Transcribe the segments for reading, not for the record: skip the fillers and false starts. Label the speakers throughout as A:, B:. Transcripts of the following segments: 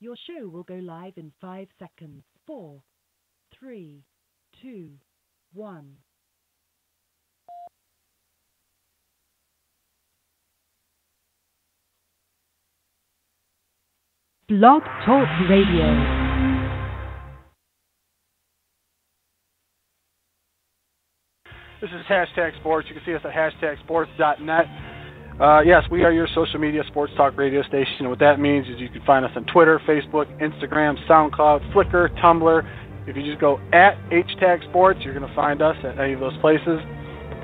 A: Your show will go live in 5 seconds. 4, 3, 2, 1. Blog Talk Radio.
B: This is Hashtag Sports. You can see us at hashtagsports.net. Yes, we are your social media sports talk radio station. And what that means is you can find us on Twitter, Facebook, Instagram, SoundCloud, Flickr, Tumblr. If you just go at #Sports, you're going to find us at any of those places.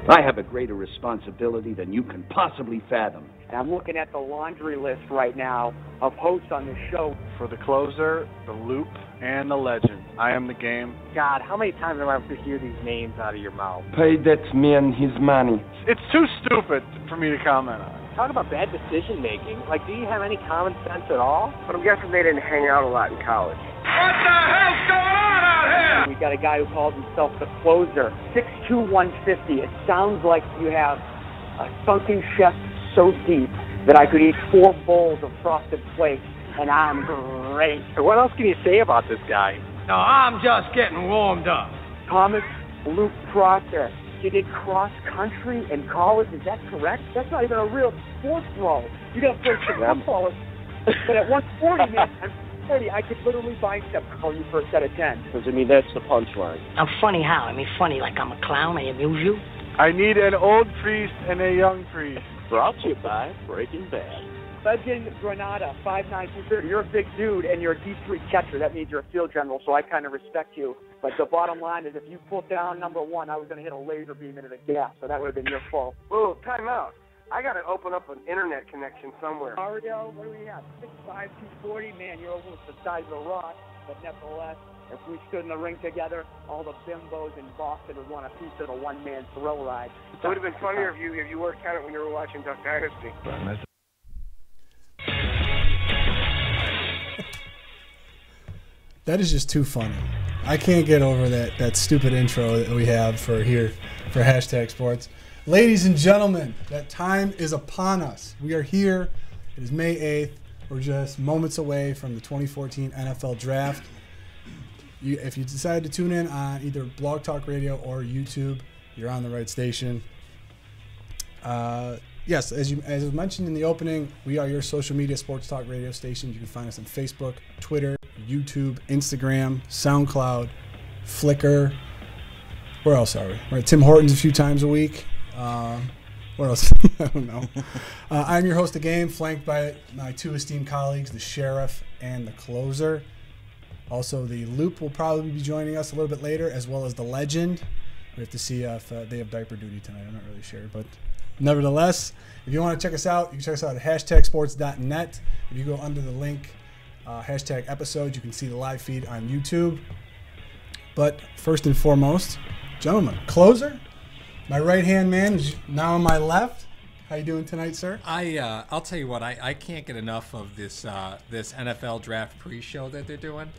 C: I have a greater responsibility than you can possibly fathom.
D: And I'm looking at the laundry list right now of hosts on this show.
B: For the closer, the loop, and the legend, I am the game.
D: God, how many times am I have to hear these names out of your mouth?
E: Pay that man his money.
B: It's too stupid for me to comment on.
D: Talk about bad decision making. Like, do you have any common sense at all?
F: But I'm guessing they didn't hang out a lot in college.
G: What the hell's going on out here?
D: We got a guy who calls himself the closer. 6'2", 150. It sounds like you have a sunken chest so deep that I could eat 4 bowls of frosted flakes, and I'm great. What else can you say about this guy?
G: No, I'm just getting warmed up.
D: Thomas Luke Proctor. You did cross country in college, is that correct? That's not even a real sports role. You got to play some football. But at 140, man, I'm 40, I could literally bicep curl you for a set of 10.
F: Because, I mean, that's the punchline.
H: I'm funny how? I mean, funny like I'm a clown, I amuse you?
B: I need an old priest and a young priest.
F: Brought to you by Breaking Bad.
D: Legend Granada, 5'9", 230. You're a big dude, and you're a D3 catcher. That means you're a field general, so I kind of respect you. But the bottom line is if you pulled down number 1, I was going to hit a laser beam into the gas, so that would have been your fault.
F: Whoa, time out. I got to open up an internet connection somewhere.
D: Mario, what do we have? 6'5", 240. Man, you're almost the size of a rock. But nevertheless, if we stood in the ring together, all the bimbos in Boston would want a piece of the one-man thrill ride.
F: It would have been funnier if you worked on it when you were watching Duck Dynasty.
I: That is just too funny. I can't get over that stupid intro that we have for Hashtag Sports. Ladies and gentlemen, that time is upon us. We are here. It is May 8th. We're just moments away from the 2014 NFL Draft. If you decide to tune in on either Blog Talk Radio or YouTube, you're on the right station. Yes, as was mentioned in the opening, we are your social media sports talk radio station. You can find us on Facebook, Twitter, YouTube, Instagram, SoundCloud, Flickr. Where else are we? We're at Tim Hortons a few times a week. What else? I don't know. I'm your host of the game, flanked by my 2 esteemed colleagues, the Sheriff and the Closer. Also, the Loop will probably be joining us a little bit later, as well as the Legend. We have to see if they have diaper duty tonight. I'm not really sure, but nevertheless, if you want to check us out, you can check us out at hashtagsports.net. If you go under the link, hashtag episodes, you can see the live feed on YouTube. But first and foremost, gentlemen, Closer, my right-hand man is now on my left. How you doing tonight, sir?
J: I'll tell you what, I can't get enough of this NFL draft pre-show that they're doing.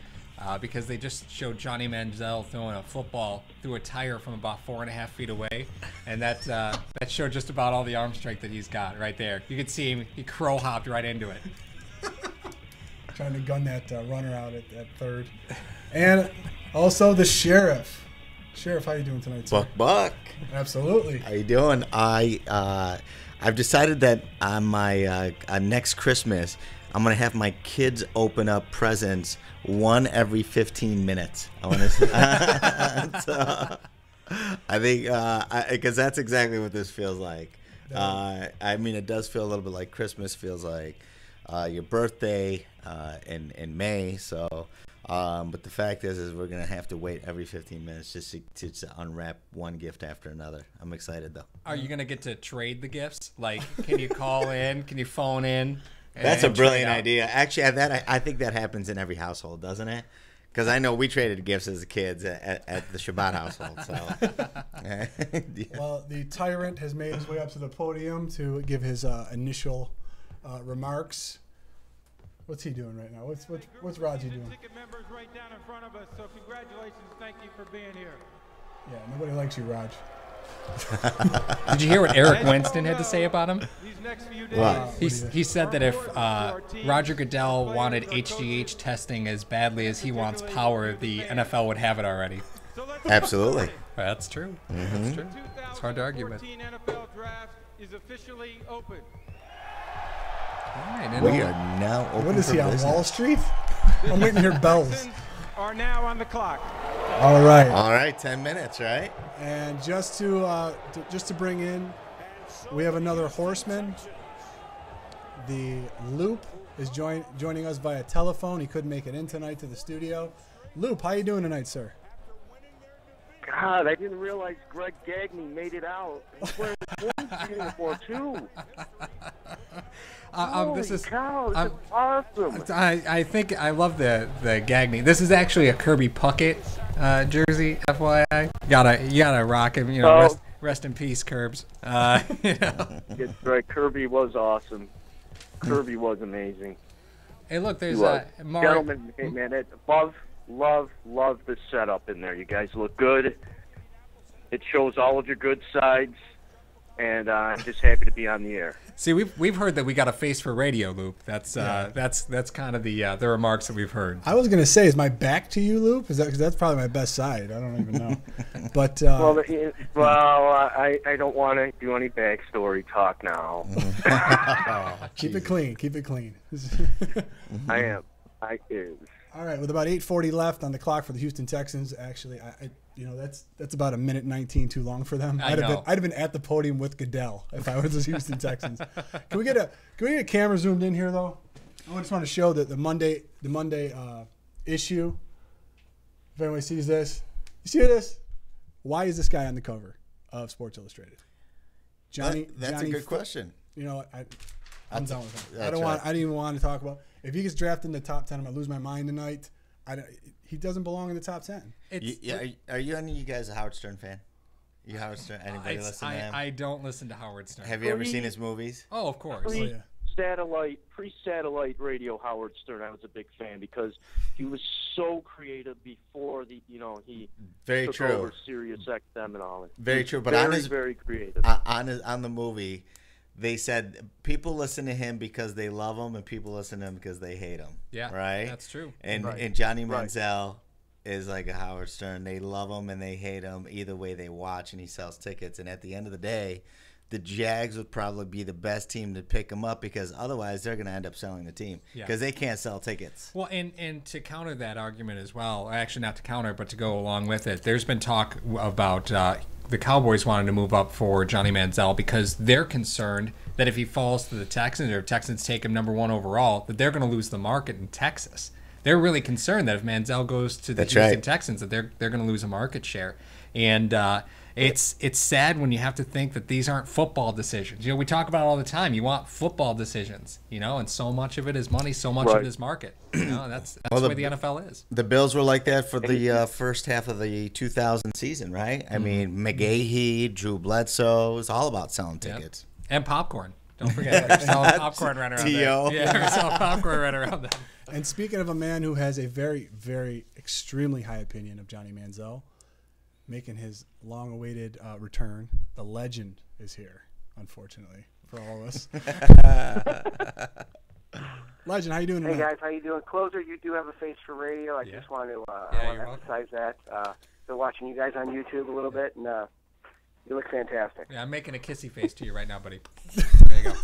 J: Because they just showed Johnny Manziel throwing a football through a tire from about 4.5 feet away, and that showed just about all the arm strength that he's got right there. You could see him; he crow hopped right into it.
I: Trying to gun that runner out at third, and also the Sheriff. Sheriff, how you doing tonight, sir?
K: Buck.
I: Absolutely.
K: How you doing? I've decided that on my next Christmas, I'm going to have my kids open up presents one every 15 minutes. I want to. So, I think because that's exactly what this feels like. I mean, it does feel a little bit like Christmas. Feels like your birthday in May. So, but the fact is we're going to have to wait every 15 minutes just to unwrap one gift after another. I'm excited though.
J: Are you going to get to trade the gifts? Like, can you call in? Can you phone in?
K: That's a brilliant idea. Actually, I think that happens in every household, doesn't it? Because I know we traded gifts as kids at the Shabbat household. So,
I: yeah. Well, the tyrant has made his way up to the podium to give his initial remarks. What's he doing right now? What's Raji doing?
L: Ticket members right down in front of us. So congratulations, thank you for being here.
I: Yeah, nobody likes you, Raj.
J: Did you hear what Eric Winston had to say about him?
K: What?
J: He said that if Roger Goodell wanted HGH testing as badly as he wants power, the NFL would have it already.
K: Absolutely.
J: That's true.
K: Mm-hmm.
J: That's true. It's hard to argue with.
G: NFL draft is officially open.
J: All right,
K: We are now open
I: What is he,
K: for
I: on
K: business.
I: Wall Street? I'm waiting to hear bells.
G: Are now on the clock.
I: All right.
K: All right, 10 minutes, right?
I: And just to bring in, we have another horseman. The Loop is joining us via telephone. He couldn't make it in tonight to the studio. Loop, how you doing tonight, sir?
D: God, I didn't realize Greg Gagne made it out. He's wearing the Twins uniform, too. Holy cow, this is awesome.
J: I think I love the Gagne. This is actually a Kirby Puckett jersey, FYI. You gotta rock him. Rest in peace, Curbs.
D: It's right. Kirby was awesome. Kirby was amazing.
J: Hey, look, there's
D: gentlemen. Hey, man, love the setup in there. You guys look good. It shows all of your good sides, and I'm just happy to be on the air.
J: See, we've heard that we got a face for radio, Loop. That's kind of the remarks that we've heard.
I: I was gonna say, is my back to you, Loop? Is that because that's probably my best side? I don't even know. But
D: I don't want to do any backstory talk now.
I: Keep it clean. Keep it clean.
D: I am. I is.
I: All right, with about 8:40 left on the clock for the Houston Texans, actually, that's about a minute 19 too long for them. I'd have been at the podium with Goodell if I was the Houston Texans. Can we get a camera zoomed in here though? I just want to show that the Monday issue. If anyone sees this, you see this? Why is this guy on the cover of Sports Illustrated?
K: That's a good question.
I: You know, I'm done with him. I didn't even want to talk about. If he gets drafted in the top 10, I'm gonna lose my mind tonight. He doesn't belong in the top 10.
K: Are you any of you guys a Howard Stern fan? You Howard Stern? Anybody listen to him?
J: I don't listen to Howard Stern.
K: Have you ever seen his movies?
J: Oh, of course.
D: Pre-satellite radio Howard Stern, I was a big fan because he was so creative before he took over Sirius XM and all that.
K: Very true, but
D: very creative.
K: On the movie, they said people listen to him because they love him, and people listen to him because they hate him.
J: Yeah,
K: right.
J: That's true.
K: And Johnny Manziel is like a Howard Stern. They love him and they hate him. Either way, they watch, and he sells tickets. And at the end of the day, the Jags would probably be the best team to pick him up because otherwise they're going to end up selling the team because they can't sell tickets.
J: Well, and to counter that argument as well, actually not to counter, but to go along with it, there's been talk about the Cowboys wanting to move up for Johnny Manziel because they're concerned that if he falls to the Texans or Texans take him number 1 overall, that they're going to lose the market in Texas. They're really concerned that if Manziel goes to the Houston Texans, that they're going to lose a market share. And it's sad when you have to think that these aren't football decisions. We talk about it all the time. You want football decisions, and so much of it is money, so much of it is market. That's the way the NFL is.
K: The Bills were like that for the first half of the 2000 season, right? I mean, McGahee, Drew Bledsoe, it's all about selling tickets.
J: And popcorn. Don't forget, they're selling popcorn right around
K: T.O.
J: there. Yeah, they're selling popcorn right around there.
I: And speaking of a man who has a very, very extremely high opinion of Johnny Manziel, making his long-awaited return, the legend is here, unfortunately, for all of us. Legend, how you doing tonight?
F: Hey, guys, how you doing? Closer, you do have a face for radio. I just want to emphasize that. Been watching you guys on YouTube a little bit, and you look fantastic.
J: Yeah, I'm making a kissy face to you right now, buddy. There you go.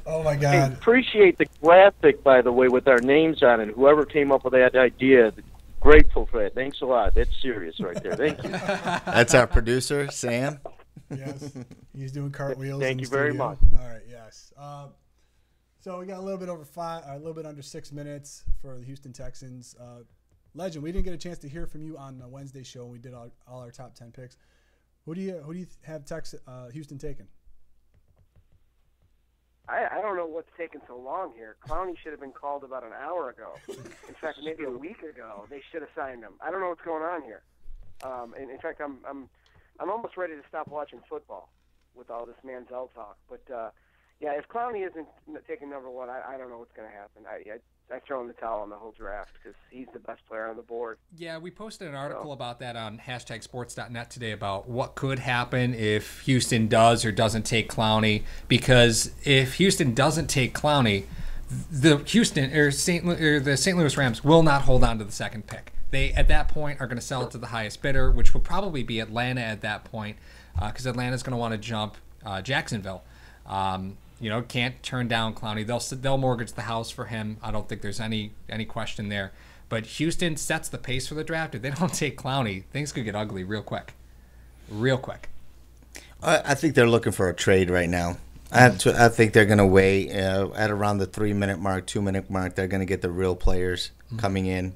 I: Oh, my God.
D: Hey, appreciate the graphic, by the way, with our names on it. Whoever came up with that idea, grateful for it. Thanks a lot. That's serious right there. Thank you.
K: That's our producer, Sam.
I: Yes, he's doing cartwheels.
D: Thank you very much.
I: All right, yes. So we got a little bit under 6 minutes for the Houston Texans. Legend, we didn't get a chance to hear from you on the Wednesday show when we did all our top 10 picks. Who do you have Houston taking?
F: I don't know what's taking so long here. Clowney should have been called about an hour ago. In fact, maybe a week ago. They should have signed him. I don't know what's going on here. In fact, I'm almost ready to stop watching football with all this Manziel talk. But if Clowney isn't taking number 1, I don't know what's going to happen. throw in the towel on the whole draft because he's the best player on the board.
J: Yeah, we posted an article about that on #sports.net today about what could happen if Houston does or doesn't take Clowney. Because if Houston doesn't take Clowney, the St. Louis Rams will not hold on to the second pick. They at that point are going to sell it to the highest bidder, which will probably be Atlanta at that point, because Atlanta's going to want to jump Jacksonville. Can't turn down Clowney. They'll mortgage the house for him. I don't think there's any question there. But Houston sets the pace for the draft. If they don't take Clowney, things could get ugly real quick. Real quick.
K: I think they're looking for a trade right now. I think they're going to wait at around the 3-minute mark, 2-minute mark. They're going to get the real players coming in.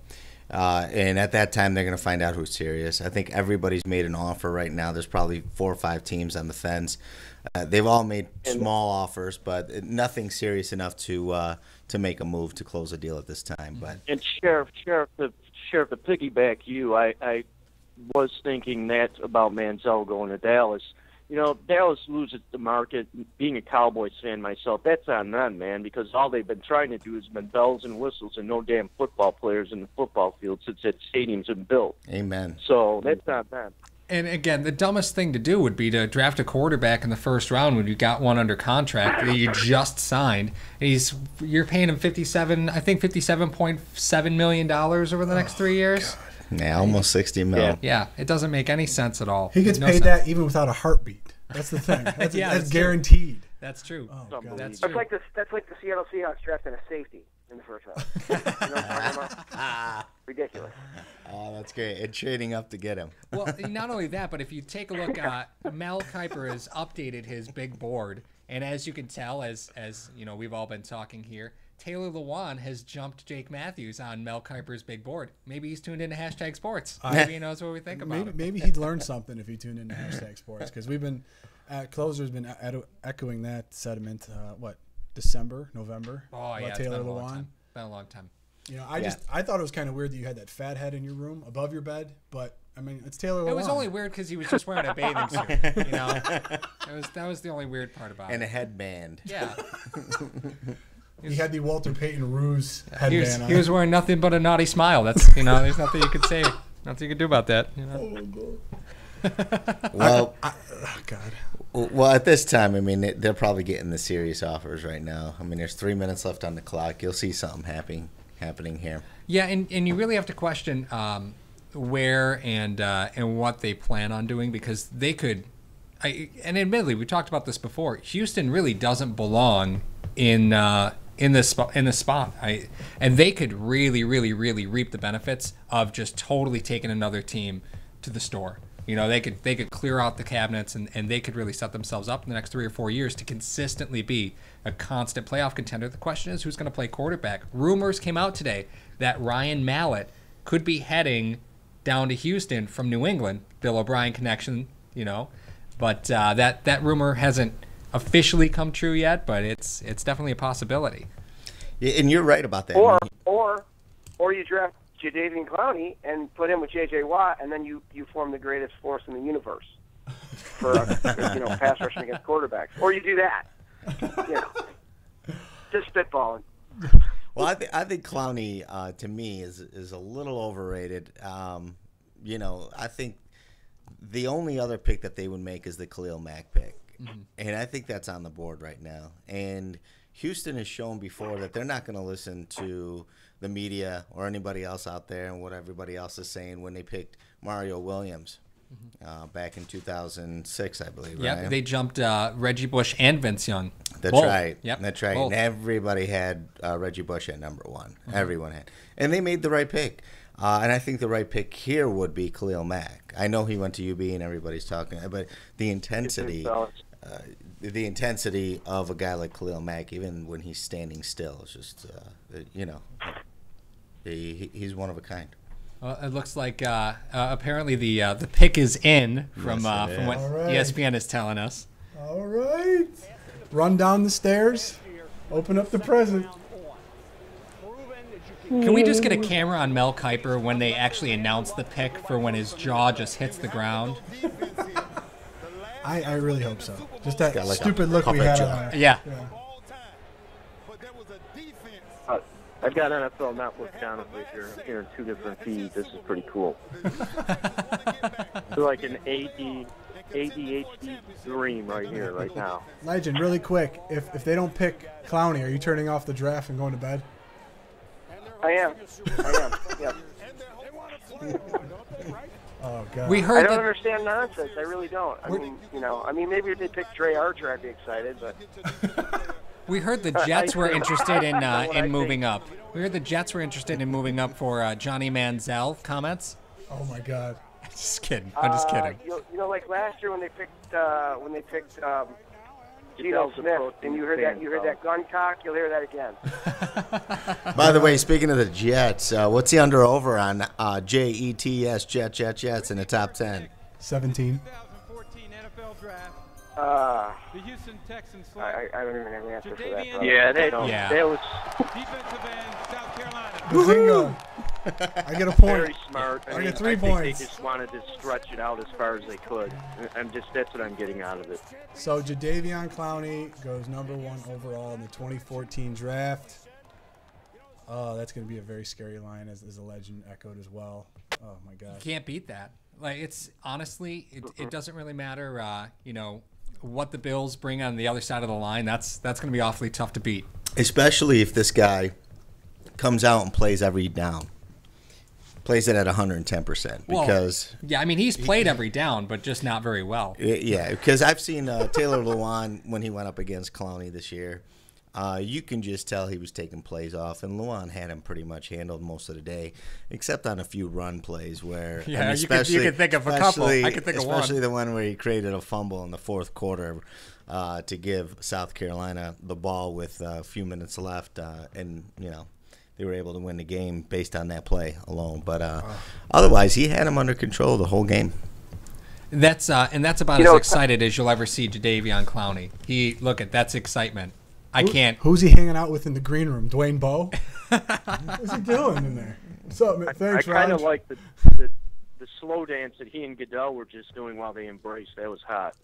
K: And at that time, they're going to find out who's serious. I think everybody's made an offer right now. There's probably 4 or 5 teams on the fence. They've all made small offers, but nothing serious enough to make a move to close a deal at this time. But
L: Sheriff, to piggyback you, I was thinking that about Manziel going to Dallas. Dallas loses the market. Being a Cowboys fan myself, that's on them, man, because all they've been trying to do has been bells and whistles and no damn football players in the football field since that stadium's been built.
K: Amen.
L: So that's on them.
J: And again, the dumbest thing to do would be to draft a quarterback in the first round when you got one under contract that you just signed. You're paying him $57.7 million over the next 3 years.
K: God. Yeah, almost $60 million.
J: Yeah, it doesn't make any sense at all.
I: He gets paid that even without a heartbeat. That's the thing. That's guaranteed.
J: True. That's true.
I: Oh,
J: that's
F: true. That's like the Seattle Seahawks drafting a safety in the first round. You know what I'm talking about? Ridiculous.
K: Oh, that's great. And trading up to get him.
J: Well, not only that, but if you take a look, Mel Kiper has updated his big board, and as you can tell, as we've all been talking here, Taylor Lewan has jumped Jake Matthews on Mel Kiper's big board. Maybe he's tuned into #sports. Maybe he knows what we think about him.
I: Maybe he'd learn something if he tuned into #sports, because we've been Closer's been echoing that sentiment. December, November?
J: Oh yeah,
I: Taylor
J: it's been a long
I: Lewan.
J: time. Been a long time.
I: I thought it was kind of weird that you had that fat head in your room above your bed, but I mean, it's Taylor Lewan.
J: It was only weird because he was just wearing a bathing suit. That was the only weird part about it.
K: And a headband.
J: Yeah.
I: He had the Walter Payton Ruse headband on.
J: He was wearing nothing but a naughty smile. That's there's nothing you could say, nothing you could do about that.
K: Well,
I: God.
K: Well, at this time, I mean, they're probably getting the serious offers right now. I mean, there's 3 minutes left on the clock. You'll see something happening here.
J: Yeah, and you really have to question where and what they plan on doing, because they could. And admittedly, we talked about this before. Houston really doesn't belong in this spot. And they could really, really, really reap the benefits of just totally taking another team to the store. They could clear out the cabinets and they could really set themselves up in the next 3 or 4 years to consistently be a constant playoff contender. The question is, who's going to play quarterback? Rumors came out today that Ryan Mallett could be heading down to Houston from New England. Bill O'Brien connection, but that rumor hasn't officially come true yet, but it's definitely a possibility.
K: Yeah, and you're right about that.
F: Or you draft Jadeveon Clowney and put him with J.J. Watt, and then you form the greatest force in the universe for pass rushing against quarterbacks. Or you do that. Just spitballing.
K: Well, I think Clowney to me is a little overrated. I think the only other pick that they would make is the Khalil Mack pick, and I think that's on the board right now. And Houston has shown before that they're not going to listen to the media or anybody else out there and what everybody else is saying when they picked Mario Williams back in 2006, I believe.
J: Yep,
K: right?
J: They jumped Reggie Bush and Vince Young.
K: That's
J: Both.
K: right.
J: Yep.
K: That's right.
J: Both.
K: And everybody had Reggie Bush at number 1. Everyone had. And they made the right pick. And I think the right pick here would be Khalil Mack. I know he went to UB and everybody's talking, but the intensity of a guy like Khalil Mack, even when he's standing still, is just, he's one of a kind.
J: Well, it looks like apparently the pick is in from what ESPN is telling us.
I: All right. Run down the stairs. Open up the present.
J: Can we just get a camera on Mel Kiper when they actually announce the pick for when his jaw just hits the ground?
I: I really hope so. Just that stupid look we had on our...
J: Yeah.
L: I've got NFL Network down over here. I'm hearing 2 different feeds. This is pretty cool. It's like an ADHD dream right here, right now.
I: Legend, really quick, if they don't pick Clowney, are you turning off the draft and going to bed?
F: I am. Yes.
I: Oh God.
F: I don't understand nonsense. I really don't. I mean, maybe if they picked Dre Archer, I'd be excited, but.
J: We heard the Jets were interested in moving up. We heard the Jets were interested in moving up for Johnny Manziel. Comments?
I: Oh my God.
J: Just kidding. I'm just kidding.
F: You like last year when they picked Geno Smith, and you heard that gun cock, you'll hear that again.
K: By the way, speaking of the Jets, what's the under/over on Jets in the top 10?
I: 17.
G: The Houston Texans
F: I don't even have an answer for that. Bro.
L: Yeah, that was
G: defensive end, South Carolina.
I: Bazinga. I get a point.
L: Very smart.
I: I get 3
L: I
I: points.
L: think they just wanted to stretch it out as far as they could. That's what I'm getting out of it.
I: So Jadeveon Clowney goes number 1 overall in the 2014 draft. Oh, that's going to be a very scary line, as the legend echoed as well. Oh my God.
J: You can't beat that. Like, it's honestly, it doesn't really matter. What the Bills bring on the other side of the line. That's going to be awfully tough to beat.
K: Especially if this guy comes out and plays every down. Plays it at 110% because
J: he's played every down, but just not very well.
K: Yeah, because I've seen Taylor Lewan when he went up against Clowney this year. You can just tell he was taking plays off, and Lewan had him pretty much handled most of the day, except on a few run plays where.
J: Yeah, you can think of a couple. I can think of one.
K: Especially the one where he created a fumble in the fourth quarter to give South Carolina the ball with a few minutes left, and they were able to win the game based on that play alone. But otherwise, he had him under control the whole game.
J: That's about as excited as you'll ever see Jadeveon Clowney. That's excitement. I can't.
I: Who's he hanging out with in the green room? Dwayne Bowe? What's he doing in there? What's up, man? Thanks,
L: I kind of like the slow dance that he and Goodell were just doing while they embraced. That was hot.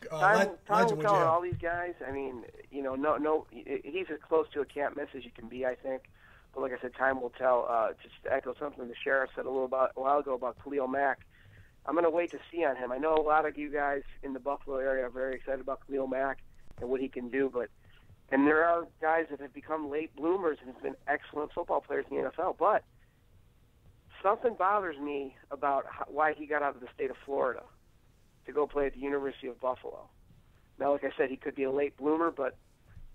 F: Time will tell all these guys. I mean, no, he's as close to a can't miss as you can be, I think. But like I said, time will tell. Just to echo something the sheriff said a while ago about Khalil Mack. I'm going to wait to see on him. I know a lot of you guys in the Buffalo area are very excited about Khalil Mack and what he can do, and there are guys that have become late bloomers and have been excellent football players in the NFL, but something bothers me about why he got out of the state of Florida to go play at the University of Buffalo. Now, like I said, he could be a late bloomer, but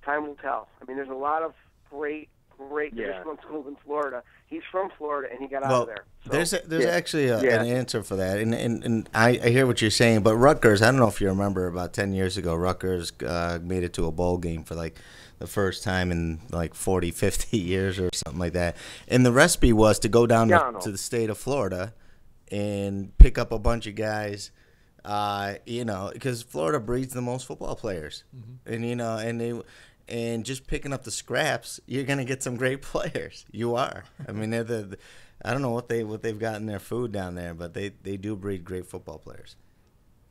F: time will tell. I mean, there's a lot of great Division I schools in Florida. He's from Florida, and he got out of there. So,
K: there's actually an answer for that, and I hear what you're saying. But Rutgers, I don't know if you remember, about 10 years ago, Rutgers made it to a bowl game for like the first time in like 40, 50 years or something like that. And the recipe was to go down to the state of Florida and pick up a bunch of guys. Because Florida breeds the most football players, and just picking up the scraps, you're gonna get some great players. You are. I mean, they're I don't know what they've got in their food down there, but they do breed great football players.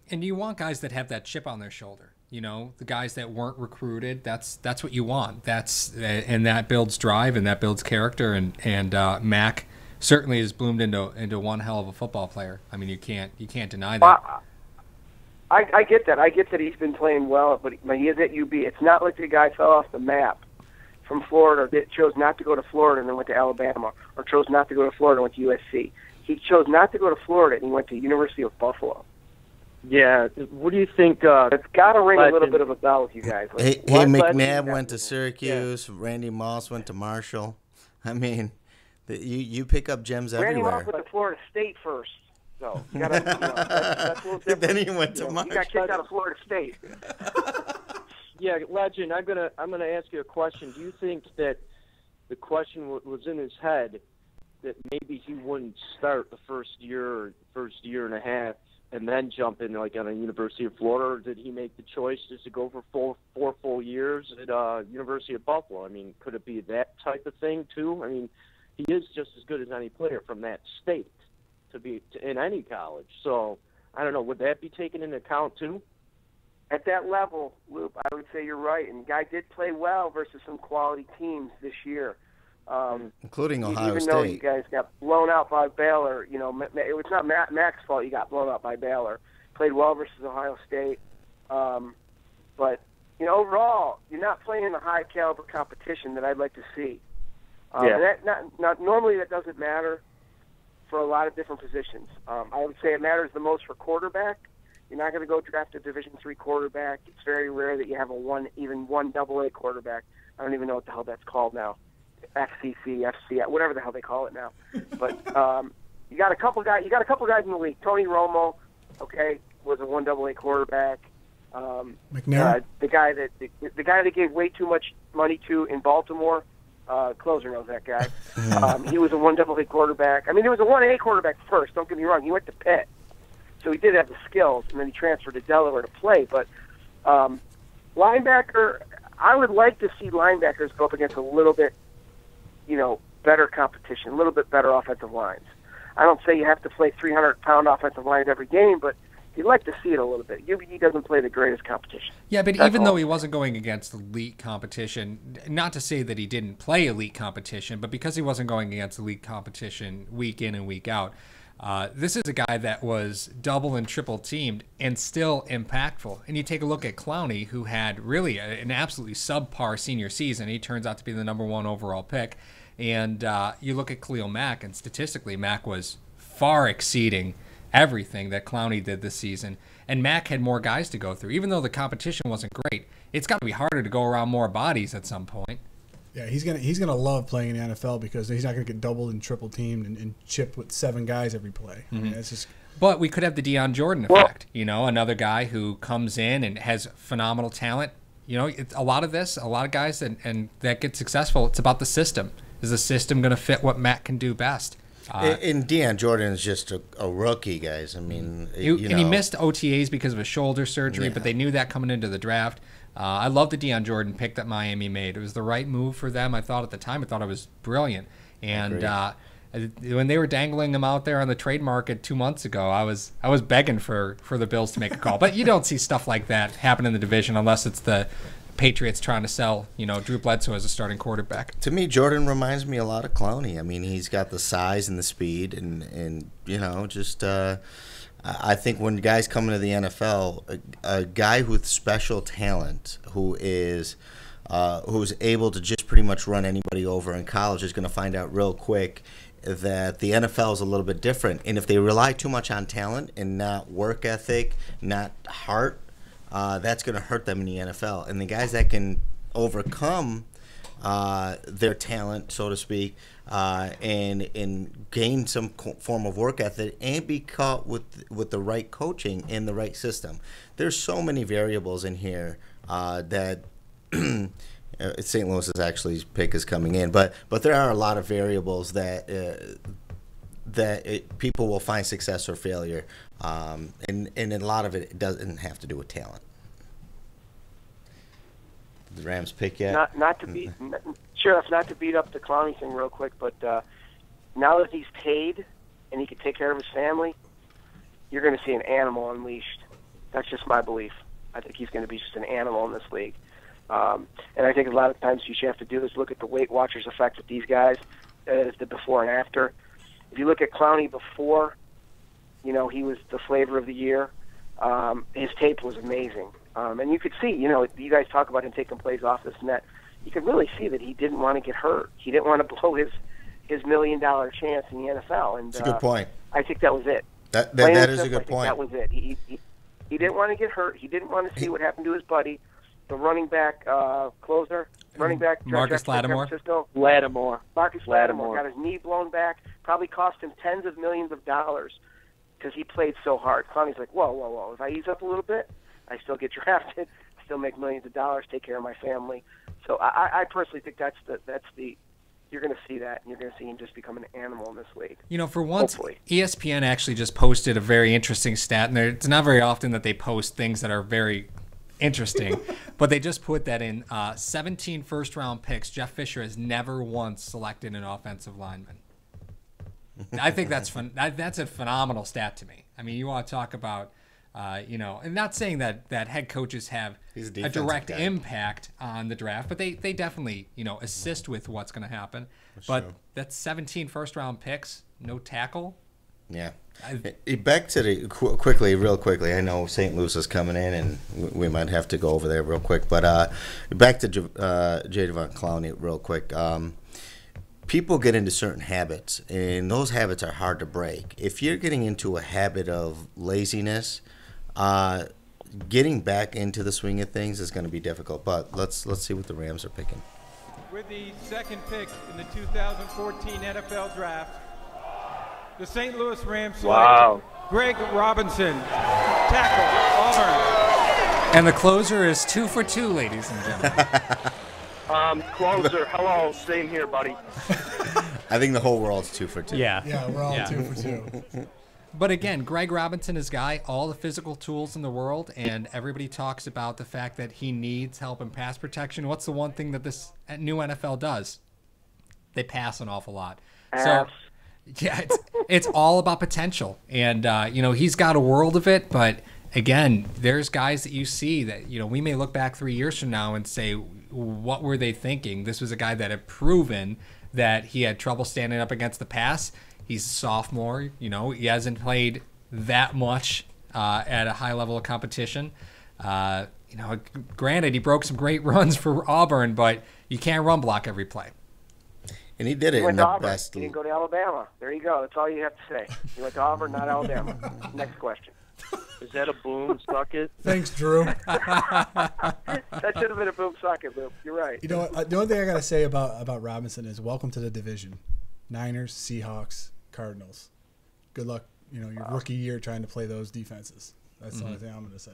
J: And you want guys that have that chip on their shoulder. The guys that weren't recruited. That's what you want. And that builds drive and that builds character. And Mack certainly has bloomed into one hell of a football player. I mean, you can't deny that.
F: I get that. I get that he's been playing well, but he is at UB. It's not like the guy fell off the map from Florida that chose not to go to Florida and then went to Alabama, or chose not to go to Florida and went to USC. He chose not to go to Florida and he went to University of Buffalo.
L: Yeah. What do you think?
F: It's got to ring a little bit of a bell with you guys.
K: Like, McNabb went to Syracuse. Yeah. Randy Moss went to Marshall. I mean, you pick up gems everywhere.
F: Randy Moss went to Florida State first. So you gotta, that's a little different.
K: Then he went to Marshall.
F: He got kicked out of Florida State.
L: Yeah, Legend, I'm gonna ask you a question. Do you think that the question was in his head that maybe he wouldn't start the first year and a half and then jump in like on a University of Florida, or did he make the choice just to go for four full years at University of Buffalo? I mean, could it be that type of thing too? I mean, he is just as good as any player from that state to be in any college. So I don't know. Would that be taken into account too?
F: at that level, Loop, I would say you're right. And Guy did play well versus some quality teams this year.
K: Including Ohio
F: Even
K: State.
F: though you guys got blown out by Baylor, you know, it's not Mack's fault you got blown out by Baylor. Played well versus Ohio State. But, you know, overall, you're not playing in the high-caliber competition that I'd like to see. And that, normally that doesn't matter for a lot of different positions. I would say it matters the most for quarterback. You're not going to go draft a Division III quarterback. It's very rare that you have even one AA quarterback. I don't even know what the hell that's called now. FCC, FC, whatever the hell they call it now. But you got a couple guys. You got a couple guys in the league. Tony Romo, okay, was a 1AA quarterback.
I: McNair,
F: the guy that they gave way too much money to in Baltimore. Closer knows that guy. He was a 1AA quarterback. I mean, he was a 1A quarterback first. Don't get me wrong. He went to Pitt, so he did have the skills, and then he transferred to Delaware to play. But linebacker, I would like to see linebackers go up against a little bit, you know, better competition, a little bit better offensive lines. I don't say you have to play 300-pound offensive lines every game, but you'd like to see it a little bit. UVD doesn't play the greatest competition.
J: Yeah, but even though he wasn't going against elite competition, not to say that he didn't play elite competition, but because he wasn't going against elite competition week in and week out, this is a guy that was double and triple teamed and still impactful. And you take a look at Clowney, who had really an absolutely subpar senior season. He turns out to be the #1 overall pick. And you look at Khalil Mack, and statistically, Mack was far exceeding everything that Clowney did this season. And Mack had more guys to go through. Even though the competition wasn't great, it's got to be harder to go around more bodies at some point.
I: Yeah, he's gonna love playing in the NFL because he's not gonna get doubled and triple teamed and chipped with 7 guys every play. I mean, it's just.
J: But we could have the Deion Jordan effect. You know, another guy who comes in and has phenomenal talent. You know, a lot of guys and that get successful. It's about the system. Is the system going to fit what Matt can do best?
K: And Deion Jordan is just a rookie, guys. I mean,
J: he missed OTAs because of a shoulder surgery, but they knew that coming into the draft. I love the Deion Jordan pick that Miami made. It was the right move for them. I thought at the time, it was brilliant. And when they were dangling him out there on the trade market 2 months ago, I was begging for the Bills to make a call. But you don't see stuff like that happen in the division unless it's the Patriots trying to sell, Drew Bledsoe as a starting quarterback.
K: To me, Jordan reminds me a lot of Clowney. I mean, he's got the size and the speed, and just I think when guys come into the NFL, a guy with special talent who's able to just pretty much run anybody over in college is going to find out real quick that the NFL is a little bit different. And if they rely too much on talent and not work ethic, not heart, that's going to hurt them in the NFL. And the guys that can overcome their talent, so to speak, and gain some form of work ethic and be caught with the right coaching and the right system. There's so many variables in here that St. Louis's actually pick is coming in, but there are a lot of variables that people will find success or failure, and a lot of it doesn't have to do with talent. The Rams pick yet?
F: Not to beat up the Clowney thing real quick, but now that he's paid and he can take care of his family, you're going to see an animal unleashed. That's just my belief. I think he's going to be just an animal in this league. And I think a lot of times what you have to do is look at the Weight Watchers effect with these guys, the before and after. If you look at Clowney before, he was the flavor of the year. His tape was amazing. And you could see, you guys talk about him taking plays off this net. You could really see that he didn't want to get hurt. He didn't want to blow his $1 million chance in the NFL. And
K: that's a good point.
F: I think that was it.
K: That is a good point.
F: That was it. He didn't want to get hurt. He didn't want to see what happened to his buddy, the running back
J: Marcus Lattimore.
F: Marcus Lattimore got his knee blown back. Probably cost him tens of millions of dollars because he played so hard. Clowney's like, whoa. If I ease up a little bit, I still get drafted, still make millions of dollars, take care of my family. So I personally think that's the you're going to see that, and you're going to see him just become an animal in this league.
J: For once,
F: hopefully.
J: ESPN actually just posted a very interesting stat, and it's not very often that they post things that are very interesting, but they just put that in 17 first-round picks. Jeff Fisher has never once selected an offensive lineman. I think that's a phenomenal stat to me. I mean, you want to talk about And not saying that head coaches have a direct impact on the draft, but they definitely, assist with what's going to happen. That's 17 first-round picks, no tackle.
K: Yeah. Back to the real quickly. I know St. Louis is coming in, and we might have to go over there real quick. But back to Jadeveon Clowney real quick. People get into certain habits, and those habits are hard to break. If you're getting into a habit of laziness, getting back into the swing of things is going to be difficult. But let's see what the Rams are picking.
G: With the second pick in the 2014 NFL Draft, the St. Louis Rams select Greg Robinson, tackle, Auburn.
J: And the closer is 2 for 2, ladies and gentlemen.
L: Closer, hello, same here, buddy.
K: I think the whole world's 2 for 2.
I: Yeah, we're all 2 for 2.
J: But again, Greg Robinson is a guy, all the physical tools in the world, and everybody talks about the fact that he needs help in pass protection. What's the one thing that this new NFL does? They pass an awful lot. So, yeah, it's all about potential. And, he's got a world of it, but again, there's guys that you see that, we may look back 3 years from now and say, what were they thinking? This was a guy that had proven that he had trouble standing up against the pass. He's a sophomore, he hasn't played that much at a high level of competition. Granted, he broke some great runs for Auburn, but you can't run block every play.
K: And he did it in the best.
F: He didn't go to Alabama. There you go. That's all you have to say. He went to Auburn, not Alabama. Next question.
L: Is that a boom socket?
I: Thanks, Drew.
F: That should have been a boom socket, Luke. You're right.
I: You know what? The only thing I got to say about Robinson is welcome to the division. Niners, Seahawks, Cardinals. Good luck, your rookie year trying to play those defenses. That's the only thing I'm going to say.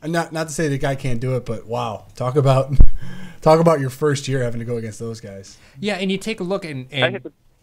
I: And not to say the guy can't do it, but wow, talk about your first year having to go against those guys.
J: Yeah, and you take a look and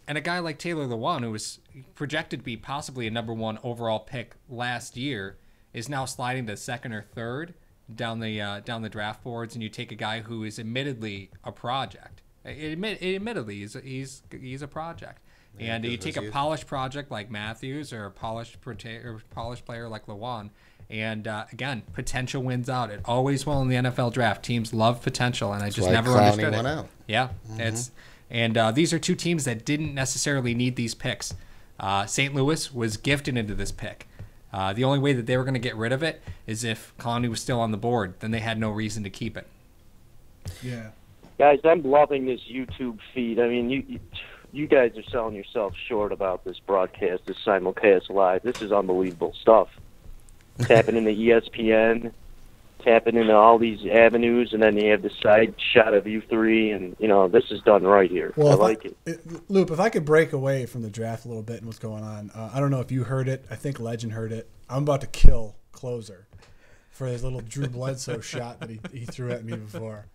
J: a guy like Taylor Lewan, who was projected to be possibly a number 1 overall pick last year, is now sliding to 2nd or 3rd down the draft boards. And you take a guy who is admittedly a project. Admittedly, he's a project. And you take a polished project like Matthews or a polished player like Lewan, and again, potential wins out. It always will in the NFL draft. Teams love potential, and I just never understood it.
K: Out.
J: Yeah, these are 2 teams that didn't necessarily need these picks. St. Louis was gifted into this pick. The only way that they were going to get rid of it is if Clowney was still on the board. Then they had no reason to keep it.
I: Yeah.
L: Guys, I'm loving this YouTube feed. I mean, you guys are selling yourself short about this broadcast, this simulcast live. This is unbelievable stuff. Tapping into ESPN, tapping into all these avenues, and then you have the side shot of you 3, and, this is done right here.
I: Well,
L: I like it.
I: Loop, if I could break away from the draft a little bit and what's going on, I don't know if you heard it. I think Legend heard it. I'm about to kill Closer for his little Drew Bledsoe shot that he threw at me before.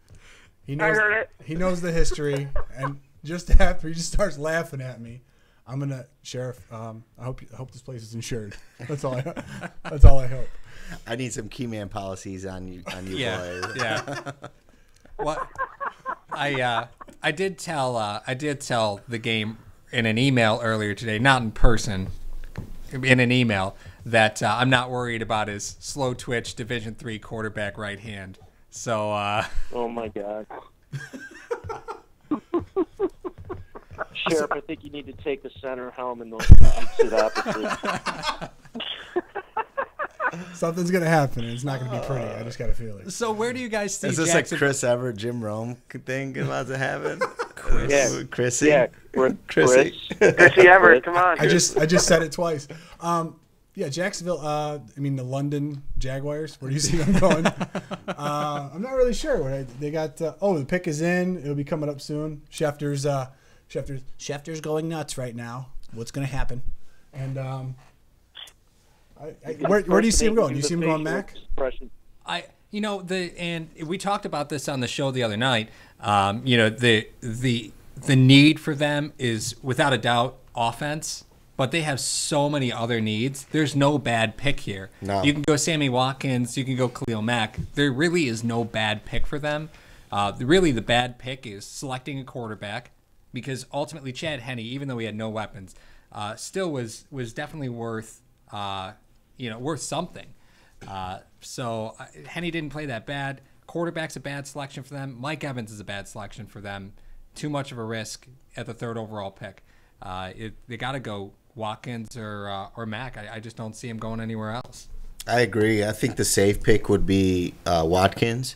I: I
F: heard it.
I: He knows the history, and just after he just starts laughing at me, I'm gonna, Sheriff. I hope this place is insured. That's all I hope.
K: I need some key man policies on you boys.
J: Yeah. What? I did tell the game in an email earlier today, not in person, in an email, that I'm not worried about his slow twitch Division III quarterback right hand. So.
L: Oh my God. Sheriff, I think you need to take the center helm and those sit opposite.
I: Something's gonna happen, and it's not gonna be pretty. I just got a feeling.
J: So where do you guys see?
K: Is this a Chris Everett, Jim Rome thing about to happen? Chrissy.
L: Yeah,
K: Chrissy.
F: Chrissy Everett, come on.
I: I just said it twice. Yeah, Jacksonville. The London Jaguars. Where do you see them going? I'm not really sure. They got. The pick is in. It'll be coming up soon. Schefter's going nuts right now. What's going to happen? And where do you see him going? Do you see him going Mac?
J: And we talked about this on the show the other night. The need for them is without a doubt offense. But they have so many other needs. There's no bad pick here.
K: No.
J: You can go Sammy Watkins. You can go Khalil Mack. There really is no bad pick for them. Really, the bad pick is selecting a quarterback because ultimately Chad Henne, even though he had no weapons, still was definitely worth worth something. So Henne didn't play that bad. Quarterback's a bad selection for them. Mike Evans is a bad selection for them. Too much of a risk at the 3rd overall pick. They got to go Watkins or Mack. I just don't see him going anywhere else.
K: I agree. I think the safe pick would be Watkins.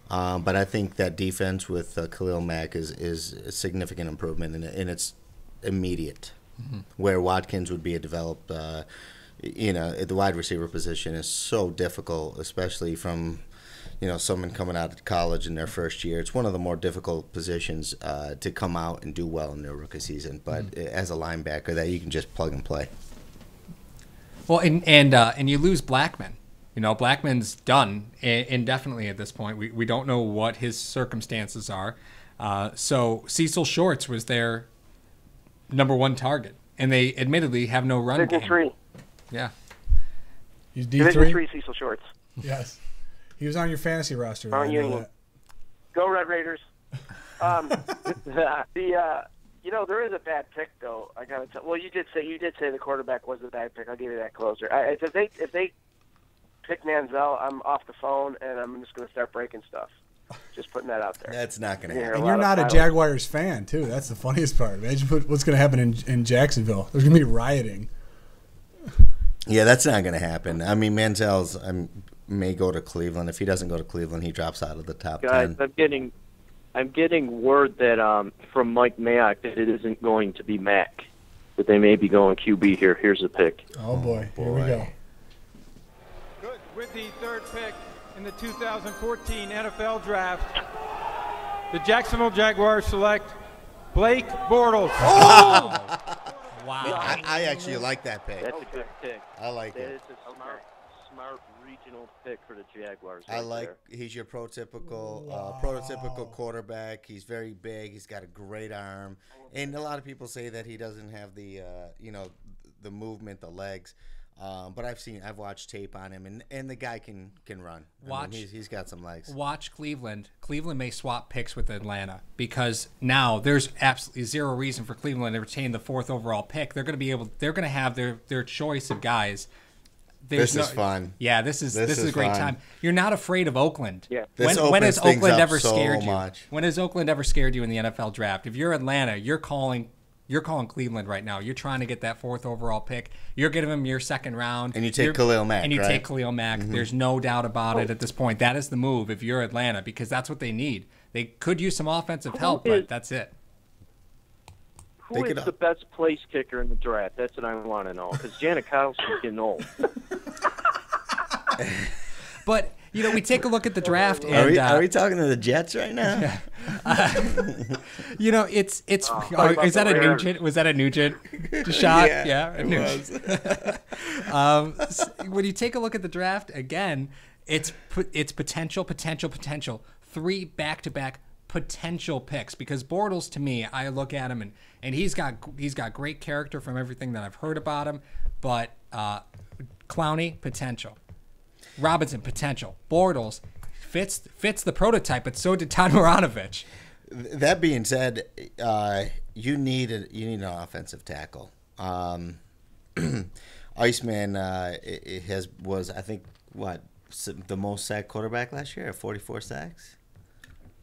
K: But I think that defense with Khalil Mack is a significant improvement, and it's immediate. Mm-hmm. Where Watkins would be a developed, the wide receiver position is so difficult, especially from, someone coming out of college in their first year. It's one of the more difficult positions to come out and do well in their rookie season. But as a linebacker, that you can just plug and play.
J: Well, and you lose Blackman. Blackman's done indefinitely at this point. We don't know what his circumstances are. So Cecil Shorts was their number 1 target, and they admittedly have no run
F: Division
J: game.
F: 3.
J: Yeah.
I: He's D3?
F: Division 3 Cecil Shorts.
I: Yes. He was on your fantasy roster.
F: Mount Union. Go Red Raiders. There is a bad pick though. I gotta tell. Well, you did say the quarterback was a bad pick. I'll give you that closer. If they pick Manziel, I'm off the phone and I'm just gonna start breaking stuff. Just putting that out there.
K: That's not gonna happen.
I: And you're not a Jaguars fan too. That's the funniest part. Imagine what's gonna happen in Jacksonville. There's gonna be rioting.
K: Yeah, that's not gonna happen. I mean, Manziel's may go to Cleveland. If he doesn't go to Cleveland, he drops out of the top 10.
L: I'm getting word that from Mike Mayock that it isn't going to be Mack, that they may be going QB here. Here's the pick.
I: Oh boy, here we go.
G: Good. With the 3rd pick in the 2014 NFL Draft, the Jacksonville Jaguars select Blake Bortles.
J: Oh! Wow.
K: I actually like that pick.
L: That's a good pick.
K: I like it.
L: That is a smart regional pick for the Jaguars.
K: I like he's your prototypical quarterback. He's very big. He's got a great arm, and a lot of people say that he doesn't have the the movement, the legs. But I've watched tape on him, and the guy can run. He's got some legs.
J: Watch Cleveland. Cleveland may swap picks with Atlanta because now there's absolutely zero reason for Cleveland to retain the 4th overall pick. They're going to have their choice of guys.
K: This is fun.
J: Yeah, this is a great
K: fun.
J: When you're not afraid of Oakland.
L: Yeah.
J: When has Oakland ever
K: so
J: scared you?
K: much.
J: When has Oakland ever scared you in the NFL draft? If you're Atlanta, you're calling Cleveland right now. You're trying to get that 4th overall pick. You're giving them your 2nd round.
K: And you take Khalil Mack,
J: And you
K: right?
J: take Khalil Mack. Mm-hmm. There's no doubt about it at this point. That is the move if you're Atlanta because that's what they need. They could use some offensive help, but that's it.
L: Who is the best place kicker in the draft? That's what I want to know because Janikowski's getting old.
J: But we take a look at the draft. And,
K: are we talking to the Jets right now?
J: It's. Is that a Nugent? Was that a Nugent shot?
K: Yeah, it
J: was. When you take a look at the draft again, it's potential. 3 back-to-back potential picks because Bortles, to me, I look at him and he's got great character from everything that I've heard about him, but Clowney potential. Robinson potential. Bortles fits the prototype, but so did Todd Maranovich.
K: That being said, you need an offensive tackle. Iceman was I think the most sacked quarterback last year at 44 sacks.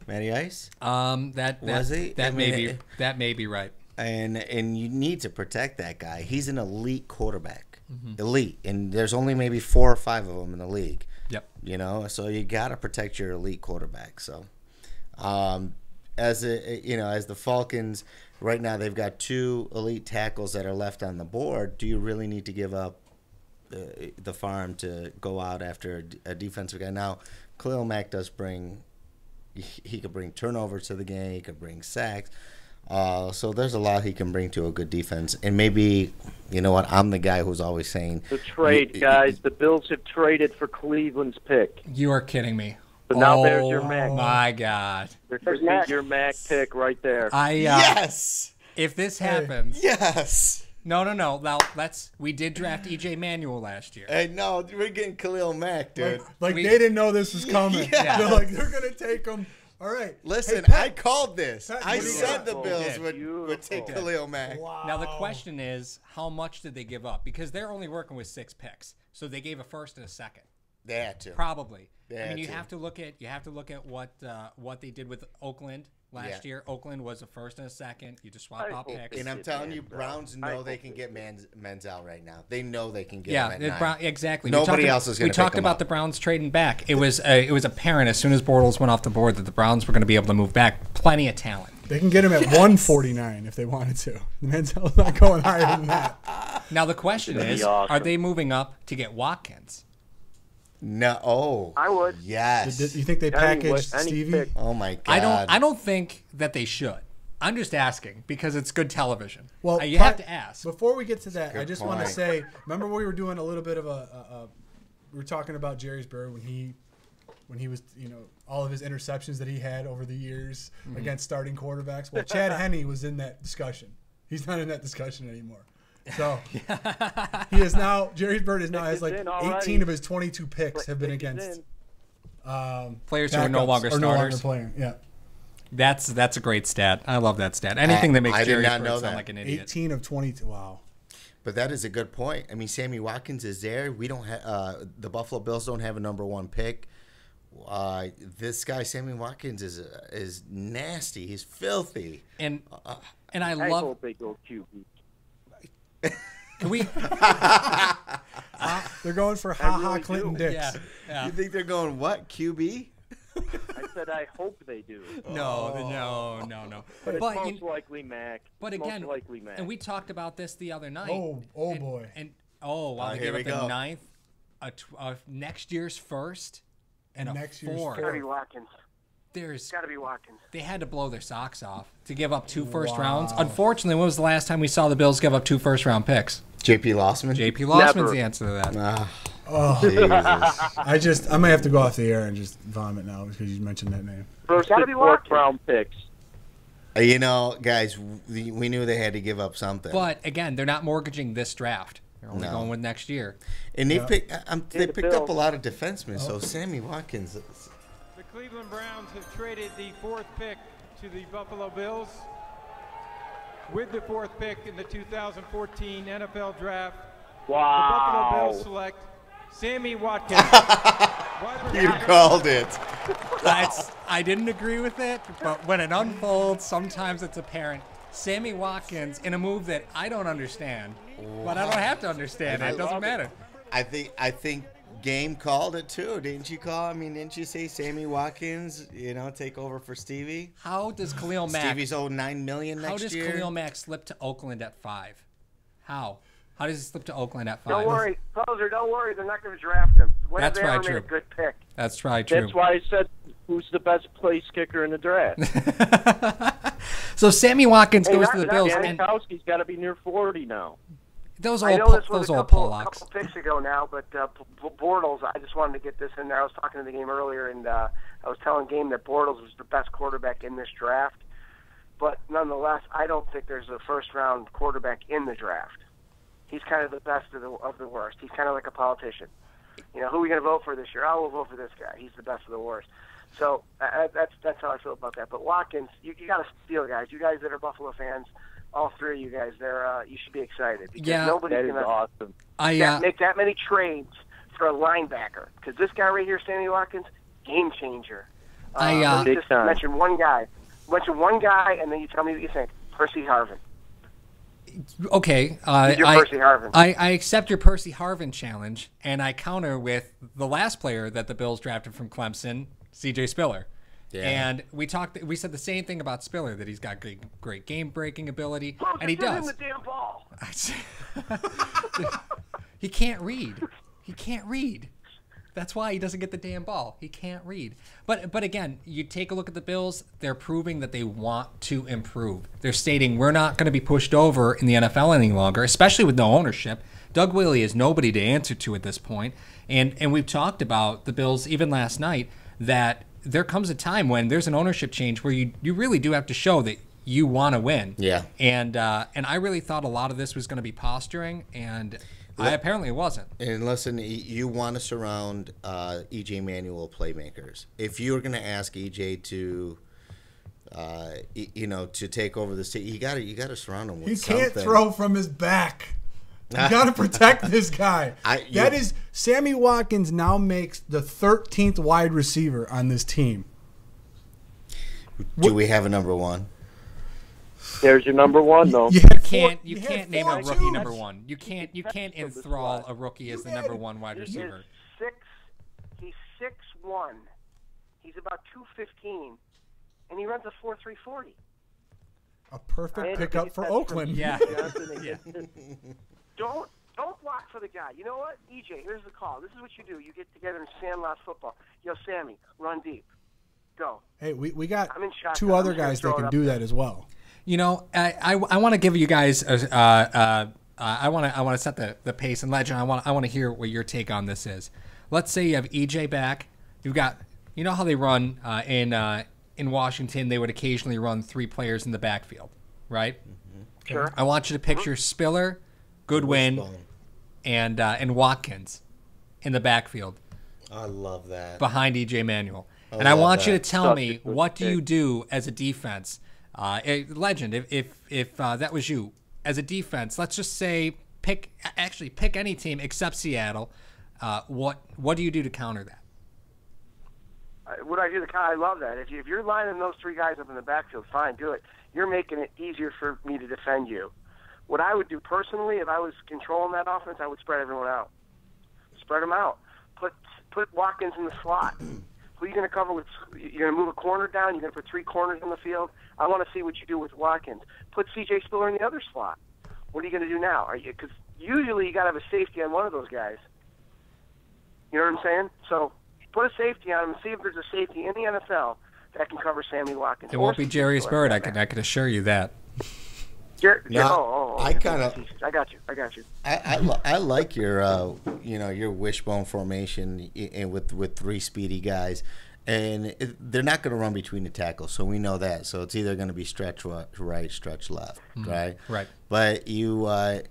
K: Matty Ice.
J: Was he? That may be right.
K: And you need to protect that guy. He's an elite quarterback. Mm-hmm. Elite, and there's only maybe 4 or 5 of them in the league.
J: Yep.
K: So you got to protect your elite quarterback. So, as the Falcons right now, they've got 2 elite tackles that are left on the board. Do you really need to give up the farm to go out after a defensive guy? Now, Khalil Mack does bring. He could bring turnovers to the game. He could bring sacks. So there's a lot he can bring to a good defense. And maybe, I'm the guy who's always saying...
L: The trade, guys. The Bills have traded for Cleveland's pick.
J: You are kidding me.
L: So now there's your Mac.
J: My God.
L: There's your Mac pick right there.
K: Yes!
J: If this happens...
K: Yes!
J: No. Now, we did draft E.J. Manuel last year.
K: Hey, no, we're getting Khalil Mack, dude.
I: They didn't know this was coming.
K: Yeah.
I: They're going to take him... All right.
K: Listen,
I: Hey,
K: I called this.
I: Pat,
K: I
I: what do you
K: said
I: got?
K: the Bills would take Khalil Mack.
I: Wow.
J: Now the question is, how much did they give up? Because they're only working with 6 picks, so they gave a first and a second.
K: They had to.
J: Probably.
K: They
J: I mean,
K: had
J: you
K: to.
J: have to look at what they did with Oakland last year. Oakland was a first and a second. You just swap out picks.
K: And I'm telling you, Browns know they can get Manziel right now. They know they can get him at 9.
J: Exactly.
K: Nobody else is going to pick
J: We talked
K: him
J: about
K: up.
J: the Browns trading back. It was apparent as soon as Bortles went off the board that the Browns were going to be able to move back. Plenty of talent.
I: They can get him at 149 if they wanted to. Manziel's not going higher than that.
J: Now the question is, are they moving up to get Watkins?
K: No. Oh,
F: I would.
K: Yes.
I: You think they packaged Stevie?
K: Oh my God.
J: I don't think that they should. I'm just asking because it's good television.
I: Well,
J: you have to ask.
I: Before we get to that, I
K: Good
I: just want to
K: point.
I: say, remember we were doing a little bit of we were talking about Jerry's Bird when he was, all of his interceptions that he had over the years against starting quarterbacks. Well, Chad Henne was in that discussion. He's not in that discussion anymore. So he is now. Jerry's Bird is now has like 18 of his 22 picks have been against
J: players who are no longer starters.
I: Playing. Yeah,
J: that's a great stat. I love that stat. Anything that makes
K: I did
J: Jerry's
K: not
J: Bird
K: know
J: sound
K: that.
J: like an idiot.
I: 18 of 22. Wow.
K: But that is a good point. I mean, Sammy Watkins is there. We don't have the Buffalo Bills don't have a number 1 pick. This guy, Sammy Watkins, is nasty. He's filthy.
J: And I
L: I
J: love.
L: hope they go QB.
J: Can we?
I: They're going for Ha Clinton-Dix.
J: Yeah.
K: You think they're going what? QB?
L: I said I hope they do.
J: No.
L: But it's most likely Mack.
J: But
L: Most
J: again,
L: likely Mack.
J: and we talked about this the other night.
I: Boy.
J: And wow, they
K: here
J: gave
K: we
J: up the
K: go.
J: 9th, next year's first, and a
I: Next year's
J: 4.
F: Gotta be Watkins.
J: There's
F: Gotta be Watkins.
J: They had to blow their socks off to give up 2 first rounds. Unfortunately, when was the last time we saw the Bills give up 2 first round picks?
K: JP Lossman?
J: JP Lossman's the answer to that.
K: Jesus.
I: I might have to go off the air and just vomit now because you mentioned that name.
L: First
F: Gotta
L: and
F: be
L: 4th
F: Watkins.
L: round picks.
K: Guys, we knew they had to give up something.
J: But again, they're not mortgaging this draft. They're only going with next year.
K: And they picked
F: Bills.
K: up a lot of defensemen. So Sammy Watkins.
G: The Cleveland Browns have traded the 4th pick to the Buffalo Bills. With the 4th pick in the 2014 NFL Draft, the Buffalo Bills select Sammy Watkins.
K: You called it.
J: I didn't agree with it, but when it unfolds, sometimes it's apparent. Sammy Watkins in a move that I don't understand, but I don't have to understand it. It doesn't matter.
K: I think Game called it too, didn't you call? I mean, didn't you say Sammy Watkins, take over for Stevie?
J: How does Khalil Mack?
K: Stevie's owed $9 million next year.
J: How does Khalil Mack slip to Oakland at 5? How? How does he slip to Oakland at 5?
F: Don't worry, Poser. Don't worry. They're not going to draft him. When have
J: That's
F: they ever
J: probably
F: made a
J: true.
F: good pick?
J: That's probably true.
L: That's why I said who's the best place kicker in the draft.
J: So Sammy Watkins goes to the Bills, and
L: Jankowski's got to be near 40 now.
J: those
F: I
J: old
F: know this was a
J: old
F: couple
J: Pollocks.
F: picks ago now, but Bortles, I just wanted to get this in there. I was talking to the game earlier, and I was telling Game that Bortles was the best quarterback in this draft. But nonetheless, I don't think there's a first-round quarterback in the draft. He's kind of the best of the worst. He's kind of like a politician. Who are we going to vote for this year? I will vote for this guy. He's the best of the worst. So that's how I feel about that. But Watkins, you got to steal, guys. You guys that are Buffalo fans, all three of you guys, you should be excited because nobody's going to
L: awesome.
F: make that many trades for a linebacker. Because this guy right here, Sammy Watkins, game changer. Just mention one guy. Mention one guy, and then you tell me what you think. Percy Harvin.
J: Okay,
F: Percy Harvin.
J: I accept your Percy Harvin challenge, and I counter with the last player that the Bills drafted from Clemson, C.J. Spiller. Yeah. And we said the same thing about Spiller, that he's got great game-breaking ability, and he does.
F: The damn ball.
J: He can't read. He can't read. That's why he doesn't get the damn ball. He can't read. But again, you take a look at the Bills, they're proving that they want to improve. They're stating we're not going to be pushed over in the NFL any longer, especially with no ownership. Doug Willie is nobody to answer to at this point. And we've talked about the Bills even last night that there comes a time when there's an ownership change where you really do have to show that you want to win.
K: Yeah.
J: And I really thought a lot of this was going to be posturing, and Apparently it wasn't.
K: And listen, you want to surround E.J. Manuel playmakers. If you're going to ask E.J. to, to take over the state, you got to surround him with something.
I: He can't throw from his back. You got to protect this guy. Sammy Watkins now makes the 13th wide receiver on this team.
K: Do we have a number one?
L: There's your number one, though.
J: You can't name a rookie number one. You can't enthrall a rookie as the number one wide receiver.
F: He's 6'1". He's about 215, and he runs a 4.340.
I: A perfect pickup for Oakland.
J: Yeah.
F: Don't block for the guy. You know what, EJ? Here's the call. This is what you do. You get together and sandlot football. Yo, Sammy, run deep. Go.
I: Hey, we got two other guys that can do that as well.
J: You know, I want to give you guys I want to set the pace. And Legend, I want to hear what your take on this is. Let's say you have EJ back. You've got, you know how they run in Washington, they would occasionally run 3 players in the backfield, right?
K: Mm-hmm.
F: Sure.
J: I want you to picture Spiller, Goodwin, and Watkins in the backfield.
K: I love that.
J: Behind EJ Manuel. And I want you to tell me, what do you do as a defense? Legend, if that was you, as a defense, let's just say pick any team except Seattle. What do you do to counter that?
F: What I do I love that. If you're lining those 3 guys up in the backfield, fine, do it. You're making it easier for me to defend you. What I would do personally, if I was controlling that offense, I would spread everyone out. Spread them out. Put Watkins in the slot. Who are you going to cover with? You're going to move a corner down. You're going to put 3 corners in the field. I want to see what you do with Watkins. Put C.J. Spiller in the other slot. What are you going to do now? Because usually you got to have a safety on one of those guys. You know what I'm saying? So put a safety on him and see if there's a safety in the NFL that can cover Sammy Watkins.
J: It won't be Jarius Byrd. I can assure you that.
K: I
F: got you.
K: I like your your wishbone formation with 3 speedy guys, and they're not going to run between the tackles, so we know that. So it's either going to be stretch right, stretch left, right?
J: Right.
K: But I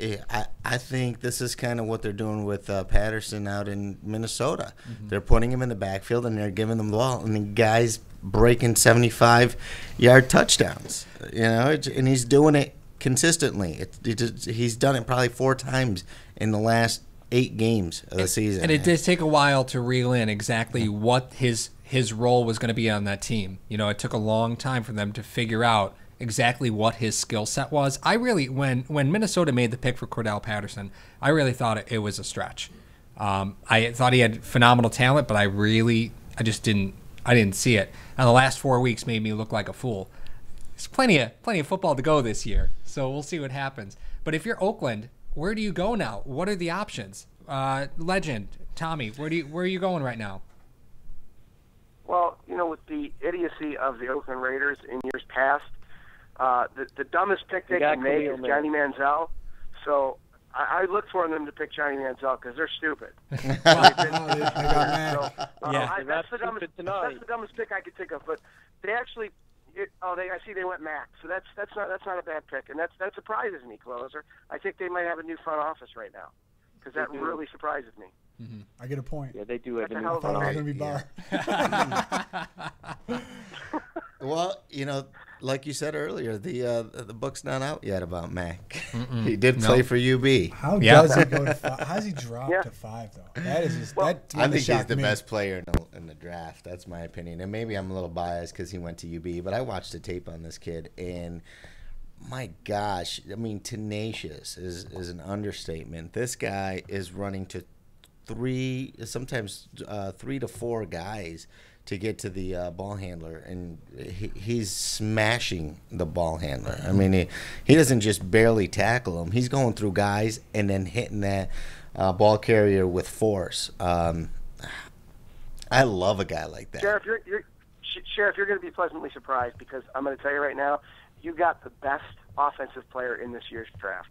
K: think this is kind of what they're doing with Patterson out in Minnesota. Mm-hmm. They're putting him in the backfield and they're giving them the ball, and the guy's breaking 75-yard touchdowns. And he's doing it consistently. He's done it probably 4 times in the last 8 games of the season.
J: And it did take a while to reel in exactly what his role was going to be on that team. It took a long time for them to figure out exactly what his skill set was. I really, when Minnesota made the pick for Cordell Patterson, I really thought it was a stretch. I thought he had phenomenal talent, but I didn't see it. And the last 4 weeks made me look like a fool. There's plenty of football to go this year, so we'll see what happens. But if you're Oakland, where do you go now? What are the options? Legend, Tommy, where are you going right now?
F: Well, with the idiocy of the Oakland Raiders in years past, the dumbest pick they can make is Johnny Manziel. So I look for them to pick Johnny Manziel because they're stupid. That's the dumbest pick I could think of. But they actually. I see they went Mack, so that's not a bad pick, and that surprises me, Closer. I think they might have a new front office right now, because that really surprises me.
I: Mm-hmm. I get a point.
L: Yeah, they do have a new
I: front office. I thought it was going to be Barr.
K: Well, like you said earlier, the book's not out yet about Mack. He did play for UB.
I: How does he go to 5? How does he drop to 5 though? That is just
K: I think he's the best player in the draft. That's my opinion, and maybe I'm a little biased because he went to UB. But I watched the tape on this kid, and my gosh, I mean, tenacious is an understatement. This guy is running to 3 to 4 guys to get to the ball handler, and he's smashing the ball handler. I mean, he doesn't just barely tackle him. He's going through guys and then hitting that ball carrier with force. I love a guy like that.
F: Sheriff, you're going to be pleasantly surprised, because I'm going to tell you right now, you got the best offensive player in this year's draft.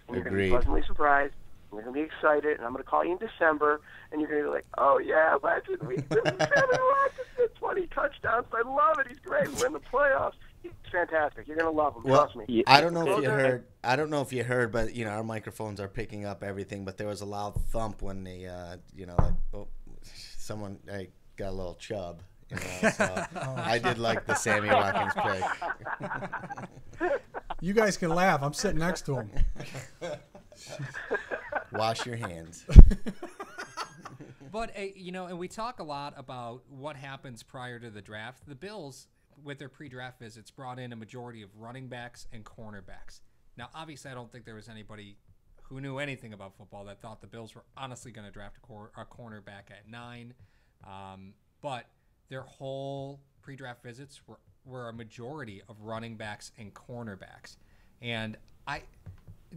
F: And you're going to be pleasantly surprised. We're going to be excited, and I'm going to call you in December, and you're going to be like, oh, yeah, Legend, we Sammy Watkins did 20 touchdowns. I love it. He's great. We're in the playoffs. He's fantastic. You're gonna love him.
K: Well,
F: Trust me.
K: I don't know if you heard. I don't know if you heard, but our microphones are picking up everything. But there was a loud thump when they, someone got a little chub. So I did like the Sammy Watkins pick.
I: You guys can laugh. I'm sitting next to him.
K: Wash your hands.
J: But, and we talk a lot about what happens prior to the draft. The Bills, with their pre-draft visits, brought in a majority of running backs and cornerbacks. Now, obviously, I don't think there was anybody who knew anything about football that thought the Bills were honestly going to draft a cornerback at 9. But their whole pre-draft visits were a majority of running backs and cornerbacks. And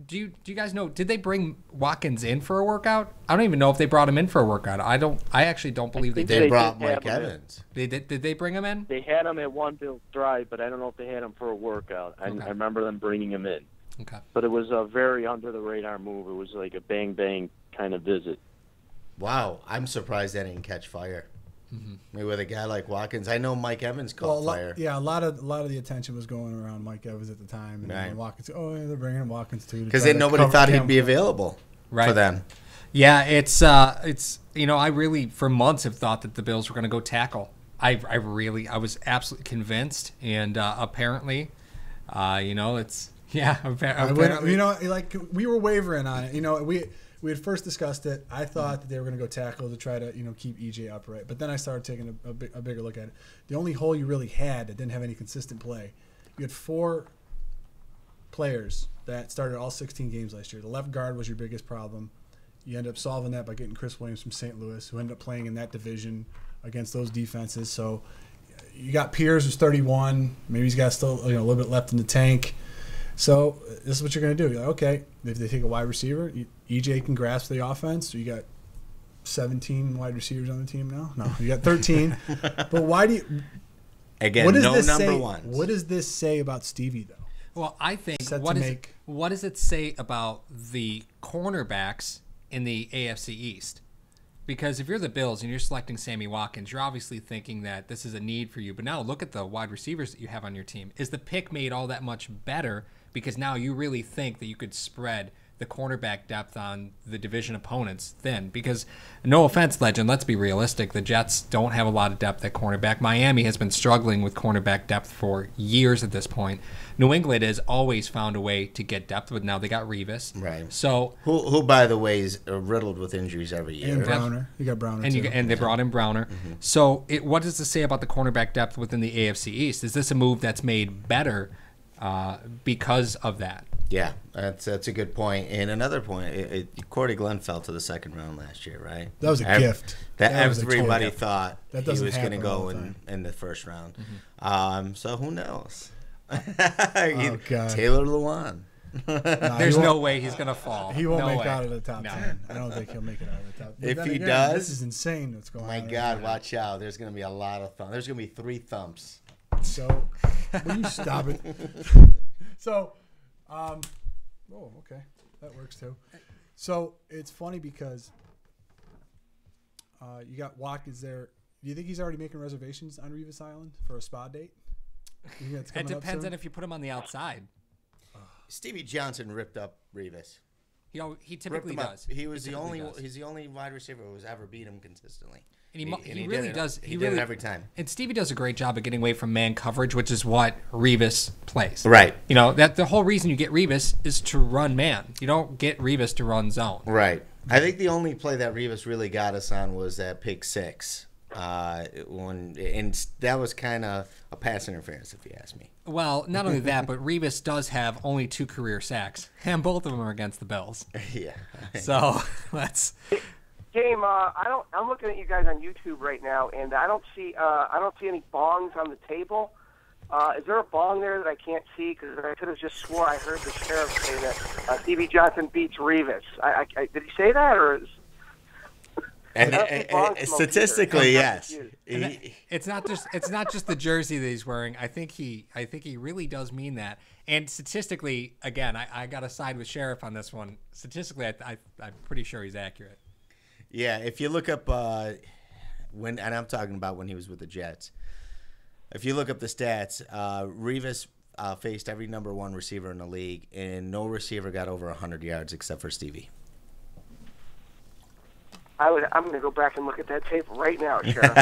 J: do you guys know, did they bring Watkins in for a workout? I don't even know if they brought him in for a workout. I actually don't believe they did.
K: They brought Mike Evans.
J: Did they bring him in?
L: They had him at one Bills drive, but I don't know if they had him for a workout. I remember them bringing him in.
J: Okay.
L: But it was a very under-the-radar move. It was like a bang-bang kind of visit.
K: Wow. I'm surprised that didn't catch fire.
J: Mm-hmm.
K: Maybe with a guy like Watkins. I know Mike Evans caught fire.
I: Yeah, a lot of the attention was going around Mike Evans at the time. And then Watkins, they're bringing in Watkins too.
K: Because nobody thought he'd be available for them.
J: Yeah, it's I really for months have thought that the Bills were going to go tackle. I was absolutely convinced, and apparently, it's
I: apparently, we were wavering on it. We had first discussed it. I thought that they were going to go tackle to try to keep EJ upright, but then I started taking a bigger look at it. The only hole you really had that didn't have any consistent play, you had 4 players that started all 16 games last year. The left guard was your biggest problem. You ended up solving that by getting Chris Williams from St. Louis, who ended up playing in that division against those defenses. So you got Pierce, who's 31. Maybe he's got still a little bit left in the tank. So this is what you're going to do. You're like, okay, if they take a wide receiver, EJ can grasp the offense. So you got 17 wide receivers on the team now? No, you got 13. But why do you –
K: Again,
I: what does
K: no
I: this
K: number
I: say,
K: ones.
I: What does this say about Stevie, though?
J: Well, I think what does it say about the cornerbacks in the AFC East? Because if you're the Bills and you're selecting Sammy Watkins, you're obviously thinking that this is a need for you. But now look at the wide receivers that you have on your team. Is the pick made all that much better because now you really think that you could spread the cornerback depth on the division opponents thin? Because, no offense, Legend, let's be realistic. The Jets don't have a lot of depth at cornerback. Miami has been struggling with cornerback depth for years at this point. New England has always found a way to get depth, but now they got Revis.
K: Right.
J: So
K: who by the way, is riddled with injuries every year.
I: And Browner. You got Browner,
J: and they brought in Browner. Mm-hmm. So what does this say about the cornerback depth within the AFC East? Is this a move that's made better because of that?
K: Yeah, that's a good point. And another point, Cordy Glenn fell to the second round last year, right?
I: That was a gift.
K: Everybody thought he was going to go in the first round.
J: Mm-hmm.
K: So who knows?
I: Oh, God.
K: Taylor Lewan.
J: There's no way he's going to fall.
I: He won't make it out of the top 10. I don't think he'll make it out of the top 10.
K: If he does,
I: this is insane what's going on.
K: My God, watch out. There's going to be a lot of thumps. There's going to be 3 thumps.
I: So, will you stop it? So, okay. That works too. So, it's funny because you got Watkins there. Do you think he's already making reservations on Revis Island for a spa date?
J: It depends on if you put him on the outside.
K: Stevie Johnson ripped up Revis.
J: He typically does.
K: He's the only wide receiver who's ever beat him consistently.
J: And he really does.
K: He did it every time.
J: And Stevie does a great job of getting away from man coverage, which is what Revis plays.
K: Right.
J: That the whole reason you get Revis is to run man. You don't get Revis to run zone.
K: Right. I think the only play that Revis really got us on was that pick 6. And that was kind of a pass interference, if you ask me.
J: Well, not only that, but Revis does have only 2 career sacks, and both of them are against the Bills.
K: Yeah.
J: So let's.
F: Game, I'm looking at you guys on YouTube right now, and I don't see any bongs on the table. Is there a bong there that I can't see? Because I could have just swore I heard the sheriff say that Stevie Johnson beats Revis. Did he say that, or?
K: And statistically, yes.
J: It's not just the jersey that he's wearing. I think he really does mean that. And statistically, again, I got to side with Sheriff on this one. Statistically, I'm pretty sure he's accurate.
K: Yeah, if you look up and I'm talking about when he was with the Jets, If you look up the stats, Revis faced every number one receiver in the league, and no receiver got over 100 yards except for Stevie.
F: I'm going to go back and look at that tape right now, Sheriff.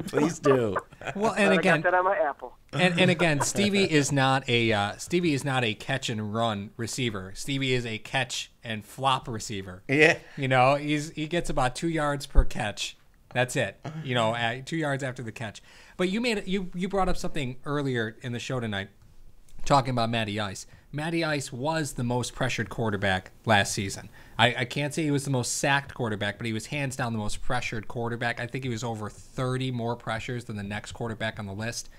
K: Please do.
J: Well, and again,
F: I got that on my Apple.
J: And again, Stevie is not a catch and run receiver. Stevie is a catch and flop receiver.
K: Yeah.
J: You know, he gets about 2 yards per catch. That's it. You know, 2 yards after the catch. But you brought up something earlier in the show tonight, talking about Matty Ice. Matty Ice was the most pressured quarterback last season. I can't say he was the most sacked quarterback, but he was hands down the most pressured quarterback. I think he was over 30 more pressures than the next quarterback on the list.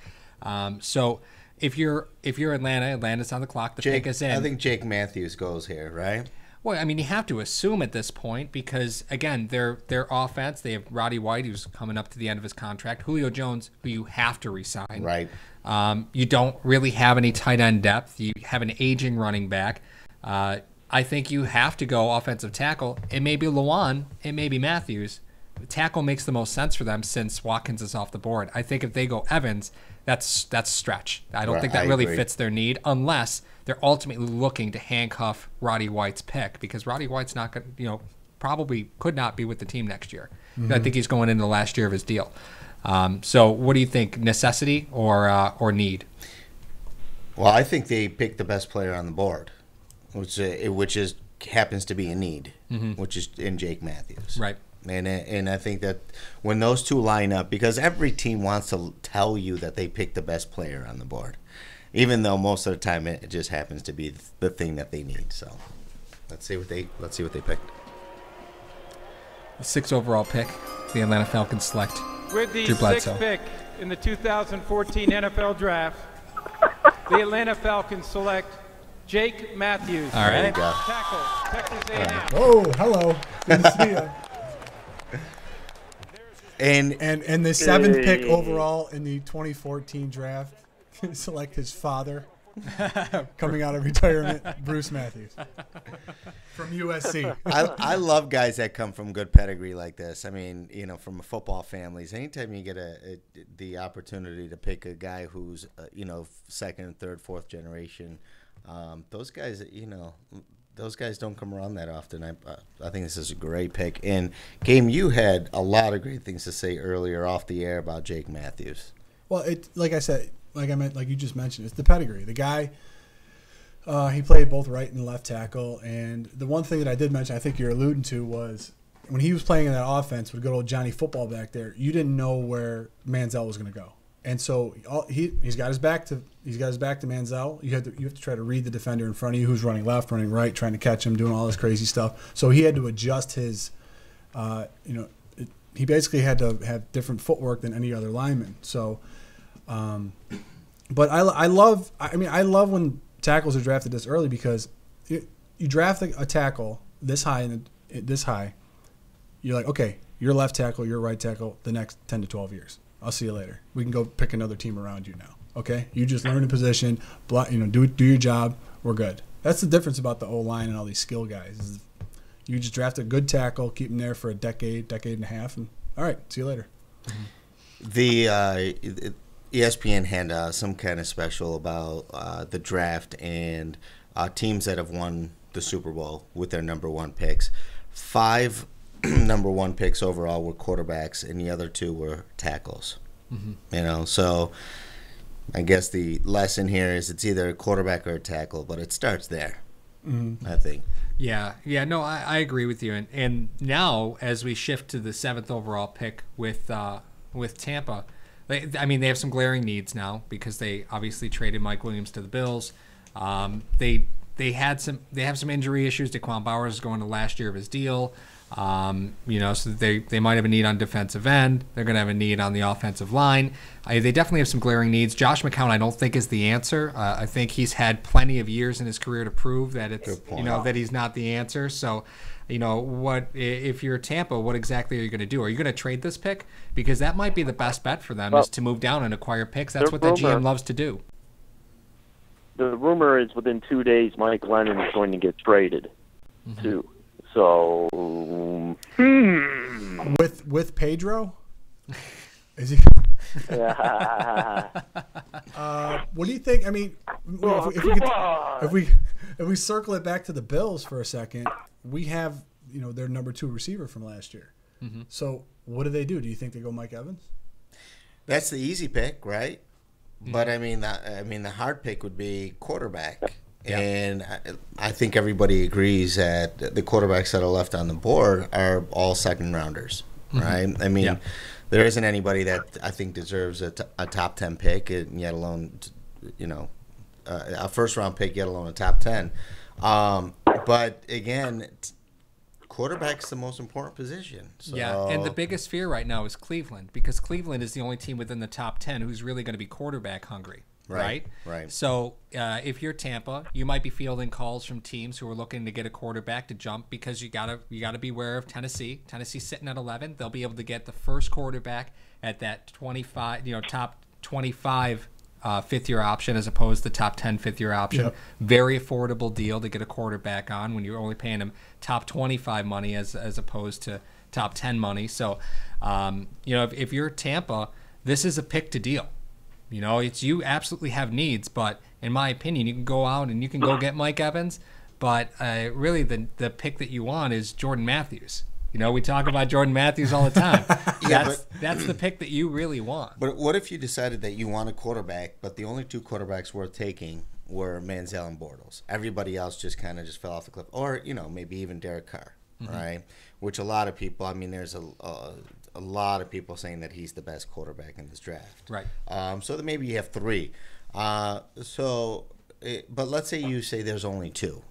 J: So if you're Atlanta's on the clock to pick us in.
K: I think Jake Matthews goes here, right?
J: Well, I mean, you have to assume at this point because, again, their offense, they have Roddy White, who's coming up to the end of his contract, Julio Jones, who you have to re-sign.
K: Right.
J: You don't really have any tight end depth. You have an aging running back. I think you have to go offensive tackle. It may be Lewan. It may be Matthews. Tackle makes the most sense for them since Watkins is off the board. I think if they go Evans, that's a stretch. I don't think that really fits their need unless they're ultimately looking to handcuff Roddy White's pick because Roddy White's not going to, probably could not be with the team next year. Mm-hmm. I think he's going into the last year of his deal. So what do you think, necessity or need?
K: Well, I think they picked the best player on the board, which happens to be a need, which is in Jake Matthews.
J: Right.
K: And I think that when those two line up, because every team wants to tell you that they picked the best player on the board, even though most of the time it just happens to be the thing that they need. So let's see what they picked.
J: The 6th overall pick, the Atlanta Falcons select
G: with the
J: Drew Bledsoe.
G: 6th pick in the 2014 NFL Draft. The Atlanta Falcons select Jake Matthews.
J: All right.
K: There you go.
G: Tackle, Texas A&M.
I: Oh, hello. Good to see you.
K: And
I: the 7th pick overall in the 2014 draft, select his father, coming out of retirement, Bruce Matthews, from USC.
K: I love guys that come from good pedigree like this. I mean, from football families. Anytime you get the opportunity to pick a guy who's, second, third, fourth generation, those guys, those guys don't come around that often. I think this is a great pick. And, Game, you had a lot of great things to say earlier off the air about Jake Matthews.
I: Well, like you just mentioned, it's the pedigree. The guy, he played both right and left tackle. And the one thing that I did mention, I think you're alluding to, was when he was playing in that offense with good old Johnny Football back there, you didn't know where Manziel was going to go. And so he's got his back to Manziel. You have to try to read the defender in front of you who's running left, running right, trying to catch him, doing all this crazy stuff. So he had to adjust his, he basically had to have different footwork than any other lineman. So, but I love when tackles are drafted this early because you draft a tackle this high you're like, okay, you're left tackle, you're right tackle the next 10 to 12 years. I'll see you later. We can go pick another team around you now. Okay? You just learn a position, do your job. We're good. That's the difference about the O-line and all these skill guys. Is you just draft a good tackle, keep him there for a decade and a half, and all right, see you later.
K: The ESPN had some kind of special about the draft and teams that have won the Super Bowl with their number one picks. 5 number one picks overall were quarterbacks, and the other 2 were tackles. Mm-hmm. So I guess the lesson here is it's either a quarterback or a tackle, but it starts there, I think.
J: Yeah, no, I agree with you. And now as we shift to the 7th overall pick with Tampa, they have some glaring needs now because they obviously traded Mike Williams to the Bills. They have some injury issues. Daquan Bowers is going to last year of his deal. So they might have a need on defensive end. They're going to have a need on the offensive line. They definitely have some glaring needs. Josh McCown, I don't think is the answer. I think he's had plenty of years in his career to prove that it's that he's not the answer. So, what if you're Tampa? What exactly are you going to do? Are you going to trade this pick? Because that might be the best bet for them is to move down and acquire picks. That's what the GM loves to do.
L: The rumor is within 2 days Mike Lennon is going to get traded too. So,
I: with Pedro, is he? What do you think? I mean, if we circle it back to the Bills for a second, we have their number 2 receiver from last year.
J: Mm-hmm.
I: So what do they do? Do you think they go Mike Evans?
K: That's the easy pick, right? Mm-hmm. But I mean, the hard pick would be quarterback. Yeah. And I think everybody agrees that the quarterbacks that are left on the board are all second rounders, right? I mean, there isn't anybody that I think deserves a top 10 pick, yet alone, a first round pick, yet alone a top 10. But again, quarterback's the most important position. So.
J: Yeah, and the biggest fear right now is Cleveland, because Cleveland is the only team within the top 10 who's really going to be quarterback hungry. Right. So if you're Tampa, you might be fielding calls from teams who are looking to get a quarterback to jump, because you gotta be aware of Tennessee. Tennessee's sitting at 11. They'll be able to get the first quarterback at that 25, top 25 fifth-year option as opposed to top 10 fifth-year option. Yep. Very affordable deal to get a quarterback on when you're only paying them top 25 money as opposed to top 10 money. So, if you're Tampa, this is a pick to deal. You absolutely have needs, but in my opinion, you can go out and you can go get Mike Evans, but really the pick that you want is Jordan Matthews. We talk about Jordan Matthews all the time. That's the pick that you really want.
K: But what if you decided that you want a quarterback, but the only 2 quarterbacks worth taking were Manziel and Bortles? Everybody else just kind of fell off the cliff. Or, maybe even Derek Carr, right? Which a lot of people, there's a lot of people saying that he's the best quarterback in this draft.
J: Right.
K: So that maybe you have 3. But let's say you say there's only 2.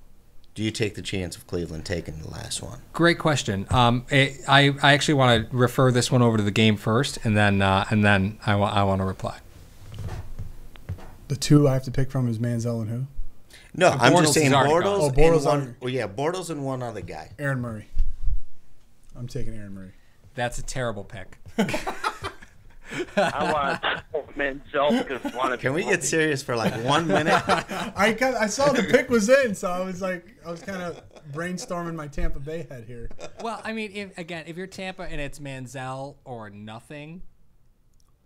K: Do you take the chance of Cleveland taking the last one?
J: Great question. I actually want to refer this one over to the game first, and then I want to reply.
I: The 2 I have to pick from is Manziel and who?
K: No, I'm just saying Bortles.
I: Bortles.
K: Bortles and one other guy.
I: Aaron Murray. I'm taking Aaron Murray.
J: That's a terrible pick.
L: I want Manziel because
K: Can we get serious for like 1 minute?
I: I saw the pick was in, so I was kind of brainstorming my Tampa Bay head here.
J: Well, if you're Tampa and it's Manziel or nothing,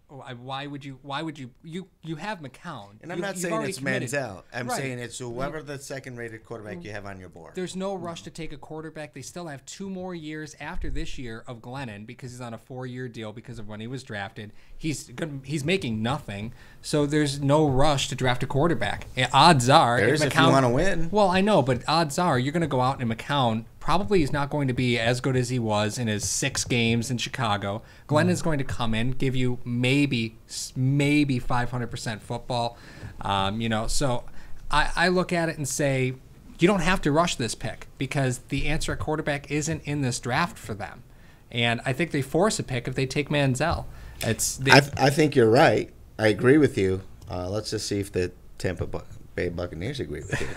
J: why would you have McCown?
K: And I'm not saying it's Manziel. I'm saying it's whoever the second-rated quarterback you have on your board.
J: There's no rush to take a quarterback. They still have 2 more years after this year of Glennon, because he's on a 4-year deal because of when he was drafted. He's making nothing, so there's no rush to draft a quarterback. And odds are,
K: if you want to win.
J: Well, I know, but odds are you're going to go out and McCown probably is not going to be as good as he was in his 6 games in Chicago. Glennon's going to come in, give you maybe 500% football. So I look at it and say, you don't have to rush this pick, because the answer at quarterback isn't in this draft for them. And I think they force a pick if they take Manziel.
K: I think you're right. I agree with you. Let's just see if the Tampa Bay Buccaneers agree with you.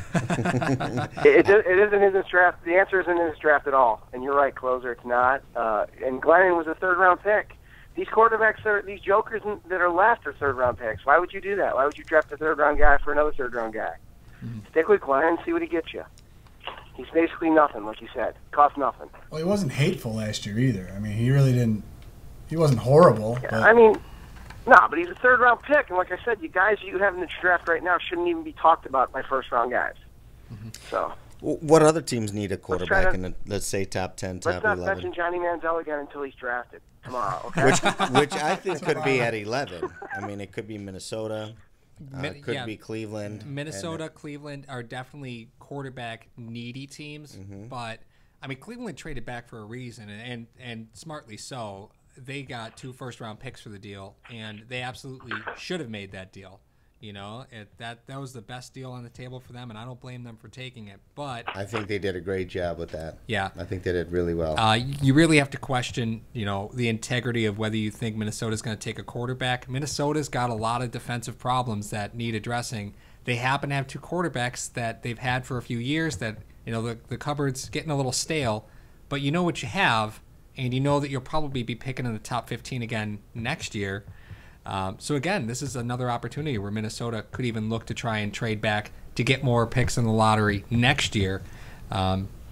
F: It isn't in this draft. The answer isn't in this draft at all. And you're right, Closer. It's not. And Glennon was a 3rd-round pick. These quarterbacks these jokers that are left are 3rd-round picks. Why would you do that? Why would you draft a 3rd-round guy for another 3rd-round guy? Mm-hmm. Stick with Glennon and see what he gets you. He's basically nothing, like you said. Cost nothing.
I: Well, he wasn't hateful last year either. He really didn't. He wasn't horrible.
F: Yeah,
I: but...
F: No, but he's a 3rd-round pick, and like I said, you guys you have in the draft right now shouldn't even be talked about by 1st-round guys. Mm-hmm. So,
K: what other teams need a quarterback in the, let's say, top 10, top 11?
F: Let's not mention Johnny Manziel again until he's drafted. Come on, okay?
K: which I think could be at 11. It could be Minnesota. Could be Cleveland.
J: Minnesota, Cleveland are definitely quarterback-needy teams, but Cleveland traded back for a reason, and smartly so. They got 2 first-round picks for the deal, and they absolutely should have made that deal. That was the best deal on the table for them, and I don't blame them for taking it. But
K: I think they did a great job with that.
J: Yeah,
K: I think they did really well.
J: You really have to question, the integrity of whether you think Minnesota's going to take a quarterback. Minnesota's got a lot of defensive problems that need addressing. They happen to have 2 quarterbacks that they've had for a few years. That the cupboard's getting a little stale, but you know what you have. And you know that you'll probably be picking in the top 15 again next year. So again, this is another opportunity where Minnesota could even look to try and trade back to get more picks in the lottery next year.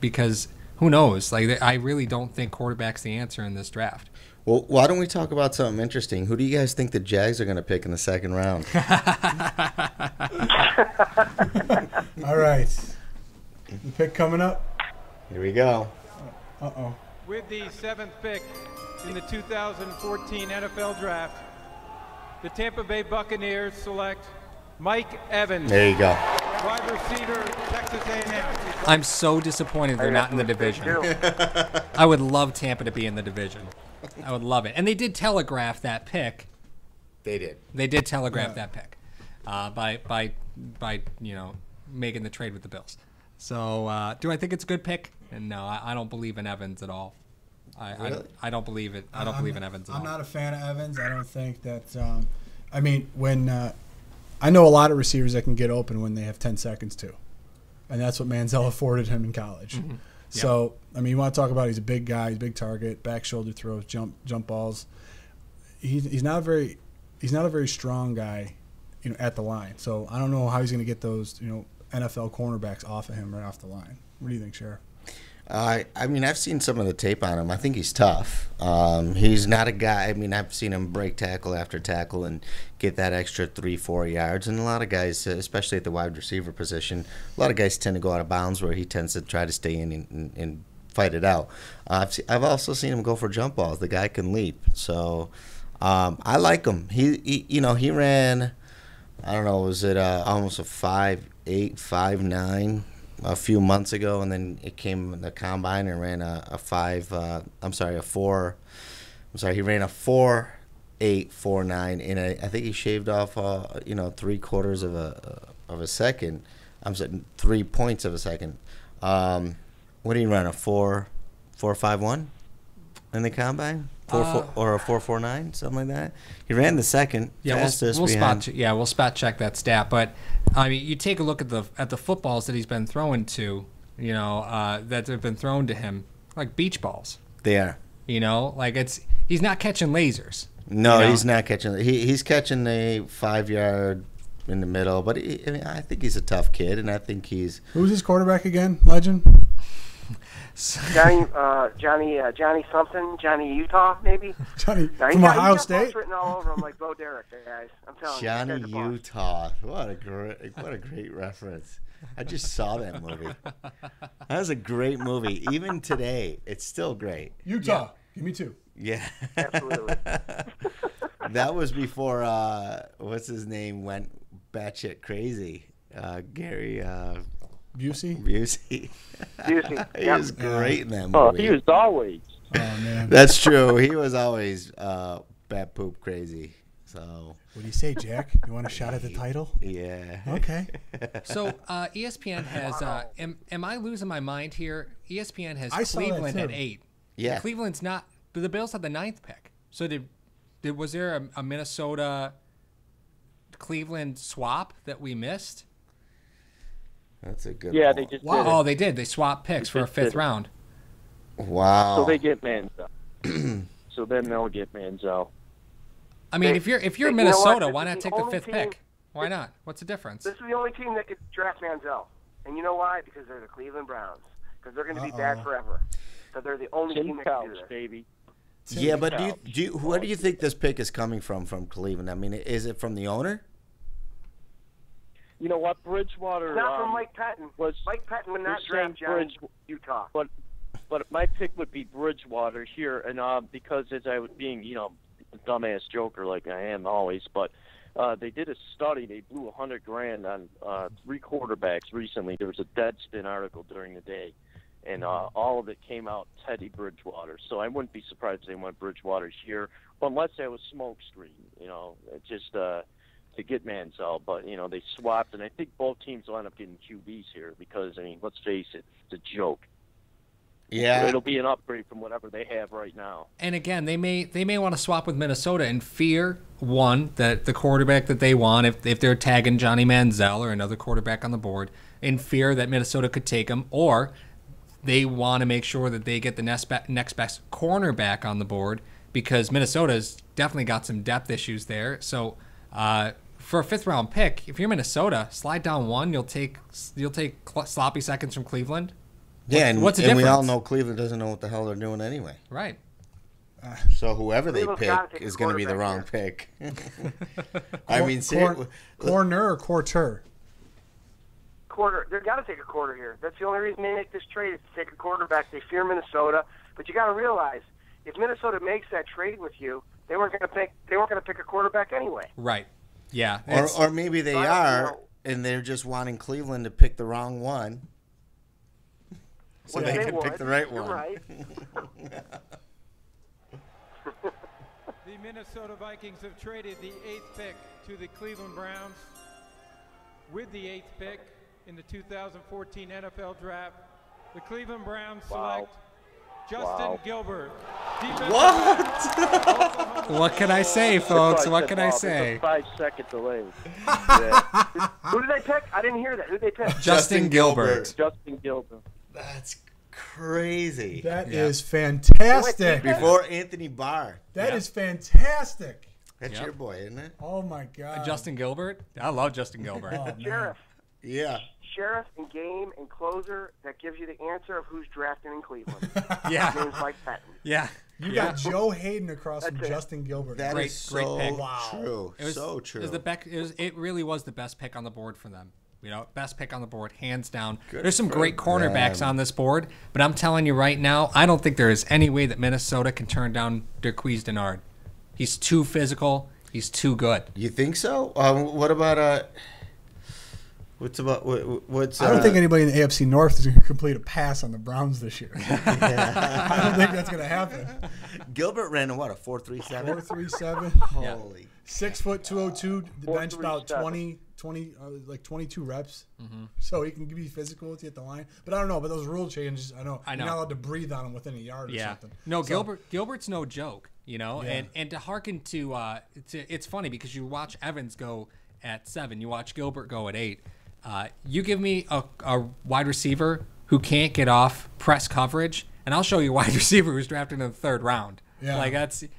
J: Because who knows? I really don't think quarterback's the answer in this draft.
K: Well, why don't we talk about something interesting? Who do you guys think the Jags are going to pick in the second round?
I: All right. The pick coming up.
K: Here we go.
I: Uh-oh.
G: With the 7th pick in the 2014 NFL Draft, the Tampa Bay Buccaneers select Mike Evans.
K: There you go.
G: Wide receiver, Texas A&M.
J: I'm so disappointed they're not in the division. I would love Tampa to be in the division. I would love it. And they did telegraph that pick.
K: They did.
J: They did telegraph that pick by making the trade with the Bills. So do I think it's a good pick? And no, I don't believe in Evans at all.
K: Really?
J: I don't believe it. I don't believe in Evans at all.
I: I'm not a fan of Evans. I don't think that. When I know a lot of receivers that can get open when they have 10 seconds too, and that's what Manziel afforded him in college.
J: Mm-hmm.
I: So you want to talk about he's a big guy, he's a big target, back shoulder throws, jump balls. He's not a very strong guy, at the line. So I don't know how he's going to get those NFL cornerbacks off of him right off the line. What do you think, Sheriff?
K: I've seen some of the tape on him. I think he's tough. He's not a guy. I've seen him break tackle after tackle and get that extra 3-4 yards. And a lot of guys, especially at the wide receiver position, a lot of guys tend to go out of bounds where he tends to try to stay in and fight it out. I've also seen him go for jump balls. The guy can leap. So I like him. He ran, I don't know, was it almost a 5'8", 5'9", a few months ago, and then it came in the combine and ran a 4'8", 4'9", and I think he shaved off 3/4 of a second. I'm saying 3 points of a second. What did he run? A 4.51 in the combine? 4 or a 4.49, something like that. He ran the second fastest.
J: We'll spot check that stat. But you take a look at the footballs that he's been throwing to, that have been thrown to him, like beach balls.
K: They are.
J: He's not catching lasers.
K: No, he's not catching. He's catching a 5-yard in the middle. But I think he's a tough kid, and I think he's.
I: Who's his quarterback again? Legend.
F: Johnny something, Johnny Utah, maybe.
I: Johnny from Ohio State.
F: Written all over him like Bo Derek, guys. I'm telling you.
K: Johnny Utah. What a great reference. I just saw that movie. That was a great movie. Even today, it's still great.
I: Utah. Give me 2.
K: Yeah.
F: Absolutely.
K: That was before what's his name went batshit crazy. Gary.
I: Busey?
F: Busey.
K: He was great in that movie.
L: Oh, he was always.
I: Oh, man.
K: That's true. He was always bat poop crazy. So.
I: What do you say, Jack? You want a shot at the title?
K: Yeah.
I: Okay.
J: So ESPN has. Am I losing my mind here? ESPN has
I: I saw that
J: Cleveland
I: too.
J: at 8.
K: Yeah.
J: Cleveland's not. But the Bills had the 9th pick. So was there a Minnesota Cleveland swap that we missed?
K: That's a good.
L: Yeah,
K: point.
L: they just.
J: Wow.
L: Did it.
J: Oh, they did. They swapped picks for a 5th round.
K: Wow.
L: So they get Manziel. So then they'll get Manziel.
J: If you're Minnesota, why not take the 5th pick? Why not? What's the difference?
F: This is the only team that could draft Manziel. And you know why? Because they're the Cleveland Browns. Because they're going to be bad forever. So they're the only team that can do this.
L: Baby.
K: Yeah, but where do you think this pick is coming from Cleveland? Is it from the owner?
L: You know what, Bridgewater.
F: It's not from Mike Patton. Mike Patton would not draft Johnny Utah.
L: But my pick would be Bridgewater here, and because as I was being, a dumbass joker like I am always, but they did a study. They blew $100,000 on 3 quarterbacks recently. There was a Deadspin article during the day, and all of it came out Teddy Bridgewater. So I wouldn't be surprised if they went Bridgewater here, unless that was smokescreen. Just to get Manziel. But they swapped, and I think both teams will end up getting QBs here because let's face it, it's a joke.
K: Yeah,
L: it'll be an upgrade from whatever they have right now.
J: And again, they may want to swap with Minnesota in fear, one, that the quarterback that they want, if they're tagging Johnny Manziel or another quarterback on the board, in fear that Minnesota could take him, or they want to make sure that they get the next best cornerback on the board because Minnesota's definitely got some depth issues there. So for a 5th round pick, if you're Minnesota, slide down 1, you'll take sloppy seconds from Cleveland.
K: Yeah,
J: what's the difference?
K: We all know Cleveland doesn't know what the hell they're doing anyway.
J: Right.
K: So whoever they
F: Cleveland's
K: pick is going to be the wrong pick. I mean,
I: corner or quarter?
F: Quarter. They've got to take a quarter here. That's the only reason they make this trade is to take a quarterback. They fear Minnesota, but you got to realize if Minnesota makes that trade with you, they weren't going to pick. They weren't going to pick a quarterback anyway.
J: Right. Yeah.
K: Or maybe they are, and they're just wanting Cleveland to pick the wrong one, so they can pick the right one.
F: Right.
G: The Minnesota Vikings have traded the 8th pick to the Cleveland Browns. With the 8th pick in the 2014 NFL Draft, the Cleveland Browns select Justin Gilbert.
K: What?
J: What can I say, folks? What can I say?
L: 5-second delay.
F: Who did they pick? I didn't hear that. Who did they pick?
J: Justin Gilbert.
L: Justin Gilbert.
K: That's crazy.
I: That is fantastic.
K: Before Anthony Barr.
I: That is fantastic.
K: That's your boy, isn't it?
I: Oh, my God.
J: Justin Gilbert? I love Justin Gilbert.
F: Sheriff.
K: Yeah.
F: Sheriff and game and closer, that gives you the answer of who's drafting in Cleveland.
J: Yeah.
F: Names like Patton.
J: Yeah.
I: You got Joe Hayden across from Justin Gilbert.
K: That is so
J: pick.
K: true.
J: It was,
K: so true.
J: It really was the best pick on the board for them. You know, best pick on the board, hands down.
K: Good
J: There's some
K: for
J: great cornerbacks
K: them.
J: on this board, but I'm telling you right now, I don't think there is any way that Minnesota can turn down Derquise Denard. He's too physical. He's too good.
K: You think so? What about what's?
I: I don't think anybody in the AFC North is going to complete a pass on the Browns this year. I don't think that's going to happen.
K: Gilbert ran a 4.37?
I: 4.37.
K: Holy.
I: 6 foot 202. The bench about 20 like 22 reps. Mm-hmm. So he can be physical with you at the line. But I don't know. But those rule changes, I know. You're not allowed to breathe on him within a yard or something.
J: No, Gilbert's no joke. You know, and to hearken to it's funny because you watch Evans go at 7, you watch Gilbert go at 8. You give me a wide receiver who can't get off press coverage, and I'll show you a wide receiver who's drafted in the 3rd round. Yeah. Like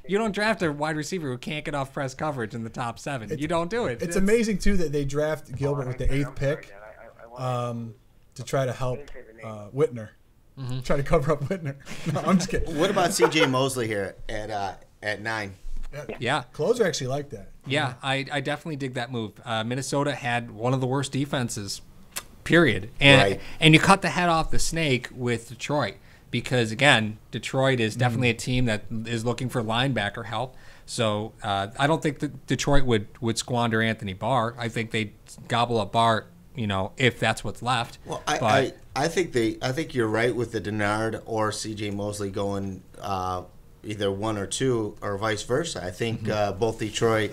J: you don't draft a wide receiver who can't get off press coverage in the top 7. You don't do it.
I: It's amazing too that they draft Gilbert with the 8th pick to try to help Whitner. Mm-hmm. Try to cover up Whitner. No, I'm just kidding.
K: What about C.J. Mosley here at 9?
I: Yeah. Closer actually like that.
J: Yeah, I definitely dig that move. Minnesota had one of the worst defenses, period. And you cut the head off the snake with Detroit because, again, Detroit is definitely a team that is looking for linebacker help. So I don't think that Detroit would squander Anthony Barr. I think they'd gobble up Barr, if that's what's left.
K: Well, I think you're right with the Denard or C.J. Mosley going either 1 or 2 or vice versa. I think both Detroit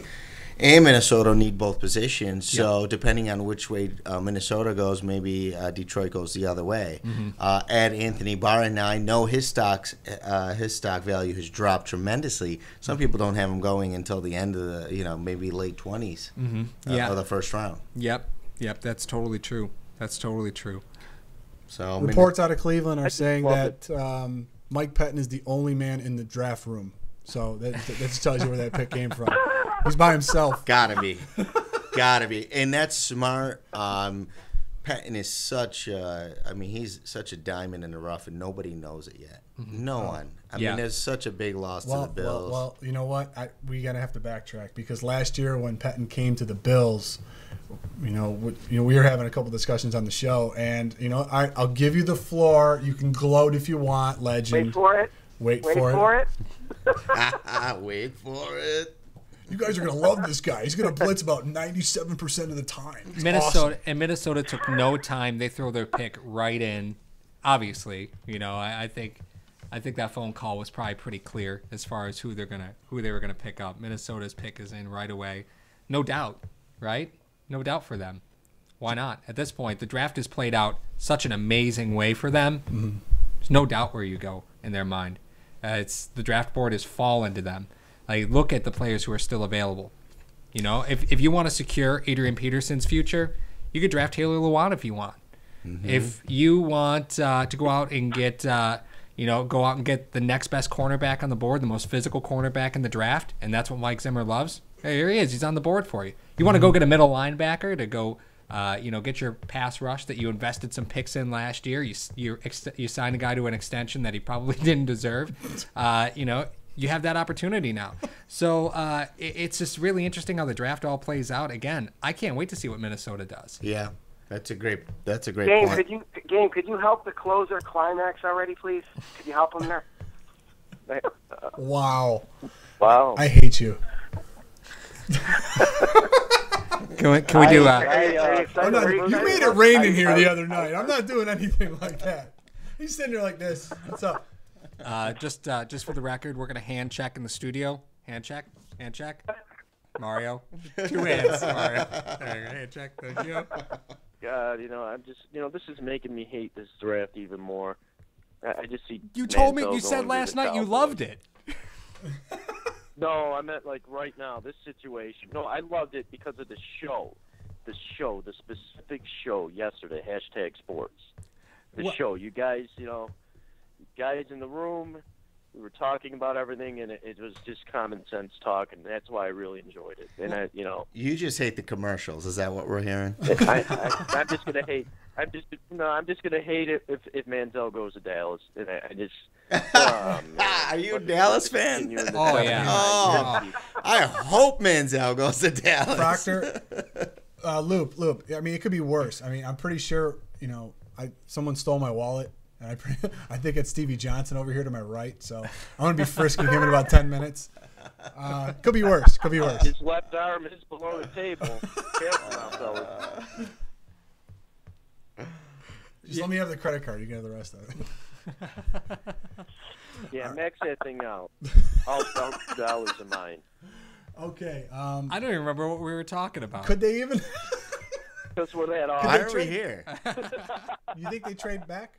K: and Minnesota need both positions. So depending on which way Minnesota goes, maybe Detroit goes the other way. Add Anthony Barr, and now I know his stock value has dropped tremendously. Some people don't have him going until the end of the maybe late 20s of the first round.
J: Yep, that's totally true.
K: So
I: reports out of Cleveland are saying that Mike Pettin is the only man in the draft room. So that just tells you where that pick came from. He's by himself.
K: Gotta be. And that's smart. Pettin is he's such a diamond in the rough, and nobody knows it yet. No one. I mean, there's such a big loss to the Bills.
I: Well, you know what? We gotta have to backtrack because last year when Pettin came to the Bills, we were having a couple discussions on the show, and I'll give you the floor. You can gloat if you want, legend.
F: Wait for it.
I: Wait for it.
K: Wait for it.
I: You guys are going to love this guy. He's going to blitz about 97% of the time.
J: Minnesota took no time. They throw their pick right in. Obviously, I think that phone call was probably pretty clear as far as who they were gonna pick up. Minnesota's pick is in right away. No doubt, right? No doubt for them. Why not? At this point, the draft has played out such an amazing way for them. Mm-hmm. There's no doubt where you go in their mind. The draft board has fallen to them. Like, look at the players who are still available. If you want to secure Adrian Peterson's future, you could draft Taylor Lewan if you want. Mm-hmm. If you want to go out and get the next best cornerback on the board, the most physical cornerback in the draft, and that's what Mike Zimmer loves. Hey, here he is. He's on the board for you. You want to go get a middle linebacker to go, get your pass rush that you invested some picks in last year. You signed a guy to an extension that he probably didn't deserve. you have that opportunity now. So it's just really interesting how the draft all plays out. Again, I can't wait to see what Minnesota does.
K: Yeah, that's a great
F: Game,
K: point.
F: could you help the closer Climax already, please? Could you help him there?
I: Wow.
L: Wow.
I: I hate you.
J: Can we do?
I: You made it rain in here the other night. I'm not doing anything like that. He's sitting there like this. What's up?
J: Just for the record, we're gonna hand check in the studio. Hand check. Mario, 2 hands. Mario, hand check. Thank you.
L: God, I'm just, this is making me hate this draft even more. I just see.
J: You told me.
L: Manziel
J: You said
L: going
J: last
L: to the
J: night you
L: Cowboys.
J: loved it.
L: No, I meant like right now, this situation. No, I loved it because of the show. The specific show yesterday, #sports. The show. You guys, guys in the room, we were talking about everything, and it was just common sense talk, and that's why I really enjoyed it. And
K: You just hate the commercials. Is that what we're hearing?
L: I'm just gonna hate. I'm just gonna hate it if Manziel goes to Dallas, and I just.
K: Are you a Dallas fan?
J: Oh yeah.
K: Oh, I hope Manziel goes to Dallas.
I: Proctor, Loop. I mean, it could be worse. I mean, I'm pretty sure. Someone stole my wallet. And I think it's Stevie Johnson over here to my right, so I'm going to be frisking him in about 10 minutes. Could be worse.
L: His left arm is below the table. Careful now, fellas.
I: Just let me have the credit card. You can have the rest of it.
L: Yeah, max that thing out. All $2 of mine.
I: Okay.
J: I don't even remember what we were talking about.
I: Could they even?
L: Because we're that off.
K: Why are we here?
I: You think they trade back?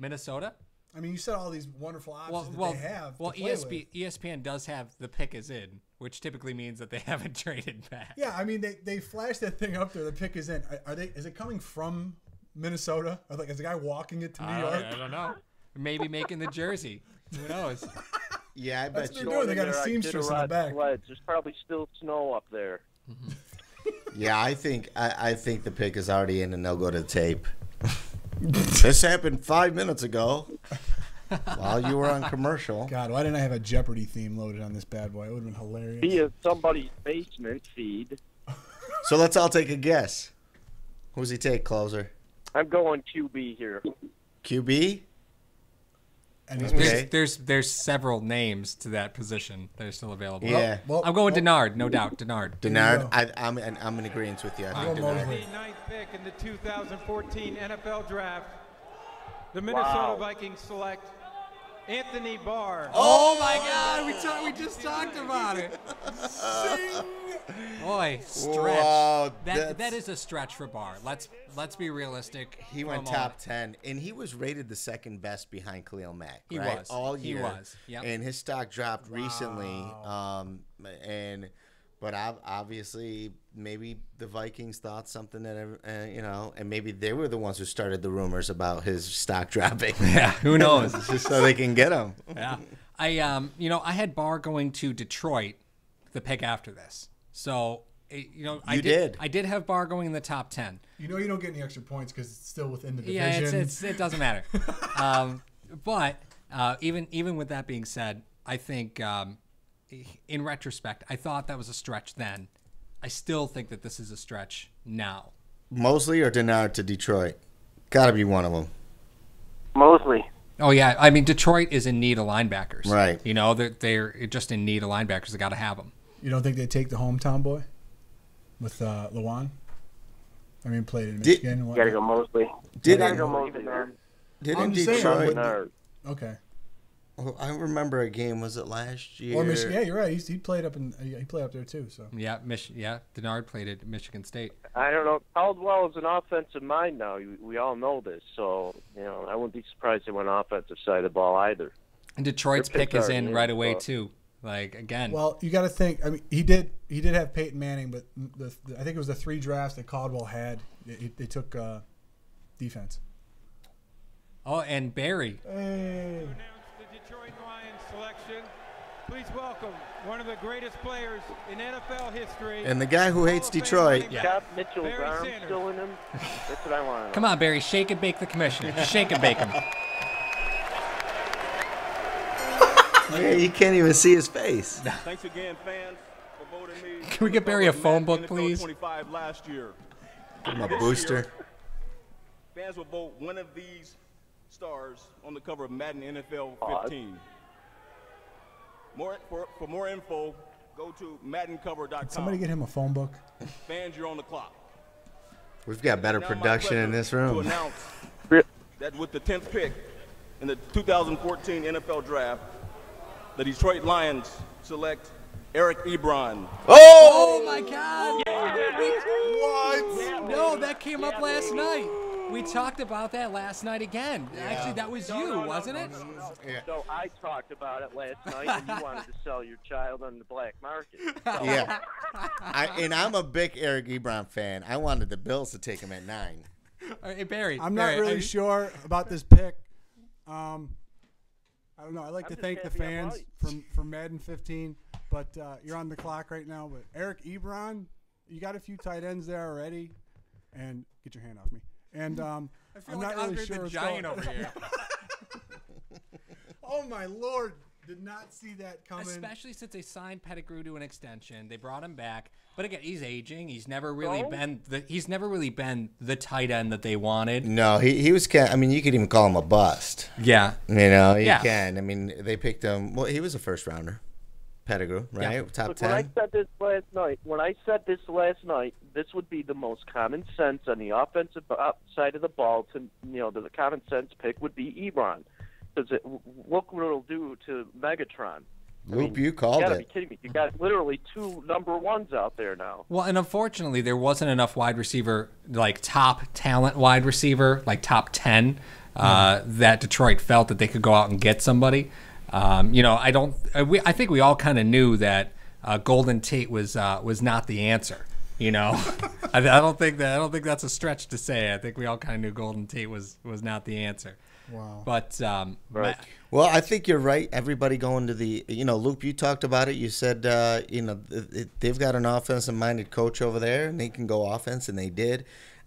J: Minnesota?
I: I mean, you said all these wonderful options that they have.
J: Well,
I: to play with.
J: ESPN does have the pick is in, which typically means that they haven't traded back.
I: Yeah, I mean, they flashed that thing up there. The pick is in. Is it coming from Minnesota? Or is the guy walking it to New York?
J: I don't know. Maybe making the jersey. Who knows?
K: Yeah, I bet you.
I: They got a seamstress in the back.
L: There's probably still snow up there.
K: Yeah, I think the pick is already in, and they'll go to tape. This happened 5 minutes ago while you were on commercial.
I: God, why didn't I have a Jeopardy theme loaded on this bad boy? It would have been hilarious.
L: Via somebody's basement feed.
K: So let's all take a guess. Who's he take, closer?
L: I'm going QB here.
K: QB?
I: And
J: there's several names to that position that are still available.
K: Yeah.
J: I'm going Denard, no doubt. Denard.
K: I'm in agreement with you. I think
G: The
K: Denard.
G: 9th pick in the 2014 NFL Draft, the Minnesota Vikings select Anthony Barr.
J: Oh my God! We just talked about it. Boy, stretch.
K: Wow,
J: that is a stretch for Barr. Let's be realistic.
K: He went top 10, and he was rated the second best behind Khalil Mack.
J: He
K: right?
J: was
K: all year.
J: He was. Yep.
K: And his stock dropped recently. But obviously, maybe the Vikings thought something that and maybe they were the ones who started the rumors about his stock dropping.
J: Yeah, who knows?
K: Just so they can get him.
J: Yeah, I had Barr going to Detroit, the pick after this. So I did have Barr going in the top 10.
I: You don't get any extra points because it's still within the
J: division.
I: Yeah,
J: it doesn't matter. But even with that being said, I think. In retrospect, I thought that was a stretch then. I still think that this is a stretch now.
K: Mosley or Denard to Detroit? Got to be one of them.
F: Mosley.
J: Oh, yeah. I mean, Detroit is in need of linebackers.
K: Right.
J: They're just in need of linebackers. They got to have them.
I: You don't think they take the hometown boy with Lewan? I mean, played in Michigan.
F: You got to go Mosley.
K: Didn't
I: Detroit? Okay.
K: Well, I remember a game. Was it last year?
I: Or Michigan? Yeah, you're right. He played up there too. So
J: yeah, Denard played at Michigan State.
L: I don't know. Caldwell is an offensive mind now. We all know this, so I wouldn't be surprised they went offensive side of the ball either.
J: And Detroit's pick is in right away too. Like again.
I: Well, you got to think. I mean, he did have Peyton Manning, but I think it was the 3 drafts that Caldwell had. They took defense.
J: Oh, and Barry.
I: Hey.
G: Detroit Lions selection. Please welcome one of the greatest players in NFL history.
K: And the guy who hates Detroit.
L: Scott Mitchell's arm still in him. That's what I want to know.
J: Come on, Barry. Shake and bake the commissioner. Shake and bake him.
K: Man, you can't even see his face.
M: Thanks again, fans, for voting me.
J: Can we get Barry a phone book, please?
M: 25 last year.
K: Give him a booster.
M: Fans will vote one of these stars on the cover of Madden NFL 15. For more info, go to maddencover.com.
I: Somebody get him a phone book.
M: Fans, you're on the clock.
K: We've got better production in this room.
M: To announce that with the 10th pick in the 2014 NFL Draft, the Detroit Lions select Eric Ebron.
J: Oh my God!
K: What?
J: No, that came up last night. We talked about that last night again. Yeah. Actually, that was wasn't it?
L: Yeah. So I talked about it last night, and you wanted to sell your child on the black market. So.
K: Yeah. I'm a big Eric Ebron fan. I wanted the Bills to take him at 9.
J: Hey, Barry.
I: I'm not really sure about this pick. I don't know. I like to thank the fans for Madden 15, but you're on the clock right now. But Eric Ebron, you got a few tight ends there already, and get your hand off me. And
J: I feel
I: I'm
J: like
I: not
J: Andre
I: really sure
J: the Giant over here.
I: Oh my Lord! Did not see that coming.
J: Especially since they signed Pettigrew to an extension, they brought him back. But again, he's aging. He's never really been the tight end that they wanted.
K: No, he was. I mean, you could even call him a bust.
J: Yeah,
K: you know, you can. I mean, they picked him. Well, he was a first rounder. Pettigrew, right? Yeah. Top 10.
L: When I said this last night, this would be the most common sense on the offensive side of the ball. The common sense pick would be Ebron, because look what it'll do to Megatron.
K: Loop, you called it.
L: You gotta be kidding me! You got literally 2 number 1s out there now.
J: Well, and unfortunately, there wasn't enough wide receiver, like top talent wide receiver, like top 10, that Detroit felt that they could go out and get somebody. I think we all kind of knew that Golden Tate was not the answer. You know, I don't think that's a stretch to say. I think we all kind of knew Golden Tate was not the answer.
I: Wow.
J: But
L: right.
K: Well, I think you're right. Everybody going to the, Loop, you talked about it. You said, they've got an offensive-minded coach over there, and they can go offense, and they did.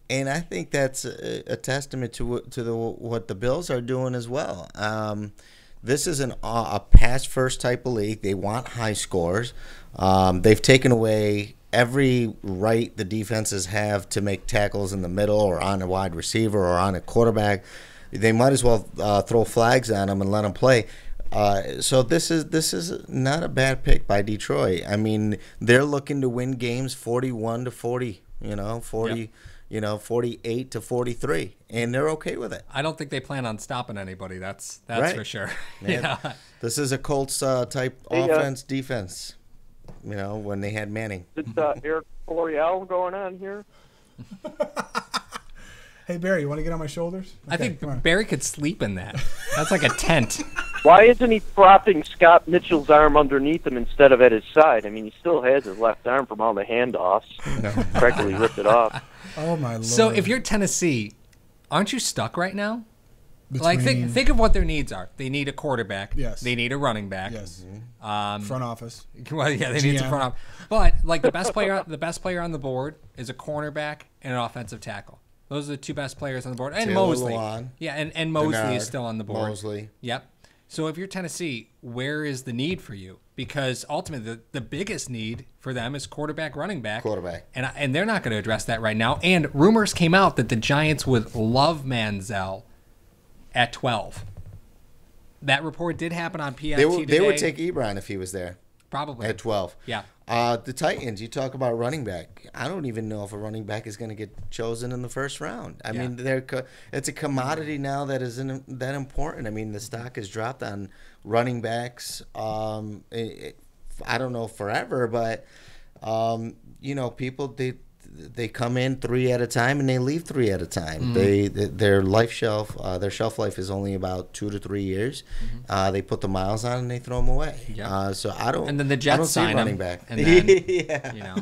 K: And I think that's a testament to what the Bills are doing as well. This is a pass-first type of league. They want high scores. They've taken away every right the defenses have to make tackles in the middle or on a wide receiver or on a quarterback. They might as well throw flags on them and let them play. So this is not a bad pick by Detroit. I mean, they're looking to win games 41-40. 48-43, and they're okay with it.
J: I don't think they plan on stopping anybody. That's
K: right.
J: For sure.
K: Yeah. This is a Colts type offense defense. When they had Manning.
L: Is Eric Florial going on here?
I: Hey Barry, you want to get on my shoulders?
J: Okay, I think Barry could sleep in that. That's like a tent.
L: Why isn't he propping Scott Mitchell's arm underneath him instead of at his side? I mean, he still has his left arm from all the handoffs. Practically ripped it off.
I: Oh my Lord!
J: So if you're Tennessee, aren't you stuck right now? Think of what their needs are. They need a quarterback.
I: Yes.
J: They need a running back.
I: Yes. Front office.
J: Well, yeah, they need some front office. But the best player on the board is a cornerback and an offensive tackle. Those are the 2 best players on the board. And
K: Taylor
J: Mosley.
K: Lewan,
J: yeah, and Mosley
K: Bernard,
J: is still on the board.
K: Mosley.
J: Yep. So if you're Tennessee, where is the need for you? Because ultimately, the biggest need for them is quarterback, running back.
K: Quarterback.
J: And they're not going to address that right now. And rumors came out that the Giants would love Manziel at 12. That report did happen on PFT today.
K: They would take Ebron if he was there.
J: Probably.
K: At 12.
J: Yeah.
K: The Titans, you talk about running back. I don't even know if a running back is going to get chosen in the first round. I mean, it's a commodity now that isn't that important. I mean, the stock has dropped on running backs. I don't know forever, but people they come in 3 at a time and they leave 3 at a time. Mm-hmm. Their shelf life is only about 2 to 3 years. Mm-hmm. They put the miles on and they throw them away.
J: Yep.
K: So I don't.
J: And then the Jets sign
K: running
J: him,
K: back.
J: And then,
K: yeah.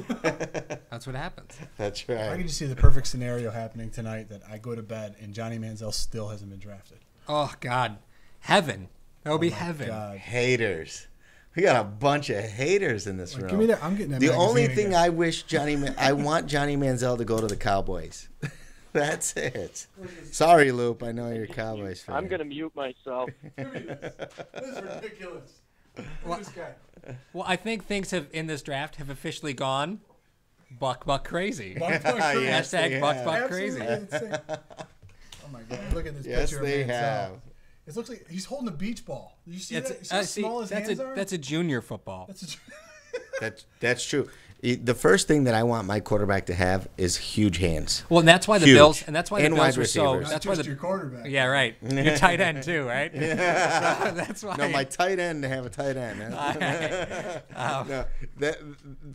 J: That's what happens.
K: That's right.
I: I can just see the perfect scenario happening tonight that I go to bed and Johnny Manziel still hasn't been drafted.
J: Oh God, heaven. That would be heaven.
K: God. Haters. We got a bunch of haters in this room.
I: Give me that. I'm getting that.
K: The only thing I wish I want Johnny Manziel to go to the Cowboys. That's it. Sorry, Loop. I know you're a Cowboys fan.
L: I'm going to mute myself.
I: This is ridiculous.
J: Well, I think things in this draft have officially gone buck crazy.
I: Buck crazy.
J: Hashtag buck crazy.
I: Oh my God! Look at this
K: yes,
I: picture.
K: They
I: of Manziel.
K: have.
I: It looks like he's holding a beach ball. You see
J: That's
I: that? You see how small his hands are?
J: That's a junior football.
K: That's true. The first thing that I want my quarterback to have is huge hands.
J: Well, and that's why the Bills were so.
I: That's why your quarterback.
J: Yeah, right. Your tight end too, right? That's why.
K: No, my tight end to have a tight end.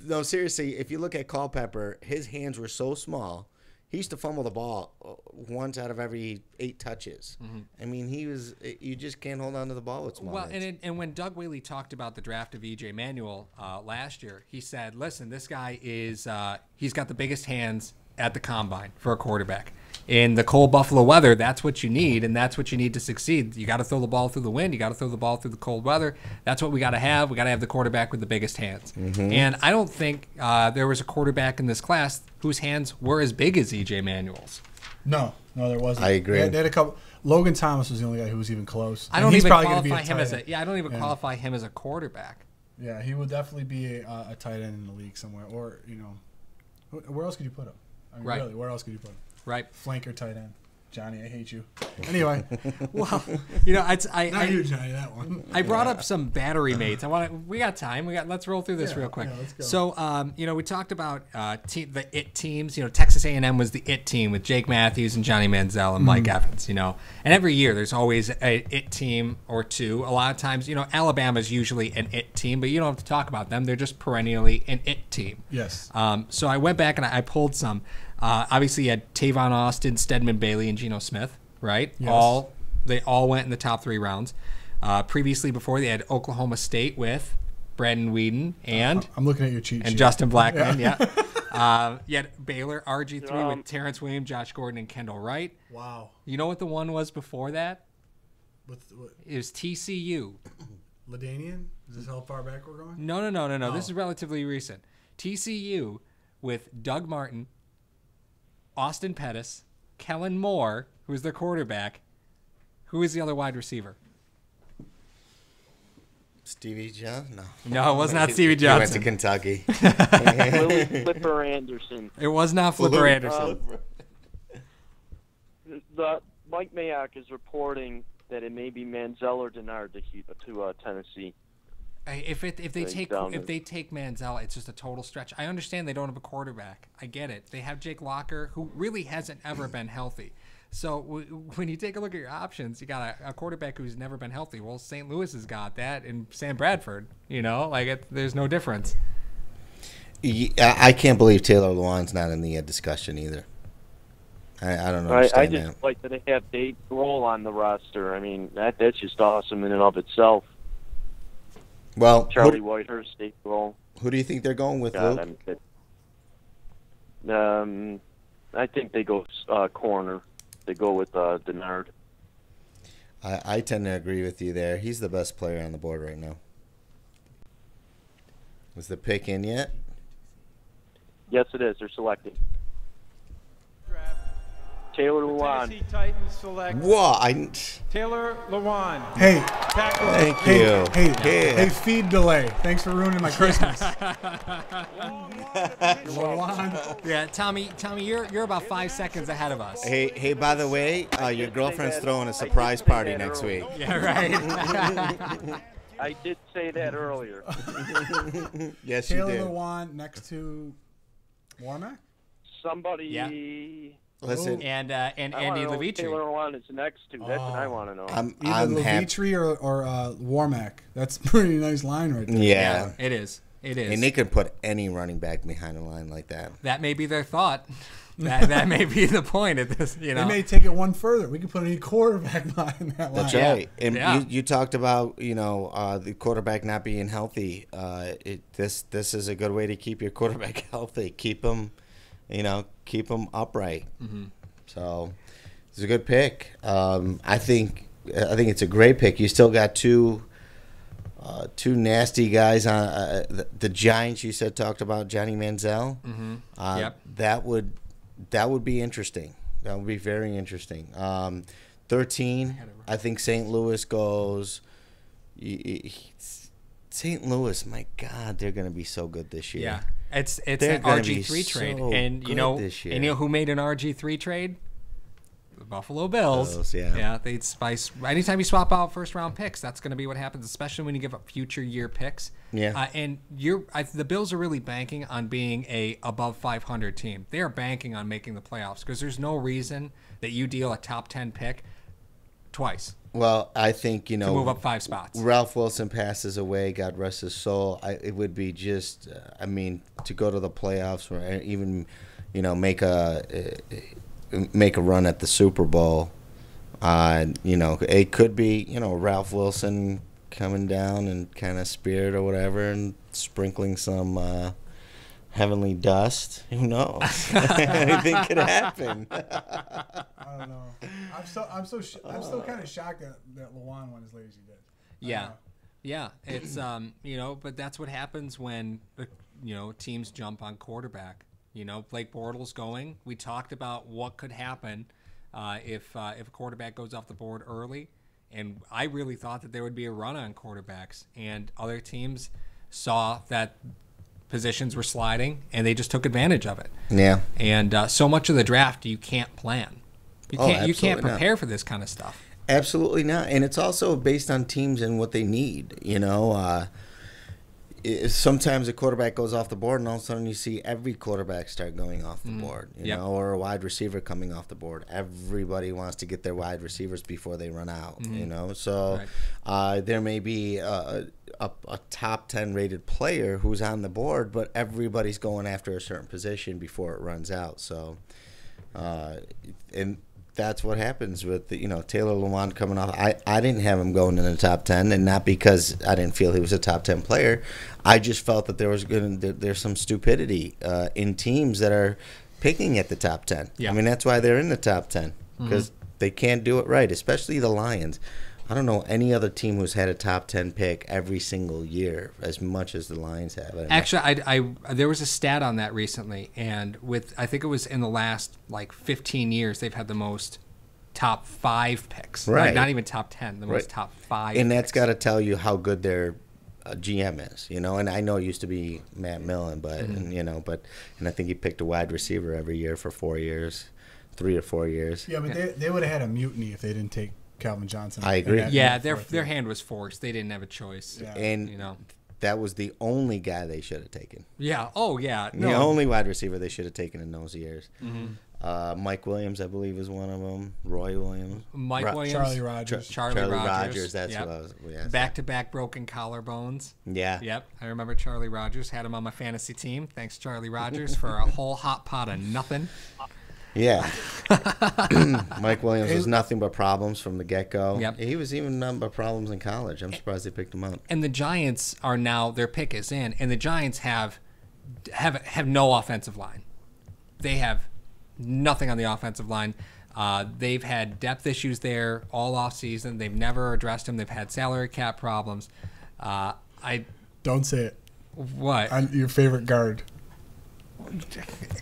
K: No, seriously. If you look at Culpepper, his hands were so small. He used to fumble the ball once out of every 8 touches. Mm-hmm. I mean, you just can't hold on to the ball with small hands.
J: And when Doug Whaley talked about the draft of E.J. Manuel last year, he said, listen, this guy he's got the biggest hands at the combine for a quarterback. In the cold Buffalo weather, that's what you need, and that's what you need to succeed. You got to throw the ball through the wind. You got to throw the ball through the cold weather. That's what we got to have. We got to have the quarterback with the biggest hands. Mm-hmm. And I don't think there was a quarterback in this class whose hands were as big as E.J. Manuel's.
I: No, there wasn't.
K: I agree.
I: They had a couple. Logan Thomas was the only guy who was even close.
J: I don't even qualify him as qualify him as a quarterback.
I: Yeah, he would definitely be a tight end in the league somewhere, or where else could you put him? I mean, really, where else could you put him?
J: Right,
I: flanker tight end. Johnny, I hate you. Anyway,
J: well,
I: not you, Johnny. That one.
J: I brought up some battery mates. We got time. Let's roll through this real quick.
I: Yeah, let's go.
J: So, we talked about the it teams. Texas A&M was the it team with Jake Matthews and Johnny Manziel and Mike Evans. And every year there's always a it team or two. A lot of times, Alabama's usually an it team, but you don't have to talk about them. They're just perennially an it team.
I: Yes.
J: So I went back and I pulled some. Obviously, you had Tavon Austin, Stedman Bailey, and Geno Smith, right?
I: Yes.
J: They all went in the top 3 rounds. Previously, before, they had Oklahoma State with Brandon Whedon and
I: I'm looking at your cheat sheet.
J: Justin Blackman. Yeah. You had Baylor RG3 with Terrence Williams, Josh Gordon, and Kendall Wright.
I: Wow.
J: You know what the one was before that?
I: What?
J: It was TCU.
I: LaDainian? Is this how far back we're going?
J: No. Oh. This is relatively recent. TCU with Doug Martin, Austin Pettis, Kellen Moore, who is their quarterback. Who is the other wide receiver?
K: Stevie Johnson?
J: No, it was not Stevie Johnson.
K: He went to Kentucky.
L: Willie Flipper Anderson.
J: It was not Flipper Anderson.
L: Mike Mayock is reporting that it may be Manziel or Denard to Tennessee.
J: If they take Manziel, it's just a total stretch. I understand they don't have a quarterback. I get it. They have Jake Locker, who really hasn't ever been healthy. So when you take a look at your options, you got a quarterback who's never been healthy. Well, St. Louis has got that, and Sam Bradford. There's no difference.
K: I can't believe Taylor Lewan's not in the discussion either. I don't understand
L: I just like that they have Dave Grohl on the roster. I mean, that's just awesome in and of itself.
K: Well,
L: Charlie Whitehurst, Dave Grohl.
K: Who do you think they're going with, Luke?
L: I think they go corner. They go with Denard.
K: I tend to agree with you there. He's the best player on the board right now. Was the pick in yet?
L: Yes, it is. They're selecting. Taylor Lewan.
G: Tennessee Titans select.
J: Taylor
G: Lewan.
I: Hey.
G: Tackle.
K: Thank you.
I: Hey, feed delay. Thanks for ruining my Christmas.
J: Yeah, Tommy, you're about 5 seconds ahead of us.
K: Hey, by the way, your girlfriend's throwing a surprise party next week.
J: Yeah, right.
L: I did say that earlier.
K: Yes, you did.
I: Taylor Lewan next to Warmack?
L: Somebody.
J: Yeah.
K: Listen,
J: and Andy Levitri.
L: Taylor Lewan is next to. That's what I want to know.
I: Either Levitri or Warmack. That's a pretty nice line right there.
K: Yeah,
J: it is.
K: And they could put any running back behind a line like that.
J: That may be their thought. That may be the point of this. They
I: may take it one further. We could put any quarterback behind that line.
K: That's right. And you talked about the quarterback not being healthy. This is a good way to keep your quarterback healthy. Keep him upright.
J: Mm-hmm.
K: So it's a good pick. I think it's a great pick. You still got two nasty guys on the Giants. You said talked about Johnny Manziel.
J: Mm-hmm.
K: Yep. That would be interesting. That would be very interesting. 13. I think St. Louis goes. St. Louis, my God, they're going to be so good this year.
J: Yeah, it's
K: they're
J: an RG3 trade,
K: so
J: and you know who made an RG3 trade? The Buffalo Bills. Yeah, they'd spice. Anytime you swap out first round picks, that's going to be what happens, especially when you give up future year picks.
K: Yeah,
J: and the Bills are really banking on being a above 500 team. They are banking on making the playoffs because there's no reason that you deal a top 10 pick twice.
K: Well, I think, to
J: move up 5 spots.
K: Ralph Wilson passes away, God rest his soul. It would be just, to go to the playoffs or even, make a run at the Super Bowl. It could be, Ralph Wilson coming down and kind of spirit or whatever and sprinkling some heavenly dust. Who knows? Anything could happen.
I: I don't know. I'm still kind of shocked that Lewan went as late as he did.
J: Yeah. It's but that's what happens when teams jump on quarterback. Blake Bortles going. We talked about what could happen if a quarterback goes off the board early, and I really thought that there would be a run on quarterbacks, and other teams saw that positions were sliding, and they just took advantage of it.
K: Yeah.
J: And so much of the draft you can't plan. You can't prepare for this kind of stuff.
K: Absolutely not. And it's also based on teams and what they need. Sometimes a quarterback goes off the board, and all of a sudden you see every quarterback start going off the board, or a wide receiver coming off the board. Everybody wants to get their wide receivers before they run out, So there may be a top 10 rated player who's on the board, but everybody's going after a certain position before it runs out. So, and that's what happens with Taylor Lewan coming off. I didn't have him going in the top 10, and not because I didn't feel he was a top 10 player. I just felt that there's some stupidity in teams that are picking at the top 10.
J: Yeah.
K: I mean, that's why they're in the top 10, because they can't do it right, especially the Lions. I don't know any other team who's had a top 10 pick every single year as much as the Lions have.
J: Actually, I there was a stat on that recently, and I think it was in the last 15 years they've had the most top 5 picks.
K: Right.
J: Not even top 10, the most top 5
K: And that's
J: picks.
K: got to tell you how good their GM is, and I know it used to be Matt Millen, but and I think he picked a wide receiver every year for 4 years, 3 or 4 years.
I: Yeah, but they would have had a mutiny if they didn't take Calvin Johnson.
K: I agree.
J: Yeah, their hand was forced. They didn't have a choice.
I: Yeah.
K: And that was the only guy they should have taken.
J: Yeah. Oh, yeah.
K: The only wide receiver they should have taken in those years.
J: Mm-hmm.
K: Mike Williams, I believe, is one of them. Roy Williams.
J: Williams.
I: Charlie Rogers.
J: Charlie Rogers.
K: That's what I was. Yeah,
J: back-to-back broken collarbones.
K: Yeah.
J: Yep. I remember Charlie Rogers. Had him on my fantasy team. Thanks, Charlie Rogers, for a whole hot pot of nothing.
K: Yeah. Mike Williams was nothing but problems from the get-go.
J: Yep.
K: He was even nothing but problems in college. I'm surprised they picked him up.
J: And the Giants are now, their pick is in, and the Giants have no offensive line. They have nothing on the offensive line. They've had depth issues there all offseason. They've never addressed them. They've had salary cap problems.
I: Don't say it.
J: What?
I: Your favorite guard.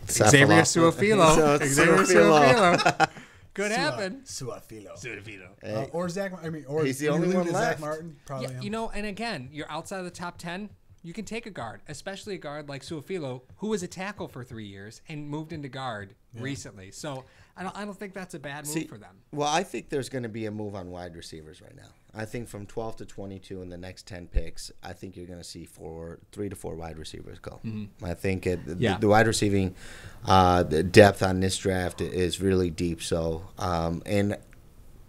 J: Xavier Su'a-Filo. Xavier Su'a-Filo. Could happen.
I: Su'a-Filo. Or Zach. Or
K: he's the only one left.
I: Zach Martin. Probably.
J: Yeah, and again, you're outside of the top 10. You can take a guard, especially a guard like Su'a-Filo, who was a tackle for 3 years and moved into guard recently. So I don't think that's a bad move for them.
K: Well, I think there's going to be a move on wide receivers right now. I think from 12 to 22 in the next 10 picks, I think you're going to see 3 to 4 wide receivers go. Mm-hmm. I think the wide receiving depth on this draft is really deep. So, and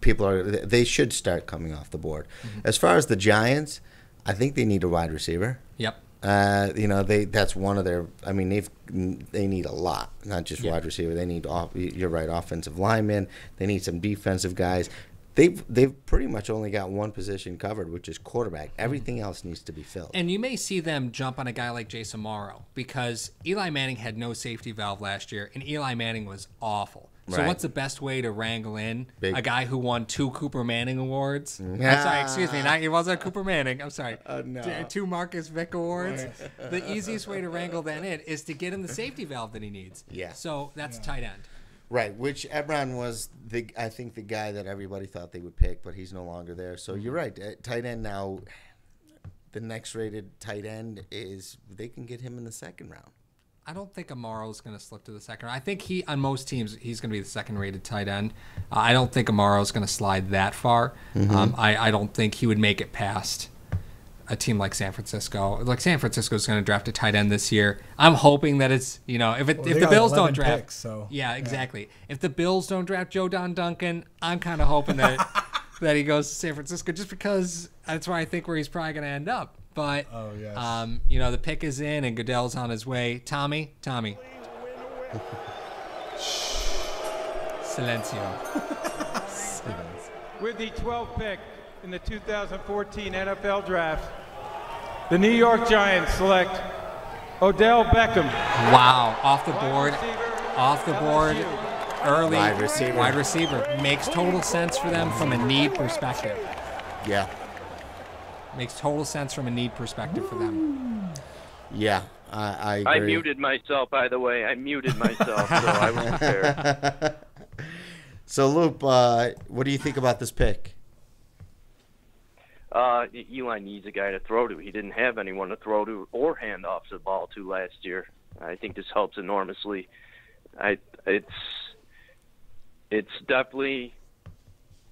K: they should start coming off the board. Mm-hmm. As far as the Giants, I think they need a wide receiver.
J: Yep.
K: That's one of their. I mean, they need a lot, not just wide receiver. They need you're right, offensive linemen. They need some defensive guys. They've pretty much only got one position covered, which is quarterback. Everything else needs to be filled.
J: And you may see them jump on a guy like Jason Morrow because Eli Manning had no safety valve last year, and Eli Manning was awful. So what's the best way to wrangle in a guy who won 2 Cooper Manning awards? I'm sorry, excuse me. He wasn't Cooper Manning. I'm sorry.
K: No.
J: 2 Marcus Vick awards. The easiest way to wrangle that in is to get him the safety valve that he needs.
K: Yeah.
J: So that's tight end.
K: Right, which Ebron was, I think, the guy that everybody thought they would pick, but he's no longer there. So you're right. Tight end now, the next rated tight end is they can get him in the second round.
J: I don't think Amaro's going to slip to the second round. I think on most teams, he's going to be the second-rated tight end. I don't think Amaro's going to slide that far. I don't think he would make it past a team like San Francisco. Like San Francisco's going to draft a tight end this year. I'm hoping that it's, if the Bills don't draft.
I: Picks, so,
J: yeah, exactly. If the Bills don't draft Joe Don Duncan, I'm kind of hoping that that he goes to San Francisco just because that's where I think where he's probably going to end up. But, the pick is in and Goodell's on his way. Tommy. Silencio.
G: With the 12th pick in the 2014 NFL Draft, the New York Giants select Odell Beckham.
J: Wow, off the board, early.
K: Wide receiver.
J: Makes total sense for them from a need perspective.
K: Yeah.
J: Makes total sense from a need perspective for them.
K: Yeah, I agree.
L: I muted myself, by the way. I muted myself, so I was prepared.
K: So, Loop, what do you think about this pick?
L: Eli needs a guy to throw to. He didn't have anyone to throw to or hand off the ball to last year. I think this helps enormously. It's definitely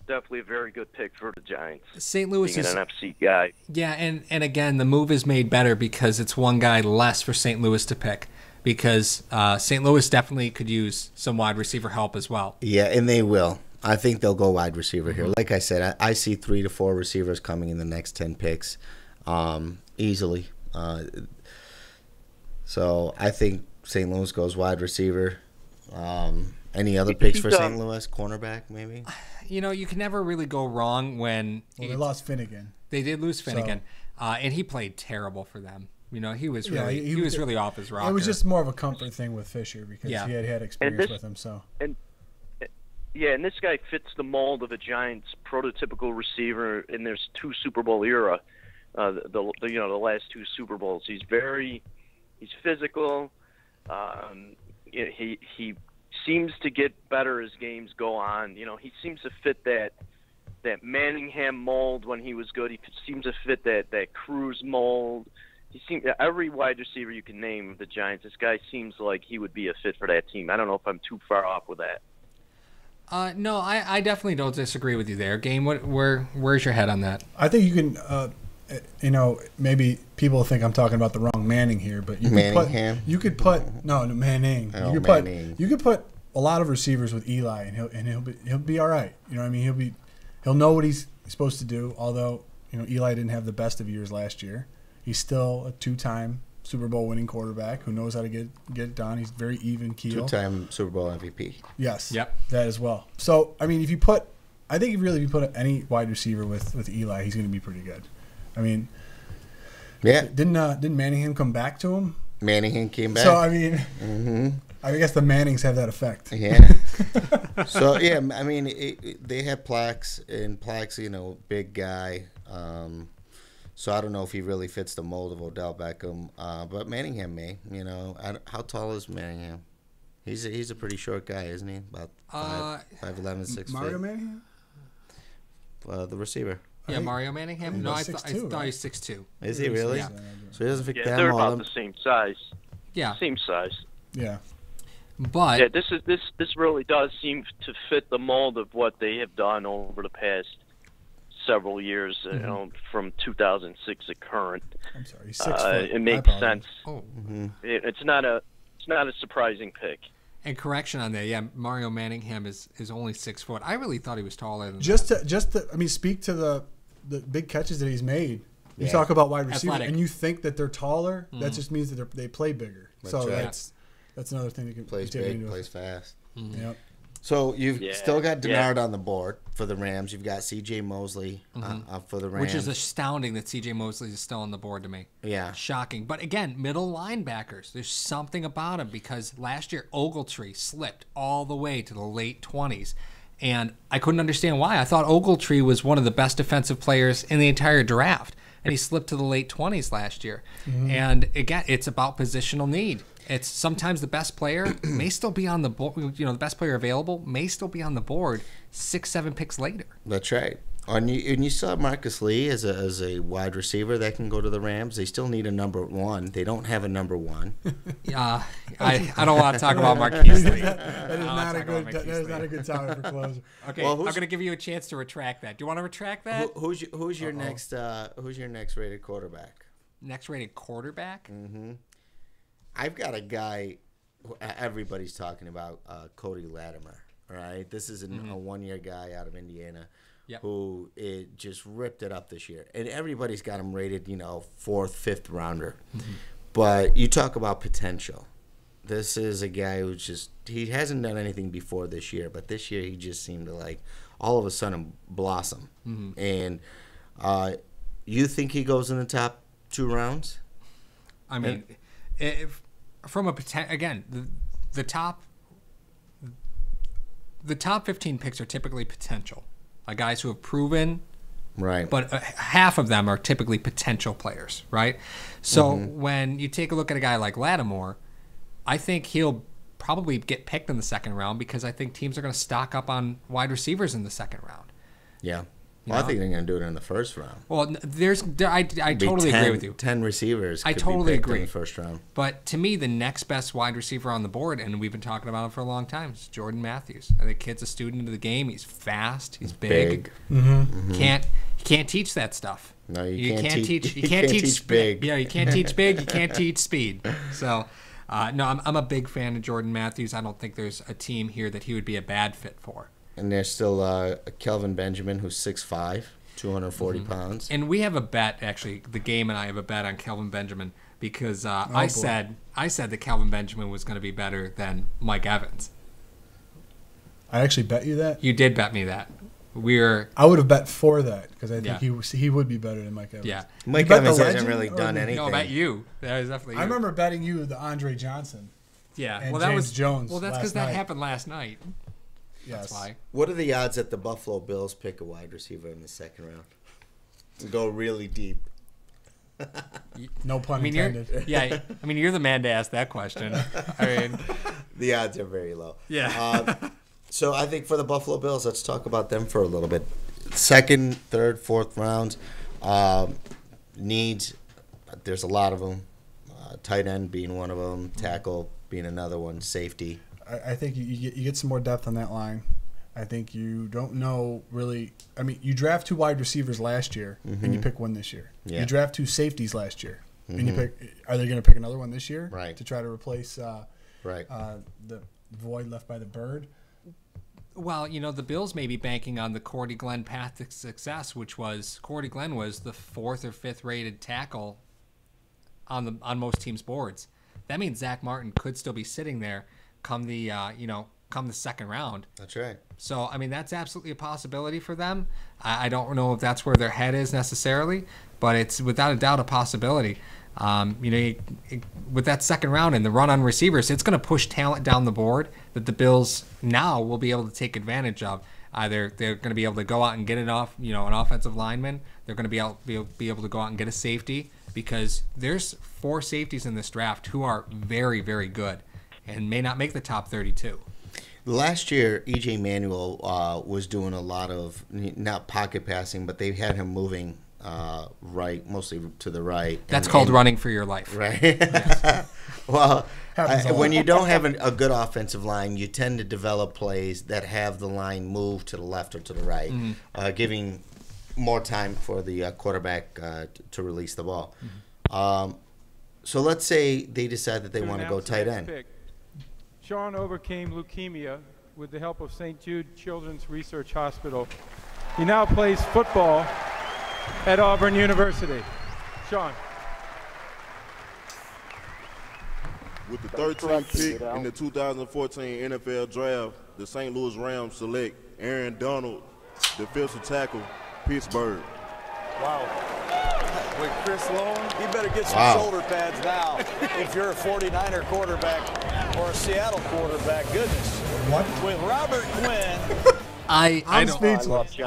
L: a very good pick for the Giants.
J: St. Louis
L: being
J: is
L: an NFC guy.
J: Yeah, and again, the move is made better because it's one guy less for St. Louis to pick. Because St. Louis definitely could use some wide receiver help as well.
K: Yeah, and they will. I think they'll go wide receiver here. Like I said, I see 3 to 4 receivers coming in the next 10 picks easily. So I think St. Louis goes wide receiver. Any other picks for St. Louis? Cornerback, maybe?
J: You can never really go wrong when...
I: Well, they lost Finnegan.
J: They did lose Finnegan. And he played terrible for them. He was really he was really off his rocker.
I: It was just more of a comfort thing with Fisher because he had experience with him. So
L: and this guy fits the mold of a Giants prototypical receiver in their 2 Super Bowl era. The last 2 Super Bowls. He's physical. He seems to get better as games go on. He seems to fit that Manningham mold when he was good. He seems to fit that Cruz mold. Every wide receiver you can name the Giants, this guy seems like he would be a fit for that team. I don't know if I'm too far off with that.
J: No, I definitely don't disagree with you there. Game, where's your head on that?
I: I think you can, maybe people think I'm talking about the wrong Manning here, but Manning. You could put Manning.
K: Manning.
I: You could put a lot of receivers with Eli, and he'll be all right. You know what I mean? He'll know what he's supposed to do. Although Eli didn't have the best of years last year. He's still a 2-time Super Bowl winning quarterback who knows how to get it done. He's very even keel.
K: 2-time Super Bowl MVP.
I: Yes.
J: Yep.
I: That as well. So, I mean, if you put any wide receiver with Eli, he's going to be pretty good. I mean,
K: yeah.
I: Didn't Manningham come back to him?
K: Manningham came back.
I: So, I mean, I guess the Mannings have that effect.
K: Yeah. So, yeah, I mean, they have Plax, and Plax, big guy. So I don't know if he really fits the mold of Odell Beckham, but Manningham may. How tall is Manningham? He's a pretty short guy, isn't he? About 5'11", 6 feet.
I: Mario Manningham?
K: The receiver.
J: Yeah, Mario Manningham. No, I thought he's 6'2".
K: Is he really?
J: Yeah.
K: So he doesn't fit that mold.
L: They're about the same size.
J: Yeah.
L: Same size.
I: Yeah.
J: But
L: this really does seem to fit the mold of what they have done over the past several years, from 2006 to current.
I: I'm sorry, he's 6 foot.
L: It makes sense.
J: Oh.
L: It's not a surprising pick.
J: And correction on that, yeah, Mario Manningham is only 6 foot. I really thought he was taller than
I: that. Speak to the big catches that he's made. You talk about wide receiver, and you think that they're taller. That just means that they play bigger. That's another thing that can
K: plays big, plays fast.
I: Yep.
K: So you've still got Denard on the board for the Rams. You've got C.J. Mosley for the Rams.
J: Which is astounding that C.J. Mosley is still on the board to me.
K: Yeah.
J: Shocking. But again, middle linebackers, there's something about him because last year Ogletree slipped all the way to the late 20s. And I couldn't understand why. I thought Ogletree was one of the best defensive players in the entire draft. And he slipped to the late 20s last year. And again, it's about positional need. It's sometimes the best player may still be on the board. The best player available may still be on the board 6-7 picks later.
K: That's right. And you saw Marcus Lee as a wide receiver that can go to the Rams. They still need a number one. They don't have a number one.
J: Yeah, I don't want to talk about Marquise Lee.
I: That is not a good time for closer.
J: Okay, well, I'm going to give you a chance to retract that. Do you want to retract that?
K: Who's your next rated quarterback?
J: Next rated quarterback?
K: Mm-hmm. I've got a guy who everybody's talking about, Cody Latimer. All right, this is a 1-year guy out of Indiana. Yep. Who just ripped it up this year. And everybody's got him rated, 4th, 5th rounder. Mm-hmm. But you talk about potential. This is a guy who he hasn't done anything before this year, but this year he just seemed to all of a sudden blossom. Mm-hmm. And you think he goes in the top 2 rounds?
J: I mean, from a again, the top 15 picks are typically potential. Guys who have proven,
K: right?
J: But half of them are typically potential players, right? So when you take a look at a guy like Lattimore, I think he'll probably get picked in the 2nd round because I think teams are going to stock up on wide receivers in the 2nd round.
K: Yeah. Well, I think they're going to do it in the 1st round.
J: Well, I totally agree with you.
K: 10 receivers.
J: I totally agree.
K: In the 1st round.
J: But to me, the next best wide receiver on the board, and we've been talking about him for a long time, is Jordan Matthews. The kid's a student of the game. He's fast. He's big. Can't teach that stuff.
K: No, you can't teach.
J: You can't teach
K: big.
J: Yeah, you can't teach big. You can't teach speed. So, no, I'm a big fan of Jordan Matthews. I don't think there's a team here that he would be a bad fit for.
K: And there's still Kelvin Benjamin, who's 6'5", 240 pounds.
J: And we have a bet, actually. The game and I have a bet on Kelvin Benjamin because I said that Kelvin Benjamin was going to be better than Mike Evans.
I: I actually bet you that?
J: You did bet me that.
I: I would have bet for that because I think he would be better than Mike Evans.
J: Yeah,
K: Mike Evans hasn't really done anything.
J: No, about you. That was definitely you.
I: I remember betting you the Andre Johnson.
J: Yeah,
I: and James Jones.
J: Well, that's because that happened last night.
I: Yes.
J: That's why.
K: What are the odds that the Buffalo Bills pick a wide receiver in the 2nd round? Go really deep.
I: No pun intended.
J: Yeah, I mean, you're the man to ask that question. I mean,
K: the odds are very low.
J: Yeah.
K: So I think for the Buffalo Bills, let's talk about them for a little bit. 2nd, 3rd, 4th rounds. Needs, there's a lot of them. Tight end being one of them. Tackle being another one. Safety.
I: I think you get some more depth on that line. I think you don't know really. I mean, you draft 2 wide receivers last year, and you pick one this year.
K: Yeah.
I: You draft 2 safeties last year, and you pick. Are they going to pick another one this year?
K: Right.
I: To try to replace the void left by the bird.
J: Well, the Bills may be banking on the Cordy Glenn path to success, which was Cordy Glenn was the 4th or 5th rated tackle on most teams' boards. That means Zach Martin could still be sitting there come the 2nd round.
K: That's right.
J: So I mean that's absolutely a possibility for them. I don't know if that's where their head is necessarily, but it's without a doubt a possibility. With that 2nd round and the run on receivers, it's going to push talent down the board that the Bills now will be able to take advantage of. Either they're going to be able to go out and get it off, an offensive lineman. They're going to be able to go out and get a safety because there's 4 safeties in this draft who are very, very good and may not make the top 32.
K: Last year, E.J. Manuel was doing a lot of, not pocket passing, but they had him moving right, mostly to the right.
J: That's called running for your life.
K: Right. Yes. Well, when you don't have a good offensive line, you tend to develop plays that have the line move to the left or to the right, giving more time for the quarterback to release the ball. So let's say they decide that they want to go tight end.
G: Sean overcame leukemia with the help of St. Jude Children's Research Hospital. He now plays football at Auburn University. Sean.
M: With the 13th pick in the 2014 NFL Draft, the St. Louis Rams select Aaron Donald, defensive tackle, Pittsburgh.
N: Wow. With Chris Lewan, you better get some shoulder pads now if you're a 49er quarterback or a Seattle quarterback. Goodness.
I: What?
N: With Robert Quinn.
J: I'm
I: speechless.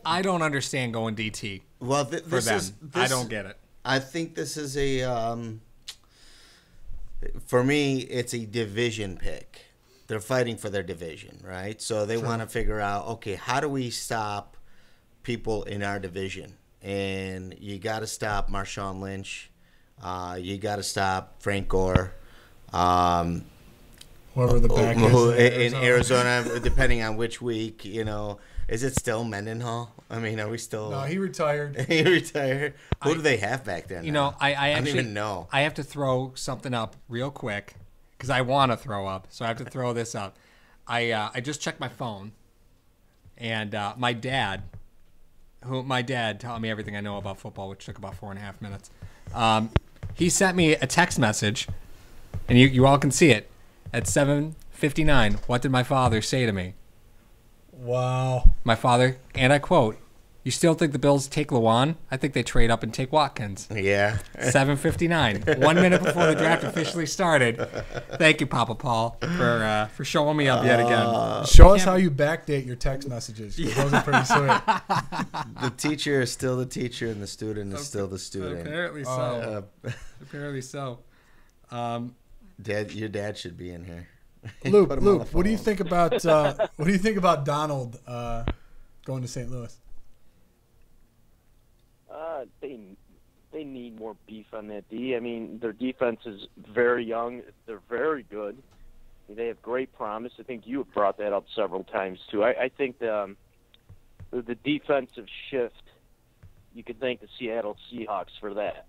J: I don't understand going DT.
K: Well,
J: I don't get it.
K: I think this is for me, it's a division pick. They're fighting for their division, right? So they want to figure out, okay, how do we stop people in our division, and you got to stop Marshawn Lynch. You got to stop Frank Gore.
I: Whoever the back is
K: in Arizona, depending on which week, is it still Mendenhall? I mean, are we still?
I: No, he retired.
K: He retired. Who do they have back then?
J: I
K: don't even know.
J: I have to throw something up real quick because I want to throw up, so I have to throw this up. I just checked my phone, and my dad taught me everything I know about football, which took about 4.5 minutes. He sent me a text message, and you all can see it. At 7:59, what did my father say to me?
I: Wow.
J: My father, and I quote, "You still think the Bills take Lewan? I think they trade up and take Watkins."
K: Yeah.
J: 7:59, 1 minute before the draft officially started. Thank you, Papa Paul, for showing me up yet again.
I: Show us how you backdate your text messages. Those are pretty sweet.
K: The teacher is still the teacher, and the student is still the student.
J: Apparently so. Apparently so.
K: Your dad should be in here.
I: Luke, what do you think about Donald going to St. Louis?
L: They need more beef on that D. I mean, their defense is very young. They're very good. They have great promise. I think you have brought that up several times too. I think the defensive shift, you could thank the Seattle Seahawks for that.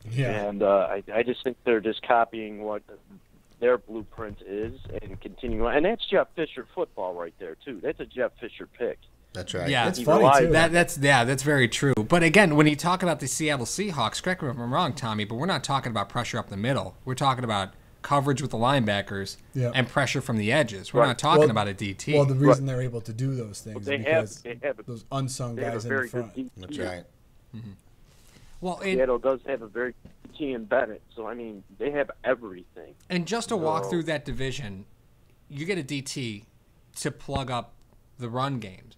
I: Yeah.
L: And I just think they're just copying what their blueprint is and continuing. And that's Jeff Fisher football right there too. That's a Jeff Fisher pick.
K: That's right.
J: Yeah,
I: it's funny too.
J: That's very true. But again, when you talk about the Seattle Seahawks, correct me if I'm wrong, Tommy, but we're not talking about pressure up the middle. We're talking about coverage with the linebackers and pressure from the edges. We're not talking about a DT.
I: Well, the reason they're able to do those things is because
L: they have
I: those unsung guys in the front.
K: That's right.
J: Mm-hmm. Well,
L: Seattle does have a very Ian Bennett, so I mean they have everything.
J: And just to walk through that division, you get a DT to plug up the run games,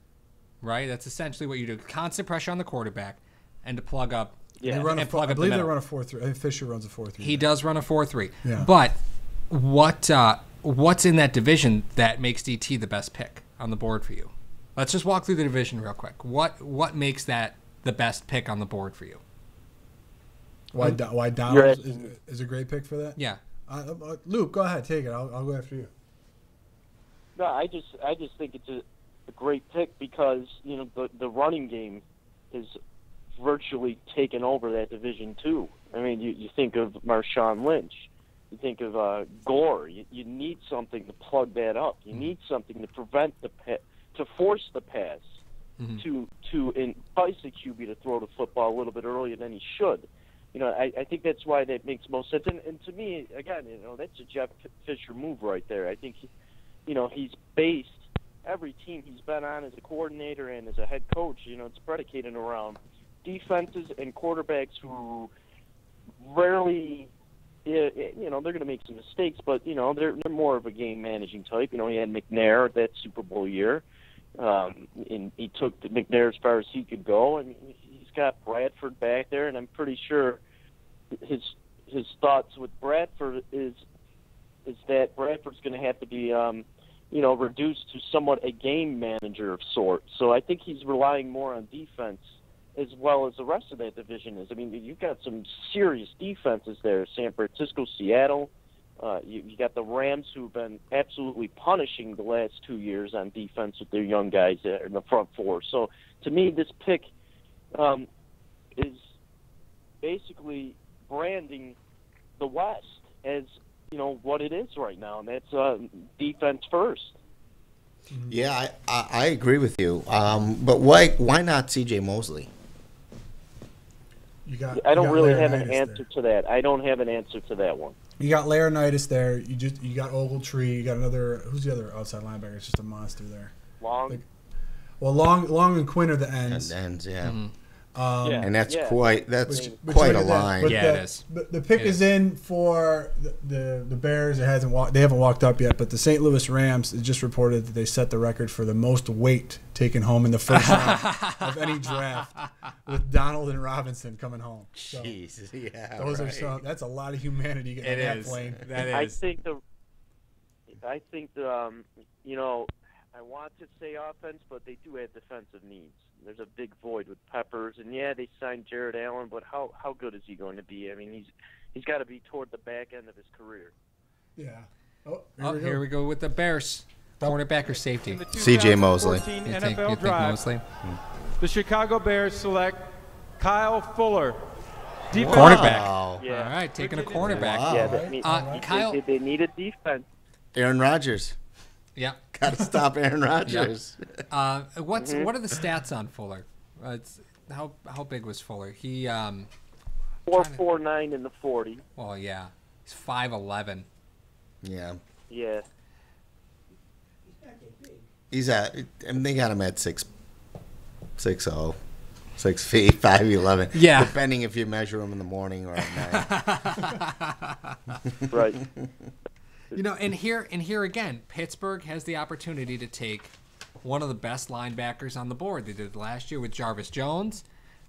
J: right? That's essentially what you do: constant pressure on the quarterback, and to plug up.
I: Yeah, I believe they run a 4-3. I think Fisher runs a 4-3.
J: He does run a 4-3.
I: Yeah.
J: But what's in that division that makes DT the best pick on the board for you? Let's just walk through the division real quick. What makes that the best pick on the board for you?
I: Why Donald is a great pick for that?
J: Yeah.
I: Luke, go ahead, take it. I'll go after you.
L: No, I just think it's a great pick because the running game is virtually taken over that division too. I mean, you think of Marshawn Lynch, you think of Gore. You need something to plug that up. You need something to prevent to force the pass, to entice the QB to throw the football a little bit earlier than he should. I think that's why that makes most sense. And to me, again, that's a Jeff Fisher move right there. I think, he's based every team he's been on as a coordinator and as a head coach. It's predicated around defenses and quarterbacks who rarely, they're going to make some mistakes, but they're more of a game managing type. He had McNair that Super Bowl year, and he took McNair as far as he could go, and he's got Bradford back there, and I'm pretty sure his thoughts with Bradford is that Bradford's going to have to be reduced to somewhat a game manager of sorts. So I think he's relying more on defense as well as the rest of that division is. I mean, you've got some serious defenses there. San Francisco, Seattle. You got the Rams, who've been absolutely punishing the last 2 years on defense with their young guys there in the front four. So to me, this pick is basically branding the West as what it is right now, and that's defense first.
K: Yeah, I agree with you. But why not C.J. Mosley?
L: I don't really have an answer to that. I don't have an answer to that one.
I: You got Laurinaitis there. You got Ogletree. You got another. Who's the other outside linebacker? It's just a monster there.
L: Long.
I: Long and Quinn are the ends.
K: Ends, yeah.
I: Mm-hmm.
K: And that's quite quite a line.
I: But
J: it is.
I: The pick is in for the Bears. They haven't walked up yet, but the St. Louis Rams just reported that they set the record for the most weight taken home in the first round of any draft, with Donald and Robinson coming home. So
K: jeez, yeah,
I: those are that's a lot of humanity getting on that plane.
J: That is.
L: I think I want to say offense, but they do have defensive needs. there's a big void with Peppers, and yeah, they signed Jared Allen, but how good is he going to be? I mean, he's got to be toward the back end of his career.
I: Yeah.
J: Here we go with the Bears. Cornerback or safety?
K: C.J. Mosley.
J: You think Mosley?
G: The Chicago Bears select Kyle Fuller.
J: Cornerback.
K: Wow.
L: Yeah.
J: All right, taking a cornerback.
K: Wow.
L: Yeah,
J: Kyle.
L: They need a defense.
K: Aaron Rodgers.
J: Yeah.
K: Got to stop Aaron Rodgers.
J: What are the stats on Fuller? How big was Fuller? He
L: 4.49 in the 40.
J: Well, yeah, he's 5'11".
K: Yeah.
L: Yeah.
K: He's at. I mean, they got him at 6'0", 6 feet, 5'11".
J: Yeah.
K: Depending if you measure him in the morning or at night.
L: Right.
J: You know, and here again, Pittsburgh has the opportunity to take one of the best linebackers on the board. They did it last year with Jarvis Jones.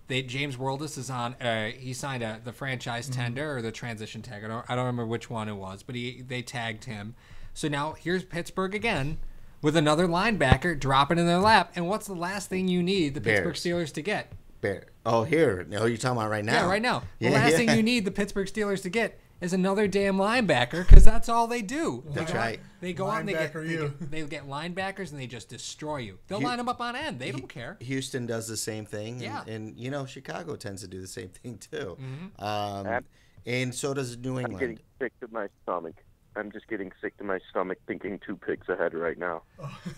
J: James Bortles is on. He signed the franchise tender or the transition tag. I don't remember which one it was, but they tagged him. So now here's Pittsburgh again with another linebacker dropping in their lap. And what's the last thing you need the Pittsburgh Steelers to get?
K: Bear. Oh, here. No, you're talking about right now.
J: Yeah, right now. The
K: Yeah,
J: last
K: yeah.
J: thing you need the Pittsburgh Steelers to get is another damn linebacker, because that's all they do.
K: That's right.
J: They go out and they get linebackers and they just destroy you. They'll line them up on end. They don't care.
K: Houston does the same thing.
J: Yeah.
K: And you know, Chicago tends to do the same thing too.
J: Mm-hmm.
K: And so does New England.
L: I'm getting sick to my stomach. I'm just getting sick to my stomach thinking 2 picks ahead right now.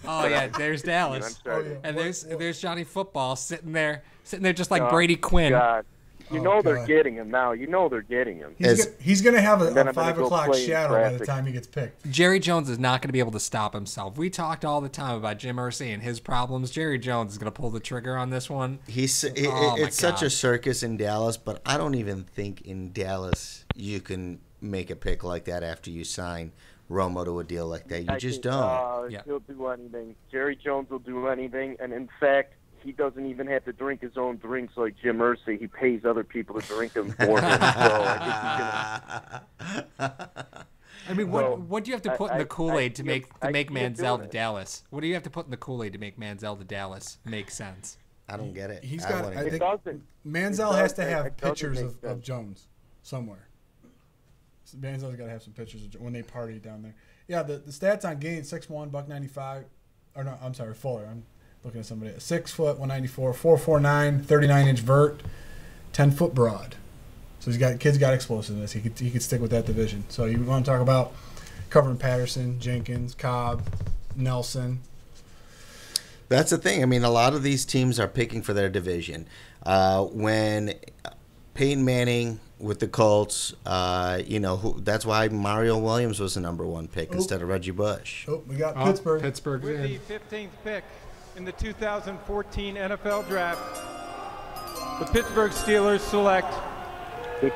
J: Oh yeah, there's Dallas,
L: I'm sorry.
J: and there's Johnny Football sitting there just like Brady Quinn.
L: God. You know they're getting him now. You know they're getting him.
I: He's going to have
L: And then
I: a
L: I'm gonna
I: 5
L: go
I: o'clock
L: play in
I: shadow by the
L: traffic.
I: time he gets picked.
J: Jerry Jones is not going to be able to stop himself. We talked all the time about Jim Irsay and his problems. Jerry Jones is going to pull the trigger on this one.
K: It's such a circus in Dallas, but I don't even think in Dallas you can make a pick like that after you sign Romo to a deal like that. You just don't.
L: He'll do anything. Jerry Jones will do anything, and in fact, he doesn't even have to drink his own drinks like Jim Irsay. He pays other people to drink them for him. So I think he's gonna.
J: I mean, what do you have to put in the Kool-Aid to make Manziel to Dallas? What do you have to put in the Kool-Aid to make Manziel to Dallas make sense?
K: I don't get it.
I: He's got. I think Manziel has to have pictures of Jones somewhere. So Manziel's got to have some pictures of when they party down there. Yeah, the stats on Gaines: 6'1", $195. Or no, I'm sorry, Fuller. I'm looking at somebody. 6 foot, 194, 4'49", 39-inch vert, 10-foot broad. So kid's got explosiveness. He could stick with that division. So you want to talk about covering Patterson, Jenkins, Cobb, Nelson.
K: That's the thing. I mean, a lot of these teams are picking for their division. When Peyton Manning with the Colts, that's why Mario Williams was the number 1 pick instead of Reggie Bush.
I: Oh, we got Pittsburgh.
J: Pittsburgh
G: With the 15th pick in the 2014 NFL Draft, the Pittsburgh Steelers select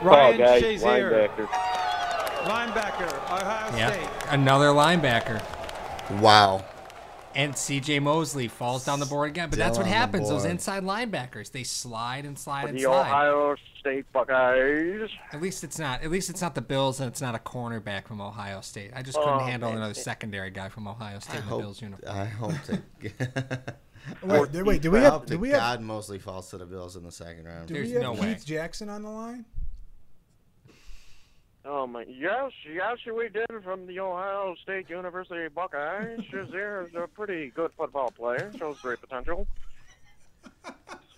G: Ryan Shazier, linebacker, Ohio State.
J: Another linebacker.
K: Wow.
J: And C.J. Mosley falls down the board again. But that's what happens. Those inside linebackers, they slide and slide and
L: The
J: slide.
L: Ohio State Buckeyes.
J: At least it's not the Bills, and it's not a cornerback from Ohio State. I just couldn't handle another secondary guy from Ohio State in the Bills uniform.
K: I hope to.
I: Wait, do we have
K: God Mosley falls to the Bills in the second round.
J: There's
I: we have
J: no way.
I: Keith Jackson on the line?
L: Oh my! Yes, we did from the Ohio State University Buckeyes. Shazier is a pretty good football player. Shows great potential.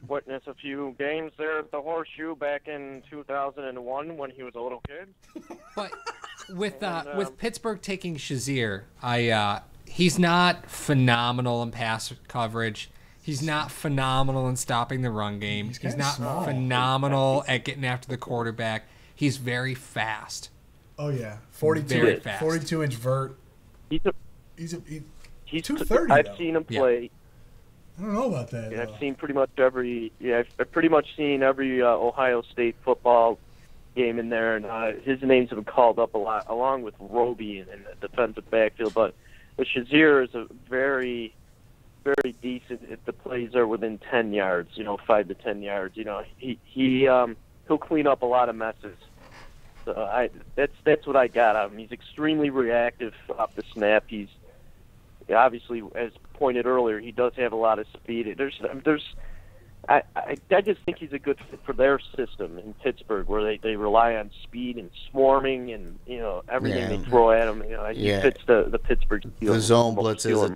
L: Witnessed a few games there at the Horseshoe back in 2001 when he was a little kid.
J: But with Pittsburgh taking Shazier, he's not phenomenal in pass coverage. He's not phenomenal in stopping the run game. He's not phenomenal at getting after the quarterback. He's very fast.
I: Oh yeah, 42-inch vert.
L: He's
I: 230.
L: I've seen him play.
I: I don't know about that.
L: Yeah, I've seen pretty much every. Yeah, I've pretty much seen every Ohio State football game in there, and his name's been called up a lot, along with Roby in the defensive backfield. But Shazier is a very, very decent if the plays are within 10 yards. 5 to 10 yards. He'll clean up a lot of messes. So that's what I got out of him. He's extremely reactive off the snap. He's obviously, as pointed earlier, he does have a lot of speed. There's I just think he's a good fit for their system in Pittsburgh, where they rely on speed and swarming and everything they throw at him. He fits the Pittsburgh.
K: The zone blitz is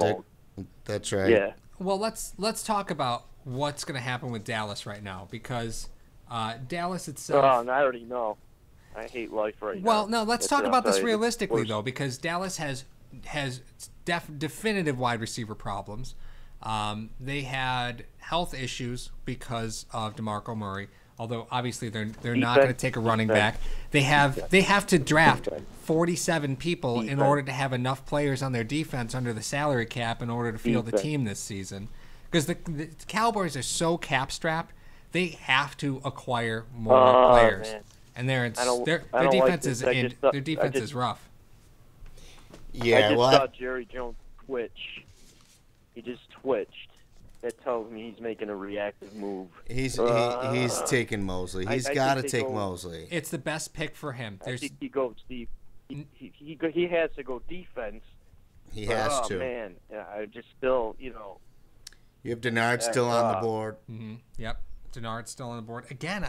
K: that's right.
L: Yeah.
J: Well, let's talk about what's going to happen with Dallas right now, because Dallas itself.
L: Oh, and I already know. I hate life right now.
J: Well, no, let's talk about this realistically, though, because Dallas has definitive wide receiver problems. They had health issues because of DeMarco Murray, although obviously they're not going to take a running back. They have to draft 47 people in order to have enough players on their defense under the salary cap in order to field the team this season. Because the Cowboys are so cap strapped, they have to acquire more players,
L: man.
J: and their defense is rough.
K: Yeah,
L: I just saw Jerry Jones twitch. He just twitched. That tells me he's making a reactive move.
K: He's taking Mosley. He's got to take Mosley.
J: It's the best pick for him.
L: I think he goes deep. He has to go defense.
K: He has to.
L: Oh man, I just still
K: You have Denard still on the board.
J: Mm-hmm. Yep, Denard's still on the board. Again,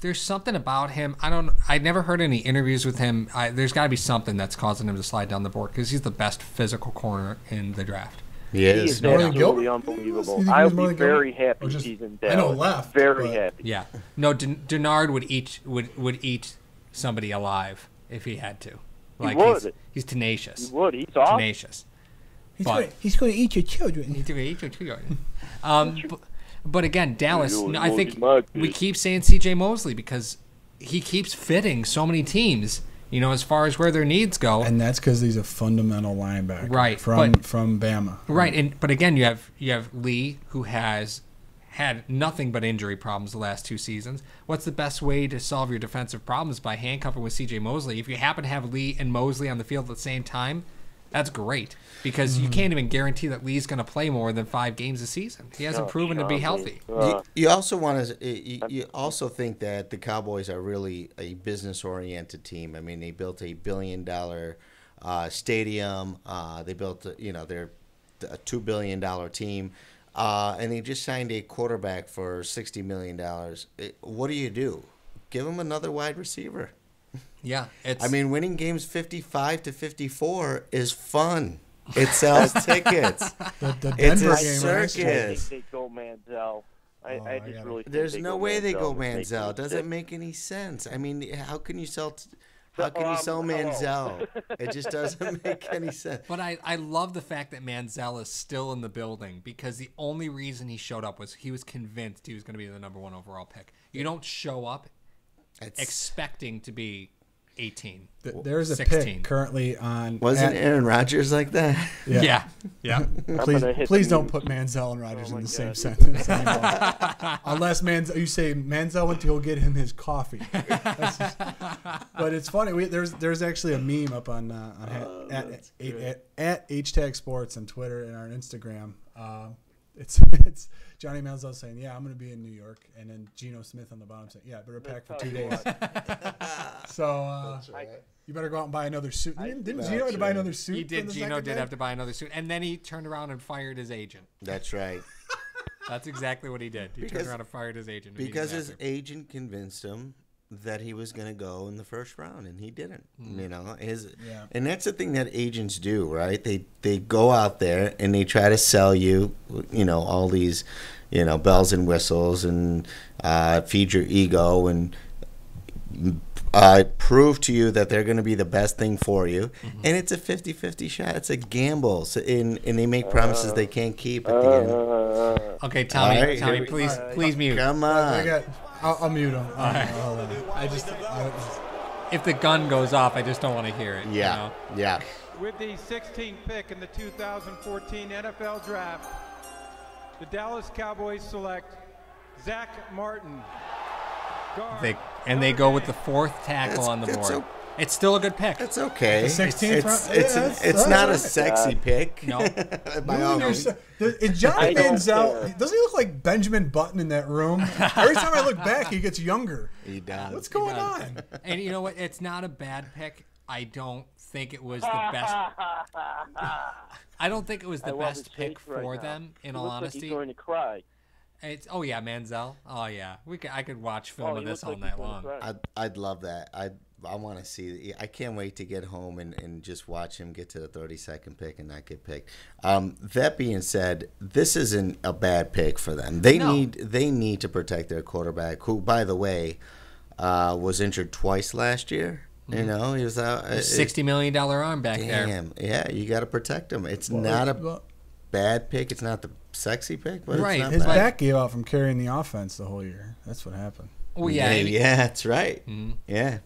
J: there's something about him. I never heard any interviews with him. There's got to be something that's causing him to slide down the board, because he's the best physical corner in the draft.
K: He is.
L: He's absolutely unbelievable. I'll be very happy he's in Dallas.
I: I know, left.
L: Very happy.
J: Yeah. No, Denard would eat somebody alive if he had to.
L: Like he would.
J: He's tenacious.
L: He would. He's awesome.
J: Tenacious.
I: He's going to eat your children.
J: He's going to eat your children. But again, Dallas, I think we keep saying C.J. Mosley because he keeps fitting so many teams, as far as where their needs go.
I: And that's because he's a fundamental linebacker,
J: right?
I: From Bama,
J: right? But again, you have Lee, who has had nothing but injury problems the last 2 seasons. What's the best way to solve your defensive problems? By handcuffing with C.J. Mosley. If you happen to have Lee and Mosley on the field at the same time, that's great, because you can't even guarantee that Lee's going to play more than 5 games a season. He hasn't proven to be healthy.
K: You also you also think that the Cowboys are really a business-oriented team. I mean, they built a $1 billion stadium. They built, they're a $2 billion team, and they just signed a quarterback for $60 million. What do? Give him another wide receiver.
J: Yeah,
K: winning games 55-54 is fun. It sells tickets.
I: the
K: it's
I: Denver
K: a
I: game,
K: circus.
L: I think they go Manziel. I just really think
K: There's
L: they
K: no
L: go
K: way they go
L: Manziel.
K: Manziel. Doesn't make any sense. I mean, how can you sell Manziel? It just doesn't make any sense.
J: But I love the fact that Manziel is still in the building, because the only reason he showed up was he was convinced he was going to be the number 1 overall pick. You don't show up expecting to be 18.
I: There's a
J: 16.
I: pick currently on.
K: Wasn't Aaron Rodgers like that?
J: Yeah.
I: Please don't put Manziel and Rodgers in the same sentence anymore. Unless you say Manziel went to go get him his coffee. But it's funny. There's actually a meme up on at #HTag Sports on Twitter and on Instagram. It's Johnny Manziel saying, "Yeah, I'm going to be in New York," and then Geno Smith on the bottom saying, "Yeah, better pack for 2 days." So you better go out and buy another suit. Didn't Geno have to buy another suit?
J: He did. Geno did have to buy another suit, and then he turned around and fired his agent.
K: That's right.
J: That's exactly what he did. He turned around and fired his agent.
K: Because his agent convinced him that he was going to go in the first round, and he didn't. And that's the thing that agents do, right? They go out there and they try to sell you, all these, bells and whistles, and feed your ego, and prove to you that they're going to be the best thing for you. And it's a 50-50 shot. It's a gamble. So, and they make promises they can't keep at the end.
J: Okay, Tommy, please mute.
K: Come on.
I: I'll mute him.
J: If the gun goes off, I just don't want to hear it.
K: Yeah. Yeah.
G: With the 16th pick in the 2014 NFL Draft, the Dallas Cowboys select Zach Martin.
J: They go with the 4th tackle on the board. It's still a good pick.
K: It's okay.
I: The 16th
K: it's not a sexy pick.
J: No.
K: By all means.
I: Is Johnny Manziel, doesn't he look like Benjamin Button in that room? Every time I look back, he gets younger.
K: He does.
I: What's going on?
J: And you know what? It's not a bad pick. I don't think it was the best. I don't think it was the best pick for them, in all honesty.
L: Like he's going to cry.
J: Oh yeah, Manziel. Oh yeah, I could watch film of this all night long.
K: I'd love that. I want to see. I can't wait to get home and just watch him get to the 32nd pick and not get picked. That being said, this isn't a bad pick for them. They need to protect their quarterback, who, by the way, was injured twice last year. You know, he was out.
J: $60 million arm back there.
K: Damn. Yeah, you got to protect him. It's not a bad pick. It's not the sexy pick, but
I: right.
K: It's not
I: His
K: bad.
I: back gave out from carrying the offense the whole year. That's what happened.
J: Oh yeah,
K: yeah, that's right.
J: Mm-hmm.
K: Yeah,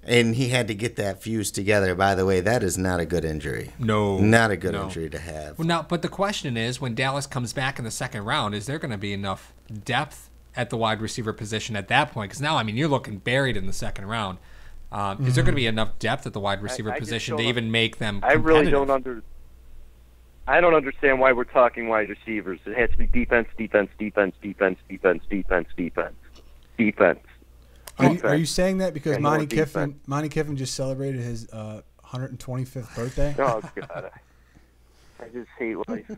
K: and he had to get that fused together. By the way, that is not a good injury.
J: No,
K: not a good injury to have.
J: Well, now, but the question is, when Dallas comes back in the second round, is there going to be enough depth at the wide receiver position at that point? Because now, I mean, you're looking buried in the second round. Is there going to be enough depth at the wide receiver position to even make them competitive?
L: I really don't I don't understand why we're talking wide receivers. It has to be defense, defense, defense, defense, defense, defense, defense, defense.
I: Are you saying that because Monty Kiffin just celebrated his 125th birthday?
L: Oh God, I just hate life.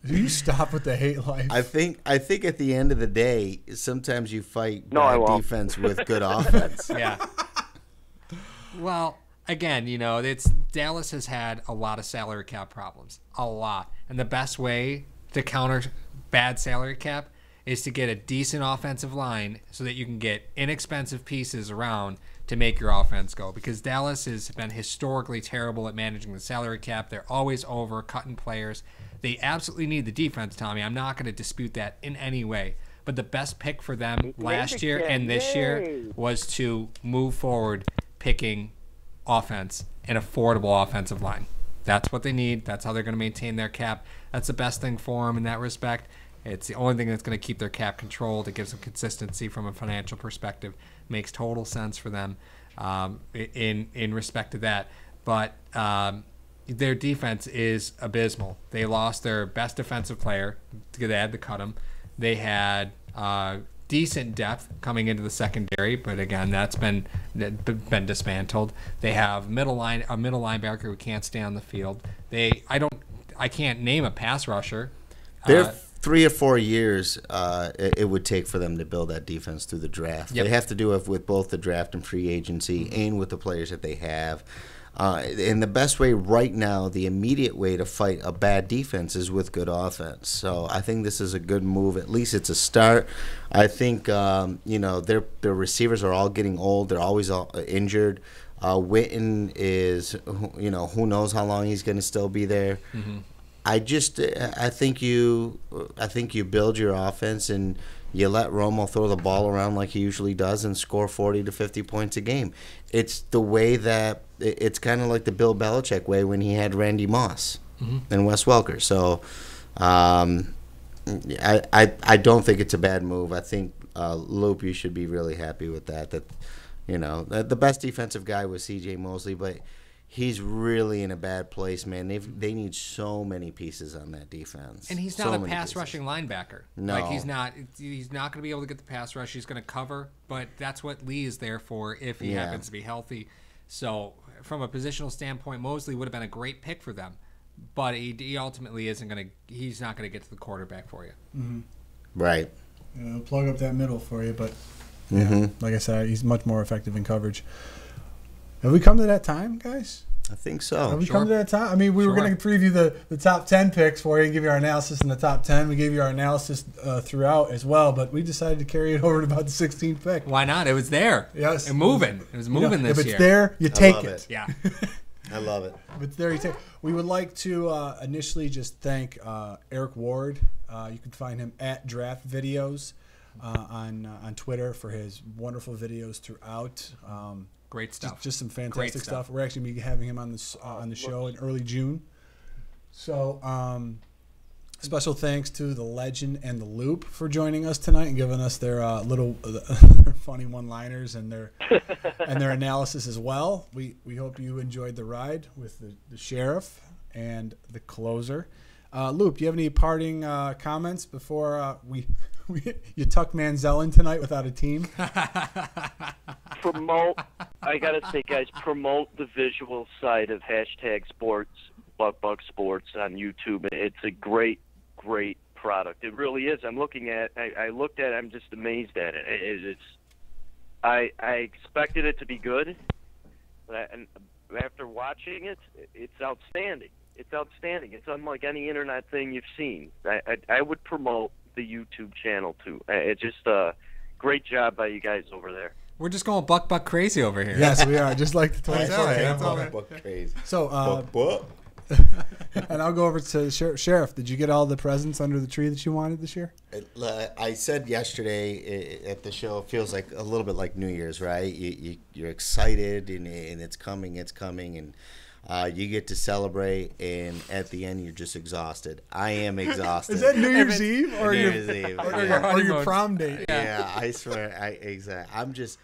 I: Do you stop with the hate life?
K: I think at the end of the day, sometimes you fight bad defense with good offense.
J: Yeah. Well, again, you know, Dallas has had a lot of salary cap problems, a lot, and the best way to counter bad salary cap is to get a decent offensive line so that you can get inexpensive pieces around to make your offense go. Because Dallas has been historically terrible at managing the salary cap. They're always over cutting players. They absolutely need the defense, Tommy. I'm not going to dispute that in any way. But the best pick for them last year and this year was to move forward picking offense, an affordable offensive line. That's what they need. That's how they're going to maintain their cap. That's the best thing for them in that respect. It's the only thing that's going to keep their cap controlled. It gives them consistency from a financial perspective. Makes total sense for them in respect to that. But their defense is abysmal. They lost their best defensive player. They had to cut him. They had decent depth coming into the secondary, but again, that's been dismantled. They have a middle linebacker who can't stay on the field. I can't name a pass rusher.
K: They're 3 or 4 years it would take for them to build that defense through the draft. Yep. They have to do it with both the draft and free agency and with the players that they have. And the best way right now, the immediate way to fight a bad defense is with good offense. So I think this is a good move. At least it's a start. I think their receivers are all getting old. They're always injured. Witten is, who knows how long he's going to still be there. Mm-hmm. I think you build your offense and you let Romo throw the ball around like he usually does and score 40 to 50 points a game. It's the way that it's kind of like the Bill Belichick way when he had Randy Moss and Wes Welker. So I don't think it's a bad move. I think Loop, you should be really happy with that. That the best defensive guy was C.J. Mosley, but he's really in a bad place, man. They need so many pieces on that defense.
J: And he's not a pass-rushing linebacker.
K: No.
J: Like, he's not going to be able to get the pass rush. He's going to cover, but that's what Lee is there for if he happens to be healthy. So from a positional standpoint, Mosley would have been a great pick for them, but he ultimately he's not going to get to the quarterback for you.
I: Mm-hmm.
K: Right.
I: He'll plug up that middle for you, but like I said, he's much more effective in coverage. Have we come to that time, guys?
K: I think so.
I: Have we come to that time? I mean, we were going to preview the top 10 picks for you and give you our analysis in the top 10. We gave you our analysis throughout as well, but we decided to carry it over to about the 16th pick.
J: Why not? It was there.
I: Yes.
J: And moving. It was moving this year.
I: If it's there, you take it.
J: Yeah.
K: I love it.
I: If it's there, you take it. We would like to initially just thank Eric Ward. You can find him at Draft Videos on Twitter for his wonderful videos throughout.
J: Great stuff.
I: Just some fantastic stuff. We're actually going to be having him on the show in early June. So special thanks to the Legend and the Loop for joining us tonight and giving us their little their funny one-liners and their analysis as well. We hope you enjoyed the ride with the sheriff and the closer. Loop, do you have any parting comments before you tuck Manziel in tonight without a team?
L: I gotta say, guys, promote the visual side of #sports, Buck Sports on YouTube. It's a great product. It really is. I looked at it, I'm just amazed at it. I expected it to be good, and after watching it, it's outstanding. It's outstanding. It's unlike any internet thing you've seen. I would promote the YouTube channel too. It's just a great job by you guys over there.
J: We're just going buck crazy over here.
I: Yes, we are. Just like the 24.
K: That's all right. Buck crazy.
I: So,
K: buck.
I: And I'll go over to the Sheriff. Did you get all the presents under the tree that you wanted this year?
K: I said yesterday at the show, it feels like a little bit like New Year's, right? You're excited, and it's coming, and you get to celebrate, and at the end, you're just exhausted. I am exhausted.
I: Is that New Year's Eve or
K: New Year's Eve?
I: Or your prom date?
K: Yeah, I swear. Exactly. I'm just.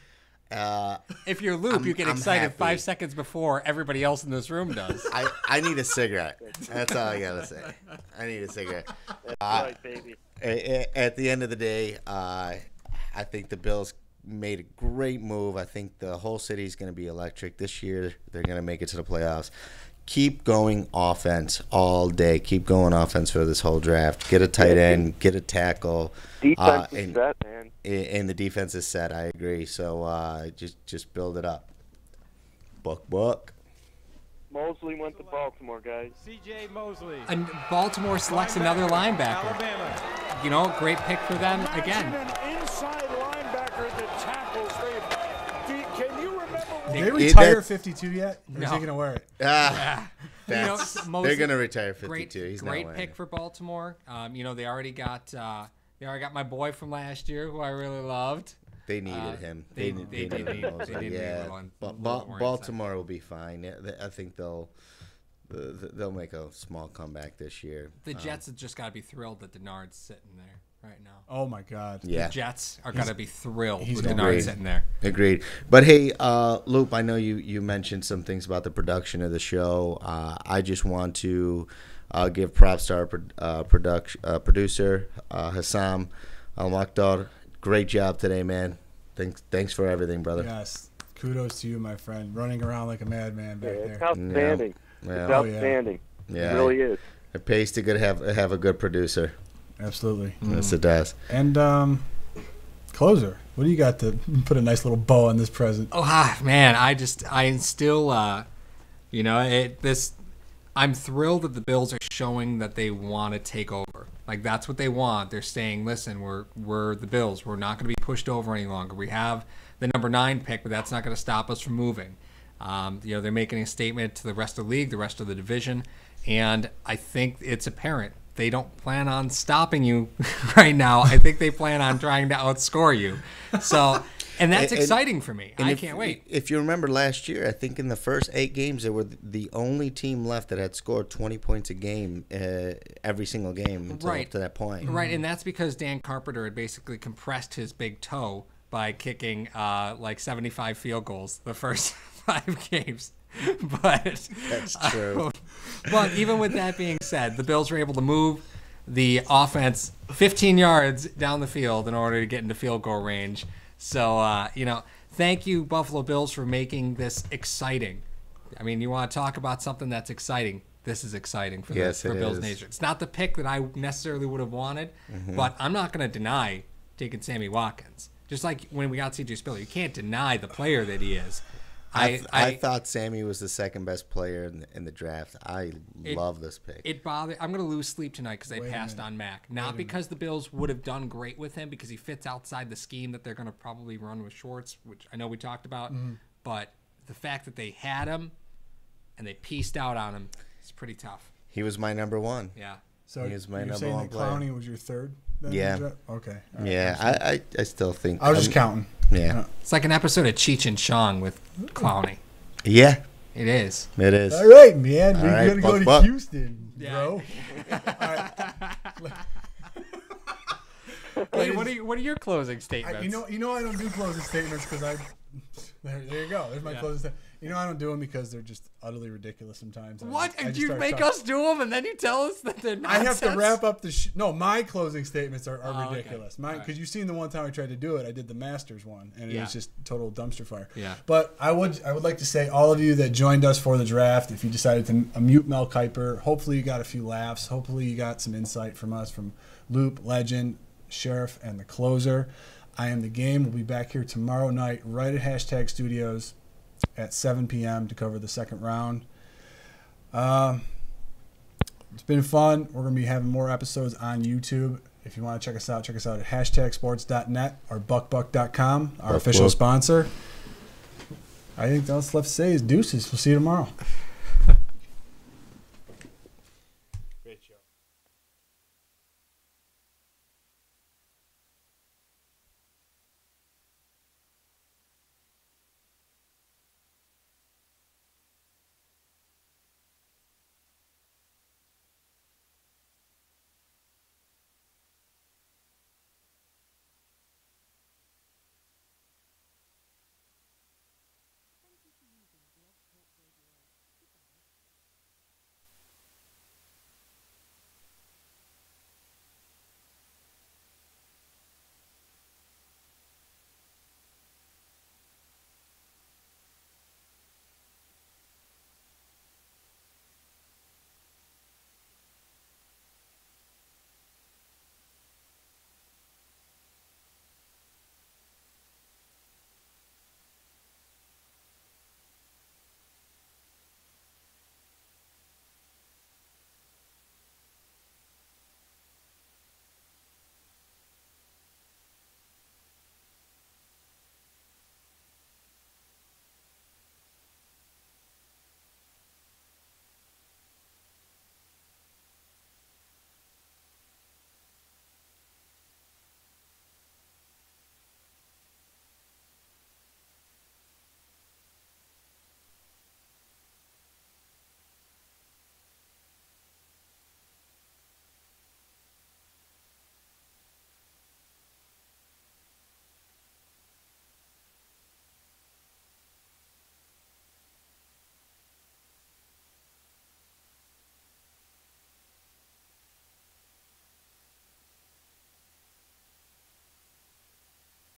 J: If you're Luke, you get excited 5 seconds before everybody else in this room does.
K: I need a cigarette. That's all I gotta say. I need a cigarette.
L: That's right, baby.
K: At the end of the day, I think the Bills made a great move. I think the whole city is going to be electric this year. They're going to make it to the playoffs. Keep going offense all day. Keep going offense for this whole draft. Get a tight end. Get a tackle.
L: Defense is set, man.
K: And the defense is set. I agree. So just build it up. Buck.
L: Mosley went to Baltimore, guys.
G: C.J. Mosley.
J: And Baltimore selects another linebacker.
G: Alabama.
J: You know, great pick for them again.
N: An inside linebacker that tackles. Can you remember?
I: Did they retire 52 yet? Or is he going to wear it?
K: They're going to retire 52. He's not
J: great
K: wearing
J: pick
K: it.
J: for Baltimore. They already got my boy from last year, who I really loved.
K: They needed him.
J: They needed
K: yeah. Baltimore will be fine. I think they'll make a small comeback this year.
J: The Jets have just got to be thrilled that Denard's sitting there right now.
I: Oh my God!
K: Yeah.
J: The Jets are going to be thrilled with
K: Agreed.
J: Denard sitting there.
K: Agreed. But hey, Loop, I know you mentioned some things about the production of the show. I just want to give props to our producer, Hassam Al-Makdar. Great job today, man. Thanks for everything, brother.
I: Yes. Kudos to you, my friend. Running around like a madman back there.
L: It's outstanding.
K: Yeah.
L: It's outstanding.
K: Yeah.
L: It really is.
K: It pays to have a good producer.
I: Absolutely.
K: Yes, it does.
I: And closer, what do you got to put a nice little bow on this present?
J: Oh, man, I'm still, I'm thrilled that the Bills are showing that they want to take over. Like, that's what they want. They're saying, listen, we're the Bills. We're not going to be pushed over any longer. We have the number 9 pick, but that's not going to stop us from moving. They're making a statement to the rest of the league, the rest of the division, and I think it's apparent. They don't plan on stopping you right now. I think they plan on trying to outscore you. So, and that's exciting for me. I can't wait.
K: If you remember last year, I think in the first 8 games, they were the only team left that had scored 20 points a game every single game until up to that point.
J: Right, and that's because Dan Carpenter had basically compressed his big toe by kicking 75 field goals the first 5 games. But
K: that's true.
J: But even with that being said, the Bills were able to move the offense 15 yards down the field in order to get into field goal range. So, thank you, Buffalo Bills, for making this exciting. I mean, you want to talk about something that's exciting. This is exciting for Bills Nation. It's not the pick that I necessarily would have wanted, but I'm not going to deny taking Sammy Watkins. Just like when we got C.J. Spiller, you can't deny the player that he is.
K: I thought Sammy was the second best player in the draft. I love this pick.
J: I'm going to lose sleep tonight because I passed on Mack. Not because the Bills would have done great with him because he fits outside the scheme that they're going to probably run with Schwartz, which I know we talked about. But the fact that they had him and they pieced out on him is pretty tough.
K: He was my number 1.
J: Yeah.
I: So
K: he was my
I: you're
K: number
I: saying
K: 1
I: that
K: player.
I: Clowney was your 3rd?
K: Yeah.
I: Okay.
K: Right. Yeah, I still think.
I: I was just counting.
K: Yeah.
J: It's like an episode of Cheech and Chong with Clowney.
K: Yeah.
J: It is.
K: It is.
I: All right, man. We're going to go to Houston, bro. All right.
J: Hey, what are your closing statements?
I: You know I don't do closing statements because there you go. There's my closing statement. You know I don't do them because they're just utterly ridiculous sometimes.
J: What? And you make us do them, and then you tell us that they're nonsense?
I: I have to wrap up the No, my closing statements are ridiculous.
J: Okay.
I: Because you've seen the one time I tried to do it. I did the Masters one, and it was just total dumpster fire.
J: Yeah.
I: But I would like to say all of you that joined us for the draft, if you decided to mute Mel Kiper, hopefully you got a few laughs. Hopefully you got some insight from us, from Loop, Legend, Sheriff, and the closer. I Am the Game. We'll be back here tomorrow night right at Hashtag Studios at 7 p.m. to cover the second round. It's been fun. We're going to be having more episodes on YouTube. If you want to check us out at hashtagsports.net or buckbuck.com, our official sponsor. I think all that's left to say is deuces. We'll see you tomorrow.